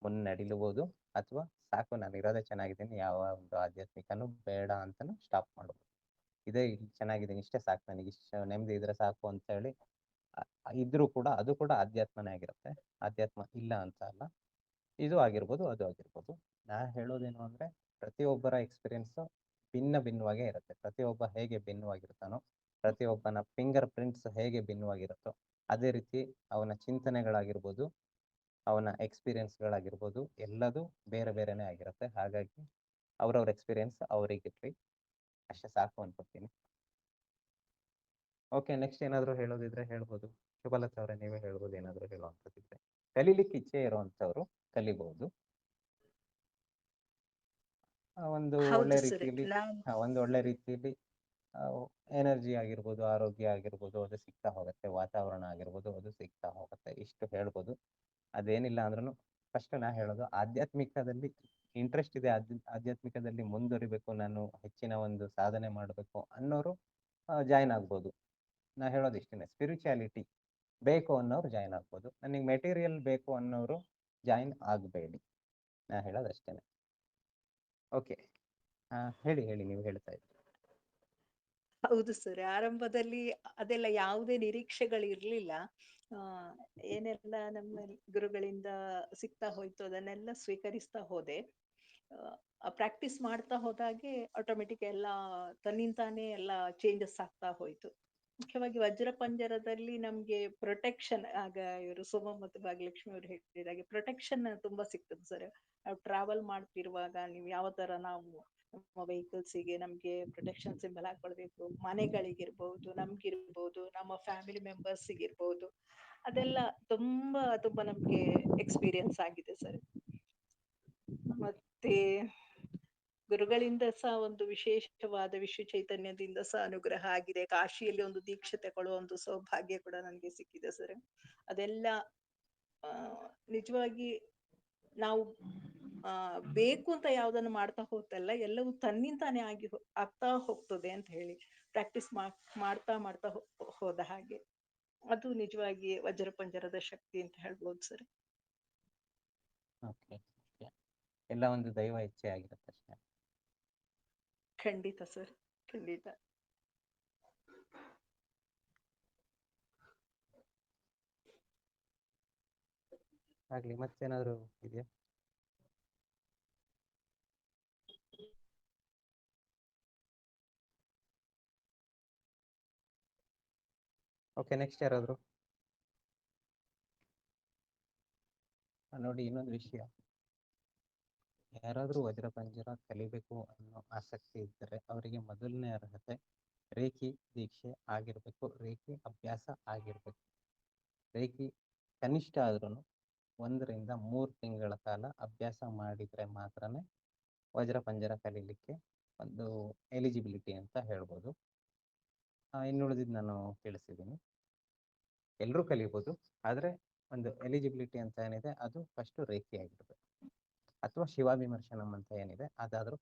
ಮುನ್ನಡಿಲುವುದು, ಅಥವಾ ಸಾಕು ನಾನು ಇರೋದೇ ಚೆನ್ನಾಗಿದ್ದೀನಿ, ಯಾವ ಒಂದು ಆಧ್ಯಾತ್ಮಿಕನೂ ಬೇಡ ಅಂತಾನು ಸ್ಟಾಪ್ ಮಾಡ್ಬೋದು. ಇದೇ ಚೆನ್ನಾಗಿದ್ದೀನಿ, ಇಷ್ಟೇ ಸಾಕು, ನನಗೆ ಇಷ್ಟು ನೆಮ್ಮದಿ ಇದ್ರೆ ಸಾಕು ಅಂತ ಹೇಳಿ ಇದ್ರೂ ಕೂಡ ಅದು ಕೂಡ ಆಧ್ಯಾತ್ಮನೇ ಆಗಿರುತ್ತೆ. ಆಧ್ಯಾತ್ಮ ಇಲ್ಲ ಅಂತ ಅಲ್ಲ. ಇದು ಆಗಿರ್ಬೋದು, ಅದು ಆಗಿರ್ಬೋದು. ನಾ ಹೇಳೋದೇನು ಅಂದ್ರೆ ಪ್ರತಿಯೊಬ್ಬರ ಎಕ್ಸ್ಪೀರಿಯನ್ಸ್ ಭಿನ್ನವಾಗೇ ಇರುತ್ತೆ. ಪ್ರತಿಯೊಬ್ಬ ಹೇಗೆ ಭಿನ್ನವಾಗಿರ್ತಾನೋ, ಪ್ರತಿಯೊಬ್ಬನ ಫಿಂಗರ್ ಪ್ರಿಂಟ್ಸ್ ಹೇಗೆ ಭಿನ್ನವಾಗಿರುತ್ತೋ, ಅದೇ ರೀತಿ ಅವನ ಚಿಂತನೆಗಳಾಗಿರ್ಬೋದು, ಅವನ ಎಕ್ಸ್ಪೀರಿಯನ್ಸ್ಗಳಾಗಿರ್ಬೋದು, ಎಲ್ಲದೂ ಬೇರೆ ಬೇರೆನೇ ಆಗಿರುತ್ತೆ. ಹಾಗಾಗಿ ಅವ್ರವ್ರ ಎಕ್ಸ್ಪೀರಿಯನ್ಸ್ ಅವ್ರಿಗಿರ್ಲಿ, ಅಷ್ಟೇ ಸಾಕು ಅನ್ಕೋತೀನಿ. ಓಕೆ, ನೆಕ್ಸ್ಟ್ ಏನಾದರೂ ಹೇಳೋದಿದ್ರೆ ಹೇಳ್ಬೋದು. ಶುಭಲತಾ ಅವರೇ, ನೀವೇ ಹೇಳ್ಬೋದು ಏನಾದರೂ ಹೇಳುವಂಥದ್ದಿದ್ರೆ. ಕಲೀಲಿಕ್ಕೆ ಇಚ್ಛೆ ಇರುವಂಥವ್ರು ಕಲಿಬಹುದು. ಒಂದು ಒಳ್ಳೆ ರೀತಿಯಲ್ಲಿ ಒಂದು ಒಳ್ಳೆ ರೀತಿಯಲ್ಲಿ ಎನರ್ಜಿ ಆಗಿರ್ಬೋದು, ಆರೋಗ್ಯ ಆಗಿರ್ಬೋದು, ಅದು ಸಿಗ್ತಾ ಹೋಗುತ್ತೆ. ವಾತಾವರಣ ಆಗಿರ್ಬೋದು, ಅದು ಸಿಗ್ತಾ ಹೋಗುತ್ತೆ. ಇಷ್ಟು ಹೇಳ್ಬೋದು. ಅದೇನಿಲ್ಲ ಅಂದ್ರೂ ಫಸ್ಟ್ ನಾ ಹೇಳೋದು, ಆಧ್ಯಾತ್ಮಿಕದಲ್ಲಿ ಇಂಟ್ರೆಸ್ಟ್ ಇದೆ, ಆಧ್ಯಾತ್ಮಿಕದಲ್ಲಿ ಮುಂದುವರಿಬೇಕು, ನಾನು ಹೆಚ್ಚಿನ ಒಂದು ಸಾಧನೆ ಮಾಡಬೇಕು ಅನ್ನೋರು ಜಾಯ್ನ್ ಆಗ್ಬೋದು. ನಾ ಹೇಳೋದು ಇಷ್ಟೇ, ಸ್ಪಿರಿಚುಯಾಲಿಟಿ ಬೇಕು ಅನ್ನೋರು ಜಾಯ್ನ್ ಆಗ್ಬೋದು. ನನಗೆ ಮೆಟೀರಿಯಲ್ ಬೇಕು ಅನ್ನೋರು ಜಾಯ್ನ್ ಆಗಬೇಡಿ. ನಾ ಹೇಳೋದು ಅಷ್ಟೇ. ಓಕೆ, ಹೇಳಿ ನೀವು ಹೇಳ್ತಾ ಇದ್ದೀರಿ. ಹೌದು ಸರ್, ಆರಂಭದಲ್ಲಿ ಅದೆಲ್ಲ ಯಾವುದೇ ನಿರೀಕ್ಷೆಗಳಿರ್ಲಿಲ್ಲ. ಏನೆಲ್ಲ ನಮ್ಮ ಗುರುಗಳಿಂದ ಸಿಗ್ತಾ ಹೋಯ್ತು ಅದನ್ನೆಲ್ಲ ಸ್ವೀಕರಿಸ್ತಾ ಹೋದೆ. ಪ್ರಾಕ್ಟೀಸ್ ಮಾಡ್ತಾ ಹೋದಾಗೆ ಆಟೋಮೆಟಿಕ್ ಎಲ್ಲ ತನ್ನಿಂತಾನೇ ಎಲ್ಲ ಚೇಂಜಸ್ ಆಗ್ತಾ ಹೋಯ್ತು. ಮುಖ್ಯವಾಗಿ ವಜ್ರ ಪಂಜರದಲ್ಲಿ ನಮ್ಗೆ ಪ್ರೊಟೆಕ್ಷನ್, ಆಗ ಇವರು ಸೋಮ ಮತ್ತು ಭಾಗ್ಯಲಕ್ಷ್ಮಿ ಅವರು ಹೇಳಿದಾಗೆ ಪ್ರೊಟೆಕ್ಷನ್ ತುಂಬಾ ಸಿಗ್ತದೆ ಸರ್. ನಾವು ಟ್ರಾವೆಲ್ ಮಾಡ್ತಿರುವಾಗ ನೀವು ಯಾವ ತರ ನಾವು ನಮ್ಮ ವೆಹಿಕಲ್ಸಿಗೆ ನಮ್ಗೆ ಪ್ರೊಟೆಕ್ಷನ್ ಸಿಂಬಲ್ ಹಾಕೊಳ್ಬೇಕು, ಮನೆಗಳಿಗಿರ್ಬಹುದು, ನಮ್ಗಿರ್ಬಹುದು, ನಮ್ಮ ಫ್ಯಾಮಿಲಿ ಮೆಂಬರ್ಸಿಗಿರ್ಬಹುದು, ಅದೆಲ್ಲ ತುಂಬಾ ನಮ್ಗೆ ಎಕ್ಸ್ಪೀರಿಯನ್ಸ್ ಆಗಿದೆ ಸರ್. ಮತ್ತೆ ಗುರುಗಳಿಂದ ಸಹ ಒಂದು ವಿಶೇಷವಾದ ವಿಶ್ವ ಚೈತನ್ಯದಿಂದ ಸಹ ಅನುಗ್ರಹ ಆಗಿದೆ. ಕಾಶಿಯಲ್ಲಿ ಒಂದು ದೀಕ್ಷೆ ತಗೊಳ್ಳುವ ಒಂದು ಸೌಭಾಗ್ಯ ಕೂಡ ನನಗೆ ಸಿಕ್ಕಿದೆ ಸರ್. ಅದೆಲ್ಲ ಆ ನಿಜವಾಗಿ ನಾವು ಬೇಕು ಅಂತ ಯಾವ್ದನ್ನು ಮಾಡ್ತಾ ಹೋಗ್ತಲ್ಲ, ಎಲ್ಲವೂ ತನ್ನಿಂತಾನೇ ಆಗ್ತಾ ಹೋಗ್ತದೆ ಅಂತ ಹೇಳಿ ಪ್ರಾಕ್ಟೀಸ್ ಮಾಡ್ತಾ ಮಾಡ್ತಾ ಹೋದ ಹಾಗೆ ಅದು ನಿಜವಾಗಿ ವಜ್ರ ಪಂಜರದ ಶಕ್ತಿ ಅಂತ ಹೇಳ್ಬೋದು ಸರ್. ಓಕೆ, ಎಲ್ಲ ಒಂದು ದೈವ ಇಚ್ಛೆ ಆಗಿರುತ್ತೆ ಅಷ್ಟೇ. ಖಂಡಿತ ಸರ್, ಖಂಡಿತ. ಆಗ್ಲಿ, ಮತ್ತೇನಾದ್ರು ಇದೆಯಾ? ಓಕೆ, ನೆಕ್ಸ್ಟ್ ಯಾರಾದ್ರು? ನೋಡಿ, ಇನ್ನೊಂದು ವಿಷಯ, ಯಾರಾದ್ರೂ ವಜ್ರ ಪಂಜರ ಕಲಿಬೇಕು ಅನ್ನೋ ಆಸಕ್ತಿ ಇದ್ದರೆ ಅವರಿಗೆ ಮೊದಲನೇ ಅರ್ಹತೆ ರೇಖಿ ದೀಕ್ಷೆ ಆಗಿರ್ಬೇಕು, ರೇಖಿ ಅಭ್ಯಾಸ ಆಗಿರ್ಬೇಕು. ರೇಖಿ ಕನಿಷ್ಠ ಆದ್ರೂ 1 ರಿಂದ 3 ತಿಂಗಳ ಕಾಲ ಅಭ್ಯಾಸ ಮಾಡಿದ್ರೆ ಮಾತ್ರನೇ ವಜ್ರ ಪಂಜರ ಕಲೀಲಿಕ್ಕೆ ಒಂದು ಎಲಿಜಿಬಿಲಿಟಿ ಅಂತ ಹೇಳ್ಬೋದು. ಇನ್ನುಳಿದಿದ್ದು ನಾನು ತಿಳಿಸಿದ್ದೀನಿ. ಎಲ್ಲರೂ ಕಲಿಬೋದು, ಆದರೆ ಒಂದು ಎಲಿಜಿಬಿಲಿಟಿ ಅಂತ ಏನಿದೆ ಅದು ಫಸ್ಟ್ ರೇಖಿ ಆಗಿರ್ಬೇಕು, ಅಥವಾ ಶಿವಾಭಿಮರ್ಶನಂ ಅಂತ ಏನಿದೆ ಅದಾದ್ರೂ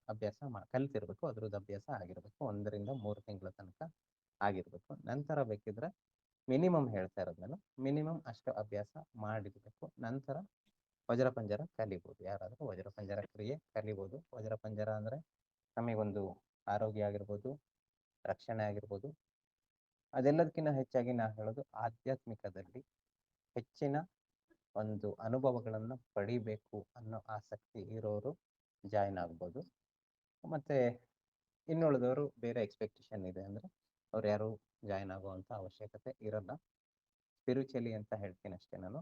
ಅಭ್ಯಾಸ ಕಲಿತಿರ್ಬೇಕು, ಅದ್ರದ್ದು ಅಭ್ಯಾಸ ಆಗಿರ್ಬೇಕು, 1 ರಿಂದ 3 ತಿಂಗಳ ತನಕ ಆಗಿರ್ಬೇಕು. ನಂತರ ಬೇಕಿದ್ರೆ ಮಿನಿಮಮ್ ಹೇಳ್ತಾ ಇರೋದು ನಾನು, ಮಿನಿಮಮ್ ಅಷ್ಟು ಅಭ್ಯಾಸ ಮಾಡಿರ್ಬೇಕು. ನಂತರ ವಜ್ರ ಪಂಜರ ಕಲಿಬೋದು, ಯಾರಾದರೂ ವಜ್ರ ಪಂಜರ ಕ್ರಿಯೆ ಕಲಿಬೋದು. ವಜ್ರ ಪಂಜರ ಅಂದ್ರೆ ನಮಗೊಂದು ಆರೋಗ್ಯ ಆಗಿರ್ಬೋದು, ರಕ್ಷಣೆ ಆಗಿರ್ಬೋದು. ಅದೆಲ್ಲದಕ್ಕಿಂತ ಹೆಚ್ಚಾಗಿ ನಾ ಹೇಳೋದು ಆಧ್ಯಾತ್ಮಿಕದಲ್ಲಿ ಹೆಚ್ಚಿನ ಒಂದು ಅನುಭವಗಳನ್ನು ಪಡಿಬೇಕು ಅನ್ನೋ ಆಸಕ್ತಿ ಇರೋರು ಜಾಯಿನ್ ಆಗ್ಬೋದು. ಮತ್ತೆ ಇನ್ನುಳಿದವರು ಬೇರೆ ಎಕ್ಸ್ಪೆಕ್ಟೇಷನ್ ಇದೆ ಅಂದ್ರೆ ಅವ್ರು ಯಾರು ಜಾಯಿನ್ ಆಗುವಂಥ ಅವಶ್ಯಕತೆ ಇರಲ್ಲ. ಸ್ಪಿರಿಚುವಲಿ ಅಂತ ಹೇಳ್ತೀನಿ ಅಷ್ಟೇ ನಾನು.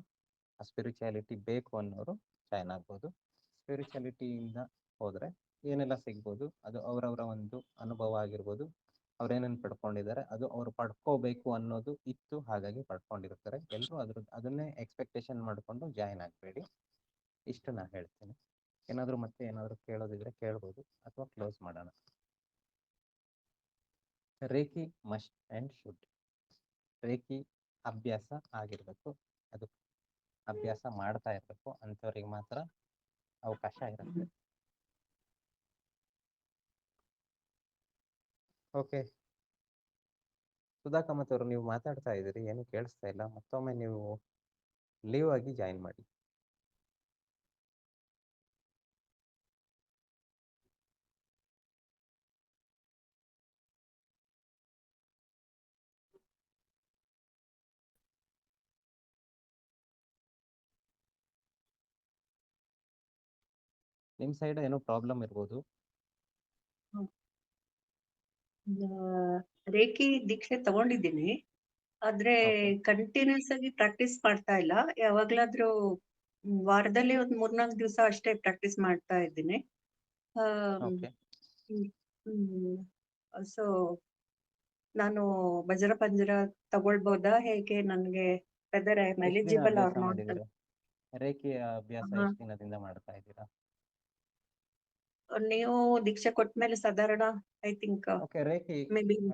ಆ ಸ್ಪಿರಿಚುಯಾಲಿಟಿ ಬೇಕು ಅನ್ನೋರು ಜಾಯಿನ್ ಆಗ್ಬೋದು. ಸ್ಪಿರಿಚುಯಾಲಿಟಿಯಿಂದ ಹೋದರೆ ಏನೆಲ್ಲ ಸಿಗ್ಬೋದು, ಅದು ಅವರವರ ಒಂದು ಅನುಭವ ಆಗಿರ್ಬೋದು, ಅವ್ರೇನೇನು ಪಡ್ಕೊಂಡಿದ್ದಾರೆ ಅದು ಅವ್ರು ಪಡ್ಕೋಬೇಕು ಅನ್ನೋದು ಇತ್ತು, ಹಾಗಾಗಿ ಪಡ್ಕೊಂಡಿರ್ತಾರೆ. ಎಲ್ಲರೂ ಅದನ್ನೇ ಎಕ್ಸ್ಪೆಕ್ಟೇಷನ್ ಮಾಡಿಕೊಂಡು ಜಾಯಿನ್ ಆಗಬೇಡಿ. ಇಷ್ಟು ನಾನು ಹೇಳ್ತೀನಿ. ಮತ್ತೆ ಏನಾದರೂ ಕೇಳೋದಿದ್ರೆ ಕೇಳ್ಬೋದು, ಅಥವಾ ಕ್ಲೋಸ್ ಮಾಡೋಣ. Reiki must and should. Reiki ಅಭ್ಯಾಸ ಆಗಿರಬೇಕು, ಅದು ಅಭ್ಯಾಸ ಮಾಡ್ತಾ ಇರಬೇಕು, ಅಂಥವ್ರಿಗೆ ಮಾತ್ರ ಅವಕಾಶ ಇರುತ್ತೆ. ಓಕೆ, ಸುಧಾ ಕಾಮತ್ ಅವರು, ನೀವು ಮಾತಾಡ್ತಾ ಇದ್ದೀರಿ, ಏನು ಕೇಳಿಸ್ತಾ ಇಲ್ಲ. ಮತ್ತೊಮ್ಮೆ ನೀವು ಲೀವ್ ಆಗಿ ಜಾಯಿನ್ ಮಾಡಿ. ನಿಮ್ಮ ಸೈಡ್ ಏನೋ ಪ್ರಾಬ್ಲಮ್ ಇರ್ಬೋದು. ರೇಖಿ ದೀಕ್ಷೆ ತಗೊಂಡಿದ್ದೀನಿ, ಆದ್ರೆ ಕಂಟಿನ್ಯೂಸ್ ಆಗಿ ಪ್ರಾಕ್ಟೀಸ್ ಮಾಡ್ತಾ ಇಲ್ಲ. ಯಾವಾಗ್ಲಾದ್ರೂ ವಾರದಲ್ಲಿ ಒಂದ್ 3-4 ದಿವಸ ಅಷ್ಟೇ ಪ್ರಾಕ್ಟೀಸ್ ಮಾಡ್ತಾ ಇದ್ದೀನಿ. ಸೊ ನಾನು ವಜ್ರ ಪಂಜರ ತಗೊಳ್ಬೋದಾ ಹೇಗೆ? ನನ್ಗೆ whether I am eligible or not? Reiki ಅಭ್ಯಾಸ ಎಷ್ಟು ದಿನದಿಂದ ಮಾಡ್ತಾ ಇದ್ದೀರಾ? ನೀವು ದೀಕ್ಷೆ ಕೊಟ್ಮೇಲೆ ಸಾಧಾರಣ ಐ ಥಿಂಕ್ ರೇಖಿ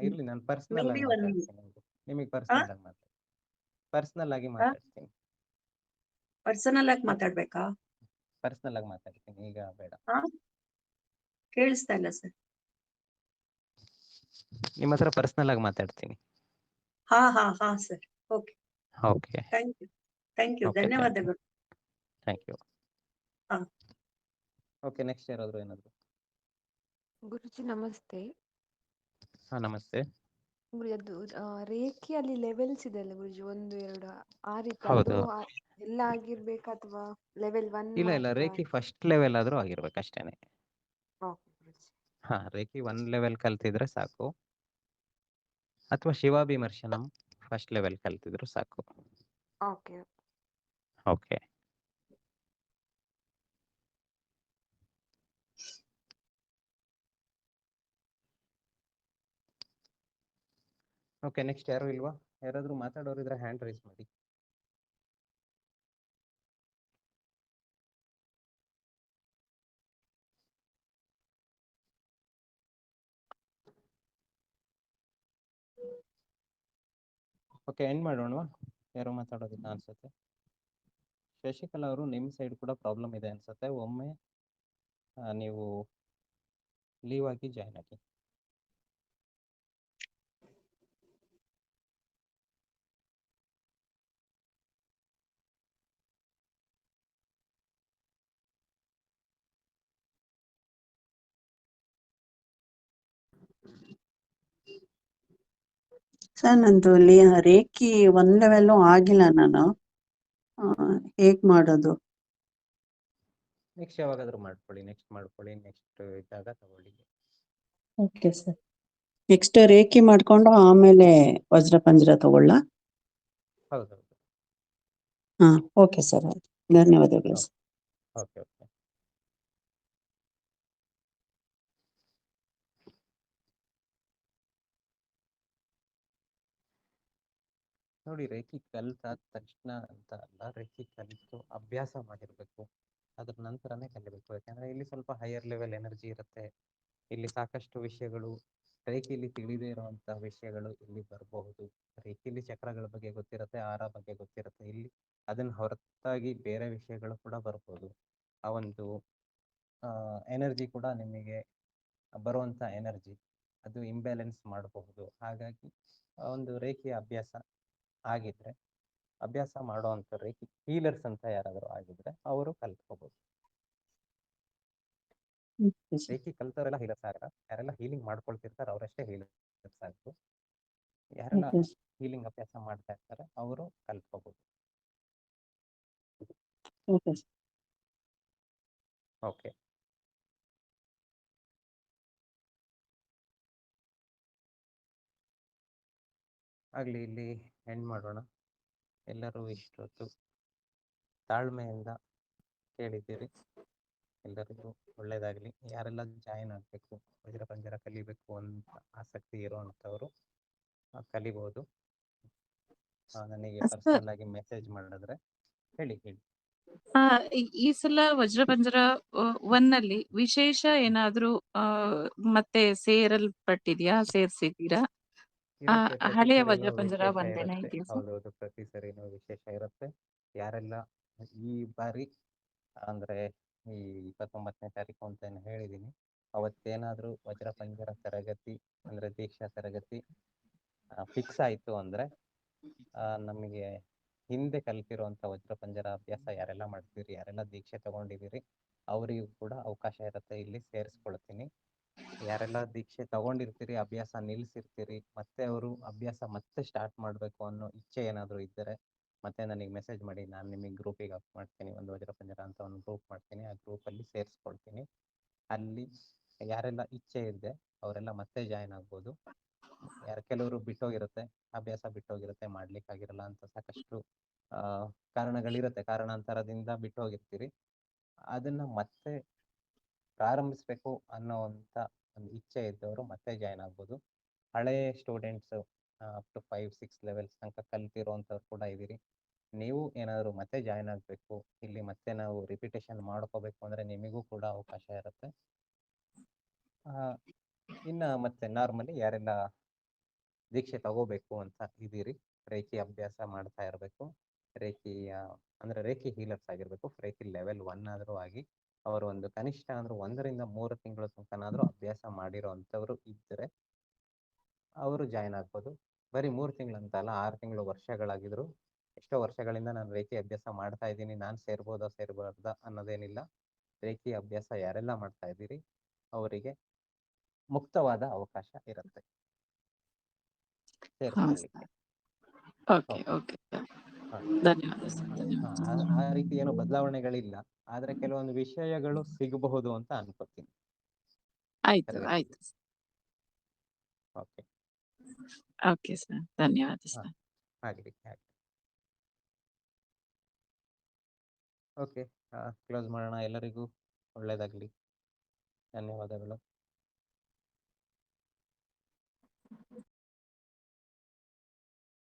ಇರ್ಲಿ, ನಾನು ಪರ್ಸನಲ್ ಆಗಿ ನಿಮಗೆ ಪರ್ಸನಲ್ ಆಗಿ ಮಾತಾಡ್ತೀನಿ. ಪರ್ಸನಲ್ ಆಗಿ ಮಾತಾಡ್ಬೇಕಾ? ಪರ್ಸನಲ್ ಆಗಿ ಮಾತಾಡ್ತೀನಿ, ಈಗ ಬೇಡ. ಕೇಳಿಸ್ತಾ ಇಲ್ಲ ಸರ್. ನಿಮ್ಮ ಹತ್ರ ಪರ್ಸನಲ್ ಆಗಿ ಮಾತಾಡ್ತೀನಿ. ಹಾ ಸರ್. ಓಕೆ, ಥ್ಯಾಂಕ್ ಯು, ಧನ್ಯವಾದಗಳು. Thank you. ಓಕೆ, ನೆಕ್ಸ್ಟ್ ಯಾರಾದ್ರು ಏನಾದ್ರು? ಗುರುಜಿ ನಮಸ್ತೆ. ನಮಸ್ತೆ ಗುರುಜಿ, ಅದು ರೇಖಿಯಲ್ಲಿ ಲೆವೆಲ್ಸ್ ಇದೆ ಅಲ್ಲ ಗುರುಜಿ, 1, 2 ಆ ರೀತಿ, ಹೌದು. ಅದು ಎಲ್ಲ ಆಗಿರ್ಬೇಕಾ ಅಥವಾ ಲೆವೆಲ್ 1? ಇಲ್ಲ, ರೇಖಿ ಫಸ್ಟ್ ಲೆವೆಲ್ ಆದ್ರೂ ಆಗಿರ್ಬೇಕು ಅಷ್ಟೇನೆ. ರೇಖಿ 1 ಲೆವೆಲ್ ಕಲ್ತಿದ್ರೆ ಸಾಕು, ಅಥವಾ ಶಿವಾಭಿಮರ್ಶನಂ ಫಸ್ಟ್ ಲೆವೆಲ್ ಕಲ್ತಿದ್ರು ಸಾಕು. ಓಕೆ. ಓಕೆ, ನೆಕ್ಸ್ಟ್ ಯಾರು ಇಲ್ವಾ? ಯಾರಾದ್ರೂ ಮಾತಾಡೋರಿದ್ರೆ ಹ್ಯಾಂಡ್ ರೈಸ್ ಮಾಡಿ. ಓಕೆ, ಎಂಡ್ ಮಾಡೋಣವಾ? ಯಾರು ಮಾತಾಡೋದಿಲ್ಲ ಅನ್ಸುತ್ತೆ. ಶಶಿಕಲಾ ಅವರು, ನಿಮ್ಮ ಸೈಡ್ ಕೂಡ ಪ್ರಾಬ್ಲಮ್ ಇದೆ ಅನ್ಸುತ್ತೆ. ಒಮ್ಮೆ ನೀವು ಲೀವ್ ಆಗಿ ಜಾಯ್ನ್ ಆಗಿ. ಸರ್ ನಂದು ರೇಖಿ 1 ಲೆವೆಲ್ಲು ಆಗಿಲ್ಲ ನಾನು. ಹೇಗ್ ಮಾಡೋದು? ನೆಕ್ಸ್ಟ್ ಯಾವಾಗಾದ್ರೂ ಮಾಡ್ಕೊಳ್ಳಿ, ನೆಕ್ಸ್ಟ್ ಇದ್ದಾಗ ತಗೊಳ್ಳಿ. Okay sir. ನೆಕ್ಸ್ಟ್ ರೇಖಿ ಮಾಡ್ಕೊಂಡು ಆಮೇಲೆ ವಜ್ರ ಪಂಜರ ತಗೊಳ್ಳ? ಹೌದೌದು. ಹಾ, ಓಕೆ ಸರ್, ಆಯ್ತು. ಧನ್ಯವಾದಗಳು ಸರ್. Okay okay. ನೋಡಿ, ರೇಖಿ ಕಲ್ತಾದ ತಕ್ಷಣ ಅಂತ ಅಲ್ಲ, ರೇಖಿ ಕಲಿತು ಅಭ್ಯಾಸ ಮಾಡಿರ್ಬೇಕು, ಅದ್ರ ನಂತರನೇ ಕಲಿಬೇಕು. ಯಾಕಂದ್ರೆ ಇಲ್ಲಿ ಸ್ವಲ್ಪ ಹೈಯರ್ ಲೆವೆಲ್ ಎನರ್ಜಿ ಇರುತ್ತೆ. ಇಲ್ಲಿ ಸಾಕಷ್ಟು ವಿಷಯಗಳು ರೇಖೆಯಲ್ಲಿ ತಿಳಿದೇ ಇರುವಂತಹ ವಿಷಯಗಳು ಇಲ್ಲಿ ಬರಬಹುದು. ರೇಖೆಯಲ್ಲಿ ಚಕ್ರಗಳ ಬಗ್ಗೆ ಗೊತ್ತಿರುತ್ತೆ, ಆರ ಬಗ್ಗೆ ಗೊತ್ತಿರುತ್ತೆ. ಇಲ್ಲಿ ಅದನ್ನ ಹೊರತಾಗಿ ಬೇರೆ ವಿಷಯಗಳು ಕೂಡ ಬರ್ಬೋದು. ಆ ಒಂದು ಎನರ್ಜಿ ಕೂಡ ನಿಮಗೆ ಬರುವಂತ ಎನರ್ಜಿ ಅದು ಇಂಬ್ಯಾಲೆನ್ಸ್ ಮಾಡಬಹುದು. ಹಾಗಾಗಿ ಒಂದು ರೇಖೆಯ ಅಭ್ಯಾಸ ಆಗಿದ್ರೆ, ಅಭ್ಯಾಸ ಮಾಡುವಂತ ರೇಖೆ ಹೀಲರ್ಸ್ ಅಂತ ಯಾರಾದರೂ ಆಗಿದ್ರೆ ಅವರು ಕಲ್ತ್ಕೋಬಹುದು. ರೇಖಿ ಕಲ್ತವರೆಲ್ಲ ಹೀಲರ್ಸ್ ಆಗಲ್ಲ. ಯಾರೆಲ್ಲ ಹೀಲಿಂಗ್ ಮಾಡ್ಕೊಳ್ತಿರ್ತಾರೆ ಅವರಷ್ಟೇ ಹೀಲರ್ಸ್ ಆಗ್ತು. ಯಾರೆಲ್ಲ ಹೀಲಿಂಗ್ ಅಭ್ಯಾಸ ಮಾಡ್ತಾ ಇರ್ತಾರೆ ಅವರು ಕಲ್ತ್ಕೋಬಹುದು. ಓಕೆ, ಆಗ್ಲಿ, ಇಲ್ಲಿ ಎಂಡ್ ಮಾಡೋಣ. ಎಲ್ಲರೂ ಇಷ್ಟೊತ್ತು ತಾಳ್ಮೆಯಿಂದ ಕೇಳಿದ್ದೀರಿ. ಎಲ್ಲರಿಗೂ ಒಳ್ಳೇದಾಗ್ಲಿ. ಯಾರೆಲ್ಲ ಜಾಯಿನ್ ಆಗಬೇಕು, ವಜ್ರ ಪಂಜರ ಕಲಿಬೇಕು ಅಂತ ಆಸಕ್ತಿ ಇರುವಂಥವ್ರು ಕಲಿಬಹುದು. ನನಗೆ ಪರ್ಸನಲ್ ಆಗಿ ಮೆಸೇಜ್ ಮಾಡಿದ್ರೆ ಹೇಳಿ. ಈ ಸಲ ವಜ್ರಪಂಜರ 1 ನಲ್ಲಿ ವಿಶೇಷ ಏನಾದ್ರೂ ಮತ್ತೆ ಸೇರಿಸಿದ್ದೀರಾ? ಇರುತ್ತೆ, ಪ್ರತಿ ಹಳೆಯ ಸರಿನೂ ವಜ್ರಪಂಜರ ವಿಶೇಷ ಒಂದೇನಾ ಇರುತ್ತೆ. ಇದೆಯಾ ಸರ್? ಹೌದೌದು, ಪ್ರತಿ ಸರಿನೂ ವಿಶೇಷ ಇರುತ್ತೆ. ಯಾರೆಲ್ಲ ಈ ಬಾರಿ ಅಂದ್ರೆ ಈ 29ನೇ ತಾರೀಕು ಅಂತ ಏನು ಹೇಳಿದೀನಿ, ಅವತ್ತೇನಾದ್ರೂ ವಜ್ರ ಪಂಜರ ತರಗತಿ ಅಂದ್ರೆ ದೀಕ್ಷಾ ತರಗತಿ ಫಿಕ್ಸ್ ಆಯ್ತು ಅಂದ್ರೆ ನಮಗೆ ಹಿಂದೆ ಕಲ್ತಿರುವಂತ ವಜ್ರ ಪಂಜರ ಅಭ್ಯಾಸ ಯಾರೆಲ್ಲ ಮಾಡ್ತೀರಿ, ಯಾರೆಲ್ಲ ದೀಕ್ಷೆ ತಗೊಂಡಿದ್ದೀರಿ ಅವರಿಗೂ ಕೂಡ ಅವಕಾಶ ಇರುತ್ತೆ. ಇಲ್ಲಿ ಸೇರಿಸ್ಕೊಳ್ತೀನಿ. ಯಾರೆಲ್ಲ ದೀಕ್ಷೆ ತಗೊಂಡಿರ್ತೀರಿ, ಅಭ್ಯಾಸ ನಿಲ್ಸಿರ್ತೀರಿ, ಮತ್ತೆ ಅವರು ಅಭ್ಯಾಸ ಮತ್ತೆ ಸ್ಟಾರ್ಟ್ ಮಾಡಬೇಕು ಅನ್ನೋ ಇಚ್ಛೆ ಏನಾದರೂ ಇದ್ದರೆ ಮತ್ತೆ ನನಗೆ ಮೆಸೇಜ್ ಮಾಡಿ. ನಾನು ನಿಮಗೆ ಗ್ರೂಪಿಗೆ ಅಪ್ ಮಾಡ್ತೀನಿ, ಒಂದು ವಜ್ರ ಪಂಜರ ಅಂತ ಒಂದು ಗ್ರೂಪ್ ಮಾಡ್ತೀನಿ. ಆ ಗ್ರೂಪಲ್ಲಿ ಸೇರಿಸ್ಕೊಳ್ತೀನಿ. ಅಲ್ಲಿ ಯಾರೆಲ್ಲ ಇಚ್ಛೆ ಇದೆ ಅವರೆಲ್ಲ ಮತ್ತೆ ಜಾಯ್ನ್ ಆಗ್ಬೋದು. ಕೆಲವರು ಬಿಟ್ಟೋಗಿರುತ್ತೆ, ಅಭ್ಯಾಸ ಬಿಟ್ಟೋಗಿರುತ್ತೆ, ಮಾಡ್ಲಿಕ್ಕಾಗಿರಲ್ಲ ಅಂತ ಸಾಕಷ್ಟು ಕಾರಣಗಳಿರುತ್ತೆ. ಕಾರಣಾಂತರದಿಂದ ಬಿಟ್ಟೋಗಿರ್ತೀರಿ. ಅದನ್ನ ಮತ್ತೆ ಪ್ರಾರಂಭಿಸ್ಬೇಕು ಅನ್ನೋವಂಥ ಒಂದು ಇಚ್ಛೆ ಇದ್ದವರು ಮತ್ತೆ ಜಾಯ್ನ್ ಆಗ್ಬೋದು. ಹಳೆಯ ಸ್ಟೂಡೆಂಟ್ಸು ಅಪ್ ಟು 5-6 ಲೆವೆಲ್ಸ್ ತನಕ ಕಲ್ತಿರೋವಂಥವ್ರು ಕೂಡ ಇದ್ದೀರಿ. ನೀವು ಏನಾದರೂ ಮತ್ತೆ ಜಾಯ್ನ್ ಆಗಬೇಕು, ಇಲ್ಲಿ ಮತ್ತೆ ನಾವು ರಿಪಿಟೇಷನ್ ಮಾಡ್ಕೋಬೇಕು ಅಂದರೆ ನಿಮಗೂ ಕೂಡ ಅವಕಾಶ ಇರುತ್ತೆ. ಇನ್ನು ಮತ್ತೆ ನಾರ್ಮಲಿ ಯಾರೆಲ್ಲ ದೀಕ್ಷೆ ತಗೋಬೇಕು ಅಂತ ಇದ್ದೀರಿ, ರೇಖಿ ಅಭ್ಯಾಸ ಮಾಡ್ತಾ ಇರಬೇಕು, ರೇಖಿ ಹೀಲರ್ಸ್ ಆಗಿರಬೇಕು, ರೇಖಿ ಲೆವೆಲ್ 1 ಆದರೂ ಆಗಿ ಅವರು ಒಂದು ಕನಿಷ್ಠ ಅಂದ್ರೆ 1 ರಿಂದ 3 ತಿಂಗಳ ತನಕನಾದರೂ ಅಭ್ಯಾಸ ಮಾಡಿರೋವಂಥವ್ರು ಇದ್ದರೆ ಅವರು ಜಾಯ್ನ್ ಆಗ್ಬೋದು. ಬರೀ 3 ತಿಂಗಳಂತಲ್ಲ, 6 ತಿಂಗಳು, ವರ್ಷಗಳಾಗಿದ್ರು, ಎಷ್ಟೋ ವರ್ಷಗಳಿಂದ ನಾನು ರೇಖಿ ಅಭ್ಯಾಸ ಮಾಡ್ತಾ ಇದ್ದೀನಿ, ನಾನು ಸೇರ್ಬಾರ್ದಾ ಅನ್ನೋದೇನಿಲ್ಲ. ರೇಖಿ ಅಭ್ಯಾಸ ಯಾರೆಲ್ಲ ಮಾಡ್ತಾ ಇದ್ದೀರಿ ಅವರಿಗೆ ಮುಕ್ತವಾದ ಅವಕಾಶ ಇರುತ್ತೆ ಸೇರಿಸ್ಕೊಳ್ಳಿಕ್ಕೆ. ಓಕೆ ಓಕೆ ಧನ್ಯವಾದ ಸರ್. ಧನ್ಯವಾದ. ಆ ರೀತಿ ಏನೋ ಬದಲಾವಣೆಗಳಿಲ್ಲ, ಆದ್ರೆ ಕೆಲವೊಂದು ವಿಷಯಗಳು ಸಿಗಬಹುದು ಅಂತ ಅನ್ಕೋತೀನಿ. ಆಯ್ತು. ಓಕೆ ಓಕೆ ಸರ್, ಧನ್ಯವಾದ ಸರ್. ಆಗ್ಲಿ. ಓಕೆ, ಕ್ಲೋಸ್ ಮಾಡೋಣ. ಎಲ್ಲರಿಗೂ ಒಳ್ಳೇದಾಗ್ಲಿ. ಧನ್ಯವಾದಗಳು.